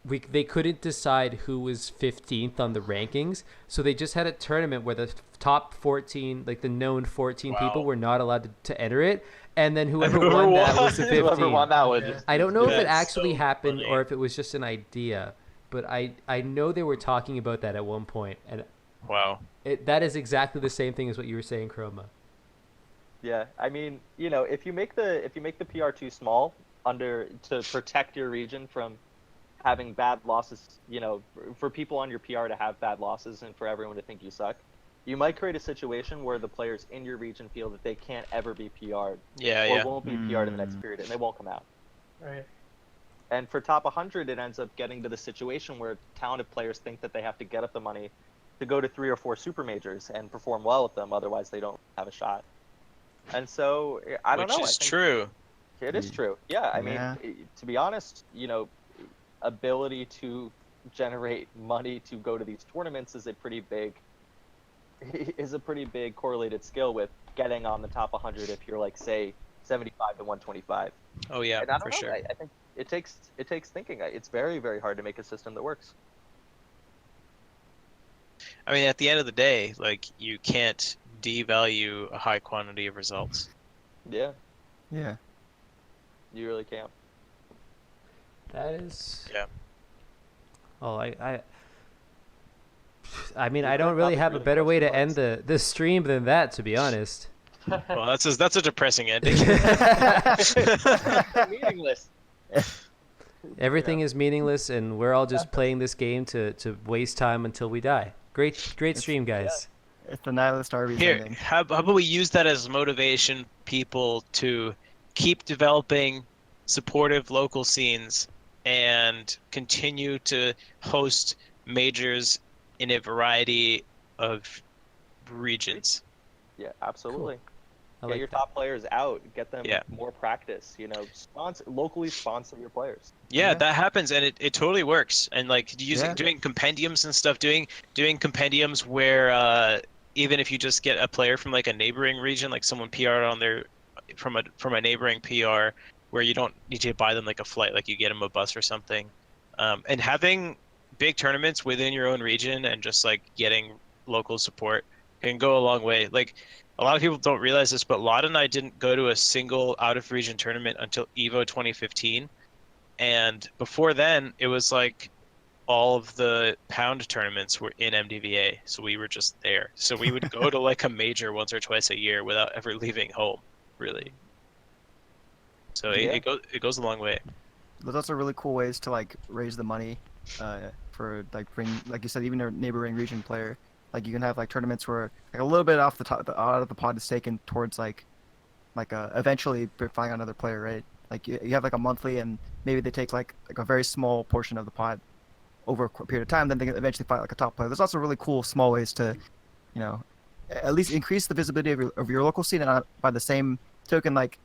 they couldn't decide who was 15th on the rankings, so they just had a tournament where the top 14, like the known 14 people, were not allowed to enter it, and then whoever won that was the 15.
Whoever won that would.
I don't know if it
That's
actually
so
happened
funny.
or if it was just an idea, but I know they were talking about that at one point, and
Wow.
that is exactly the same thing as what you were saying, Chroma.
Yeah, I mean, if you make the PR too small to protect your region from having bad losses, for people on your PR to have bad losses and for everyone to think you suck, you might create a situation where the players in your region feel that they can't ever be PR'd or won't be PR'd in the next period, and they won't come out.
Right.
And for top 100, it ends up getting to the situation where talented players think that they have to get up the money to go to 3 or 4 super majors and perform well with them, otherwise they don't have a shot. And so I don't know.
Which is true.
It is true. Yeah, I mean, to be honest, ability to generate money to go to these tournaments is a pretty big correlated skill with getting on the top 100 if you're like, say, 75 to 125.
Oh yeah,
and I don't know,
sure.
I think it takes thinking. It's very, very hard to make a system that works.
I mean, at the end of the day, like, you can't devalue a high quantity of results.
Yeah,
Yeah.
you really can't.
That is.
Yeah.
Oh, I mean, I don't really have a better way to end the stream than that, to be honest.
Well, that's a depressing ending.
Meaningless.
Everything is meaningless, and we're all just playing this game to waste time until we die. Great stream, guys.
It's the nihilist Arby's
Here,
ending.
how about we use that as motivation, people, to keep developing supportive local scenes and continue to host majors in a variety of regions.
Yeah, absolutely.
I
Get
like
your
that.
top players out. Get them
Yeah.
more practice. Locally sponsor your players.
Yeah, that happens, and it totally works. And like
Yeah.
doing compendiums and stuff, doing compendiums where even if you just get a player from like a neighboring region, like someone PR'd on their from a neighboring PR, where you don't need to buy them like a flight, like you get them a bus or something, and having big tournaments within your own region and just like getting local support can go a long way. Like, a lot of people don't realize this, but lloD and I didn't go to a single out-of-region tournament until EVO 2015. And before then, it was like all of the pound tournaments were in MDVA, so we were just there. So we would go to like a major once or twice a year without ever leaving home, really. So it goes a long way.
But those are really cool ways to like raise the money for like bring, like you said, even a neighboring region player. Like you can have like tournaments where like a little bit off the top out of the pod is taken towards like eventually finding another player, right? Like you have like a monthly, and maybe they take like a very small portion of the pod over a period of time, then they can eventually find like a top player. There's also really cool small ways to, at least increase the visibility of your local scene, and by the same token, like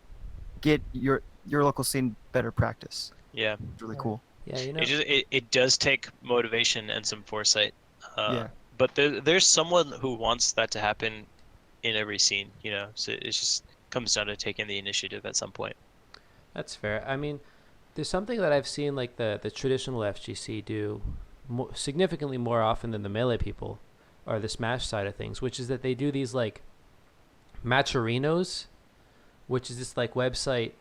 get your local scene better practice.
Yeah.
It's really cool.
Yeah,
It does take motivation and some foresight.
Yeah.
But there's someone who wants that to happen in every scene, so it just comes down to taking the initiative at some point.
That's fair. I mean, there's something that I've seen like the traditional FGC do significantly more often than the Melee people, or the Smash side of things, which is that they do these like Matcherinos, which is this like website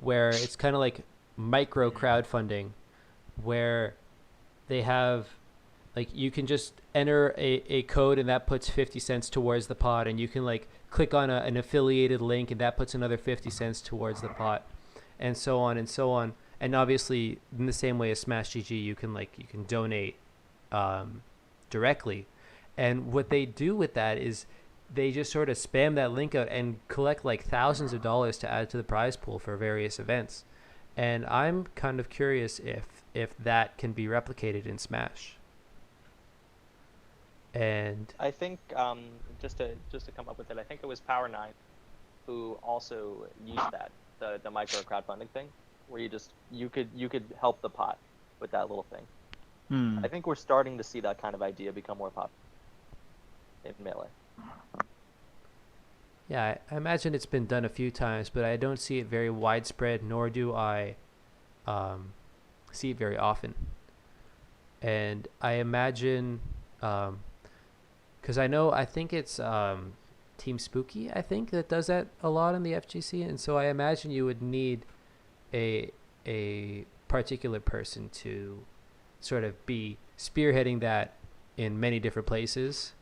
where it's kind of like micro crowdfunding, where they have like, you can just enter a code and that puts 50 cents towards the pot, and you can like click on an affiliated link and that puts another 50 cents towards the pot, and so on and so on. And obviously in the same way as Smash GG, you can donate directly. And what they do with that is they just sort of spam that link out and collect like thousands of dollars to add to the prize pool for various events. And I'm kind of curious if that can be replicated in Smash. And
I think just to come up with it, I think it was Power9 who also used that the micro crowdfunding thing, where you could help the pot with that little thing. I think we're starting to see that kind of idea become more popular in Melee.
Yeah, I imagine it's been done a few times, but I don't see it very widespread, nor do I see it very often. And I imagine, because I think it's Team Spooky, I think, that does that a lot in the FGC, and so I imagine you would need a particular person to sort of be spearheading that in many different places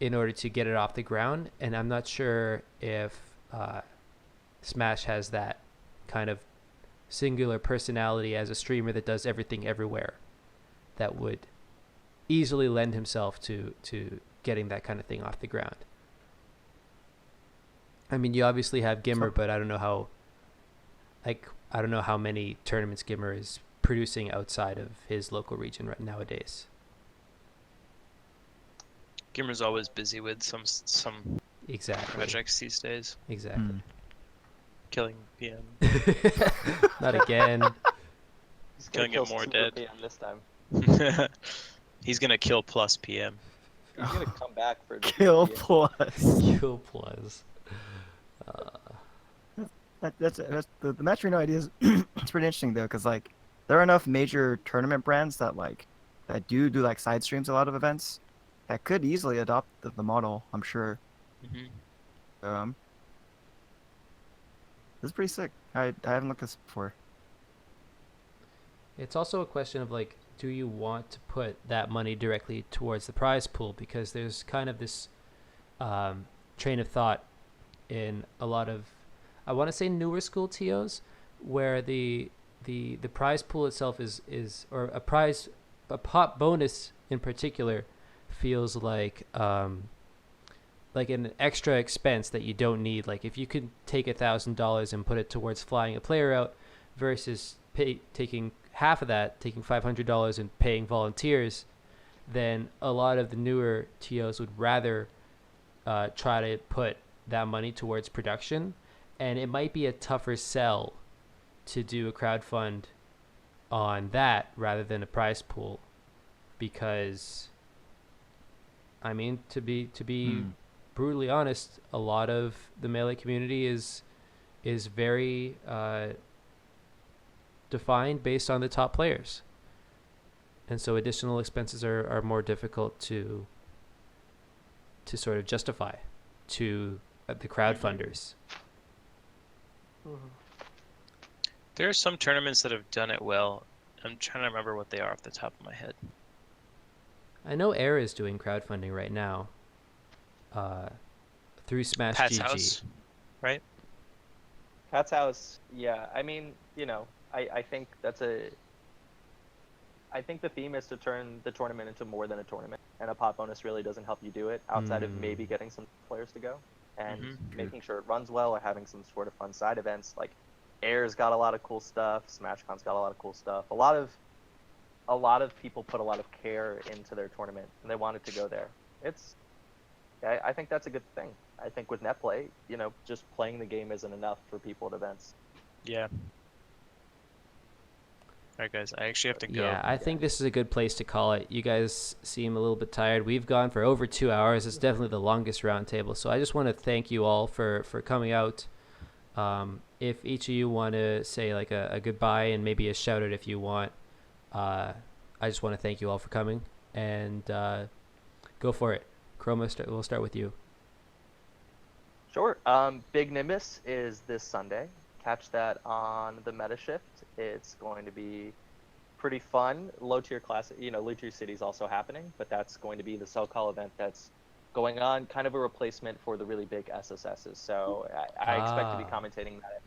in order to get it off the ground. And I'm not sure if Smash has that kind of singular personality as a streamer that does everything everywhere, that would easily lend himself to getting that kind of thing off the ground. I mean, you obviously have Gimmer, but I don't know how many tournaments Gimmer is producing outside of his local region right nowadays.
Gimmer's always busy with some
Exactly.
projects these days.
Exactly.
Killing PM.
Not again.
He's
Gonna
kill
get more
Super
dead.
PM this time.
He's gonna kill plus PM.
He's gonna come back for the
Kill
PM.
plus.
Kill plus.
That's the match Reno idea is it's pretty interesting though, because like there are enough major tournament brands that do like side streams a lot of events that could easily adopt the model. I'm sure. This is pretty sick. I haven't looked at this before.
It's also a question of like, do you want to put that money directly towards the prize pool? Because there's kind of this train of thought in a lot of, I want to say newer school TOs, where the prize pool itself is or a pot bonus in particular feels like an extra expense that you don't need. Like if you could take $1,000 and put it towards flying a player out versus taking half of that, taking $500 and paying volunteers, then a lot of the newer TOs would rather try to put that money towards production. And it might be a tougher sell to do a crowdfund on that rather than a prize pool, because I mean, to be brutally honest, a lot of the Melee community is very defined based on the top players, and so additional expenses are more difficult to sort of justify to the crowdfunders.
There are some tournaments that have done it well. I'm trying to remember what they are off the top of my head.
I know Air is doing crowdfunding right now through Smash
Pat's
GG.
House, right?
Pat's House, yeah. I mean, I think I think the theme is to turn the tournament into more than a tournament, and a pot bonus really doesn't help you do it outside of maybe getting some players to go and making sure it runs well, or having some sort of fun side events. Like Air's got a lot of cool stuff, SmashCon's got a lot of cool stuff. A lot of people put a lot of care into their tournament, and they want it to go there. I think that's a good thing. I think with net play, just playing the game isn't enough for people at events.
Yeah. Alright guys, I actually have to go.
Yeah, I think this is a good place to call it. You guys seem a little bit tired. We've gone for over 2 hours. It's definitely the longest roundtable. So I just want to thank you all for coming out. If each of you want to say like a goodbye and maybe a shout out if you want, I just want to thank you all for coming, and go for it. Chroma, we'll start with you.
Sure. Big Nimbus is this Sunday. Catch that on the Meta Shift. It's going to be pretty fun. Low tier class, low tier city is also happening, but that's going to be the cell call event that's going on, kind of a replacement for the really big SSSs. So I expect to be commentating that.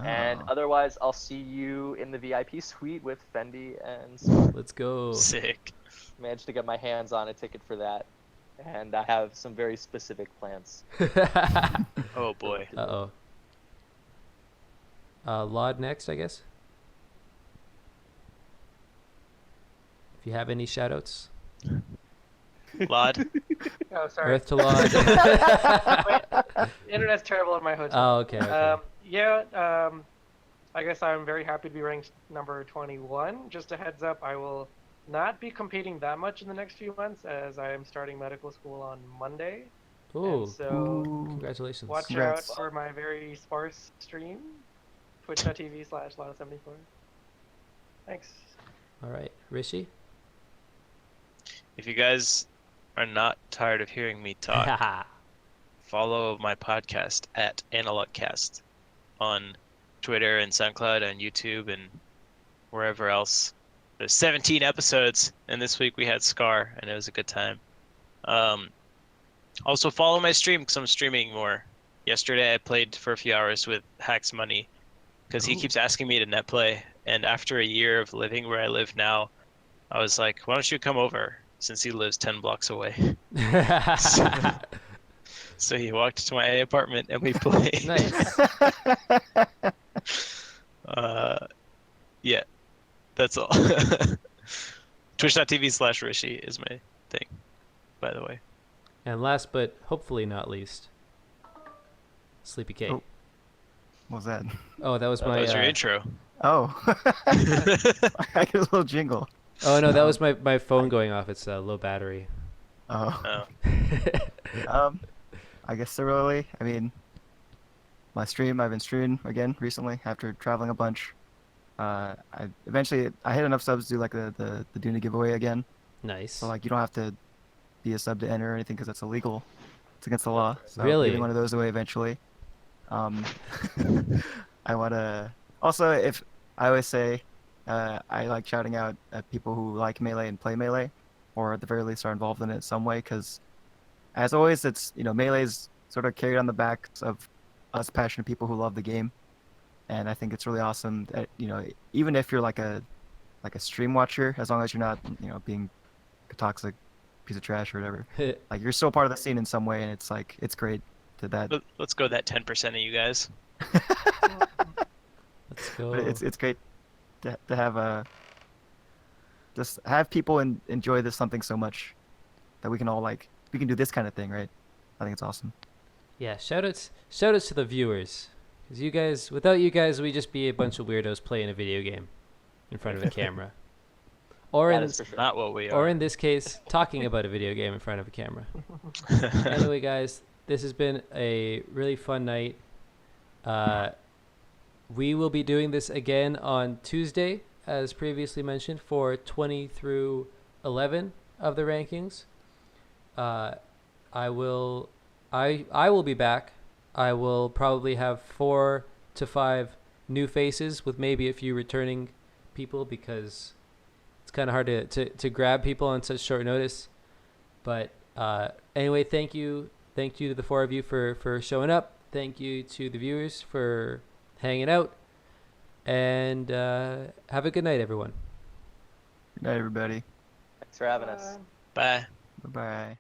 And otherwise, I'll see you in the VIP suite with Fendi and Sark.
Let's go.
Sick.
Managed to get my hands on a ticket for that, and I have some very specific plans.
Oh boy.
Uh-oh. lloD next, I guess. If you have any shoutouts.
lloD.
Oh, sorry.
Earth to lloD.
The internet's terrible at my hotel.
Oh, okay.
I guess I'm very happy to be ranked number 21. Just a heads up, I will not be competing that much in the next few months, as I am starting medical school on Monday.
Ooh.
So
Congratulations.
watch out for my very sparse stream. Twitch.tv/lloD74. Thanks.
All right. Rishi?
If you guys are not tired of hearing me talk, follow my podcast at AnalogCast on Twitter and SoundCloud and YouTube and wherever else. There's 17 episodes, and this week we had Scar, and it was a good time. Also follow my stream because I'm streaming more yesterday I played for a few hours with Hack's Money because he keeps asking me to net play. And after a year of living where I live now, I was like, why don't you come over since he lives 10 blocks away? So he walked to my apartment and we played.
Nice.
Yeah, that's all. Twitch.tv/Rishi is my thing, by the way.
And last but hopefully not least, SleepyK.
Oh. What was that?
Oh, that was
That
my.
was your intro.
Oh. I get a little jingle.
Oh no, that was my phone going off. It's low battery.
Oh.
Oh.
I guess similarly. I mean, I've been streaming again recently after traveling a bunch. I hit enough subs to do like the Duna giveaway again.
Nice.
So like you don't have to be a sub to enter or anything because that's illegal. It's against the law. So
Really?
giving one of those away eventually. I wanna also, if I always say I like shouting out at people who like Melee and play Melee, or at the very least are involved in it some way, because as always, it's Melee's sort of carried on the backs of us passionate people who love the game, and I think it's really awesome that even if you're like a stream watcher, as long as you're not being a toxic piece of trash or whatever, like you're still part of the scene in some way, and it's like it's great to that.
Let's go that 10% of you guys.
Let's go.
But it's great to have just have people enjoy this something so much that we can all we can do this kind of thing, right? I think it's awesome.
Yeah, shoutouts to the viewers, because without you guys, we'd just be a bunch of weirdos playing a video game in front of a camera, or
That is for sure.
Not what we are.
or in this case, talking about a video game in front of a camera. Anyway, guys, this has been a really fun night. We will be doing this again on Tuesday, as previously mentioned, for 20 through 11 of the rankings. I will be back. I will probably have 4 to 5 new faces with maybe a few returning people, because it's kind of hard to grab people on such short notice. But anyway, thank you to the 4 of you for showing up. Thank you to the viewers for hanging out, and have a good night, everyone.
Good night, everybody.
Thanks for having us.
Bye.
Bye bye.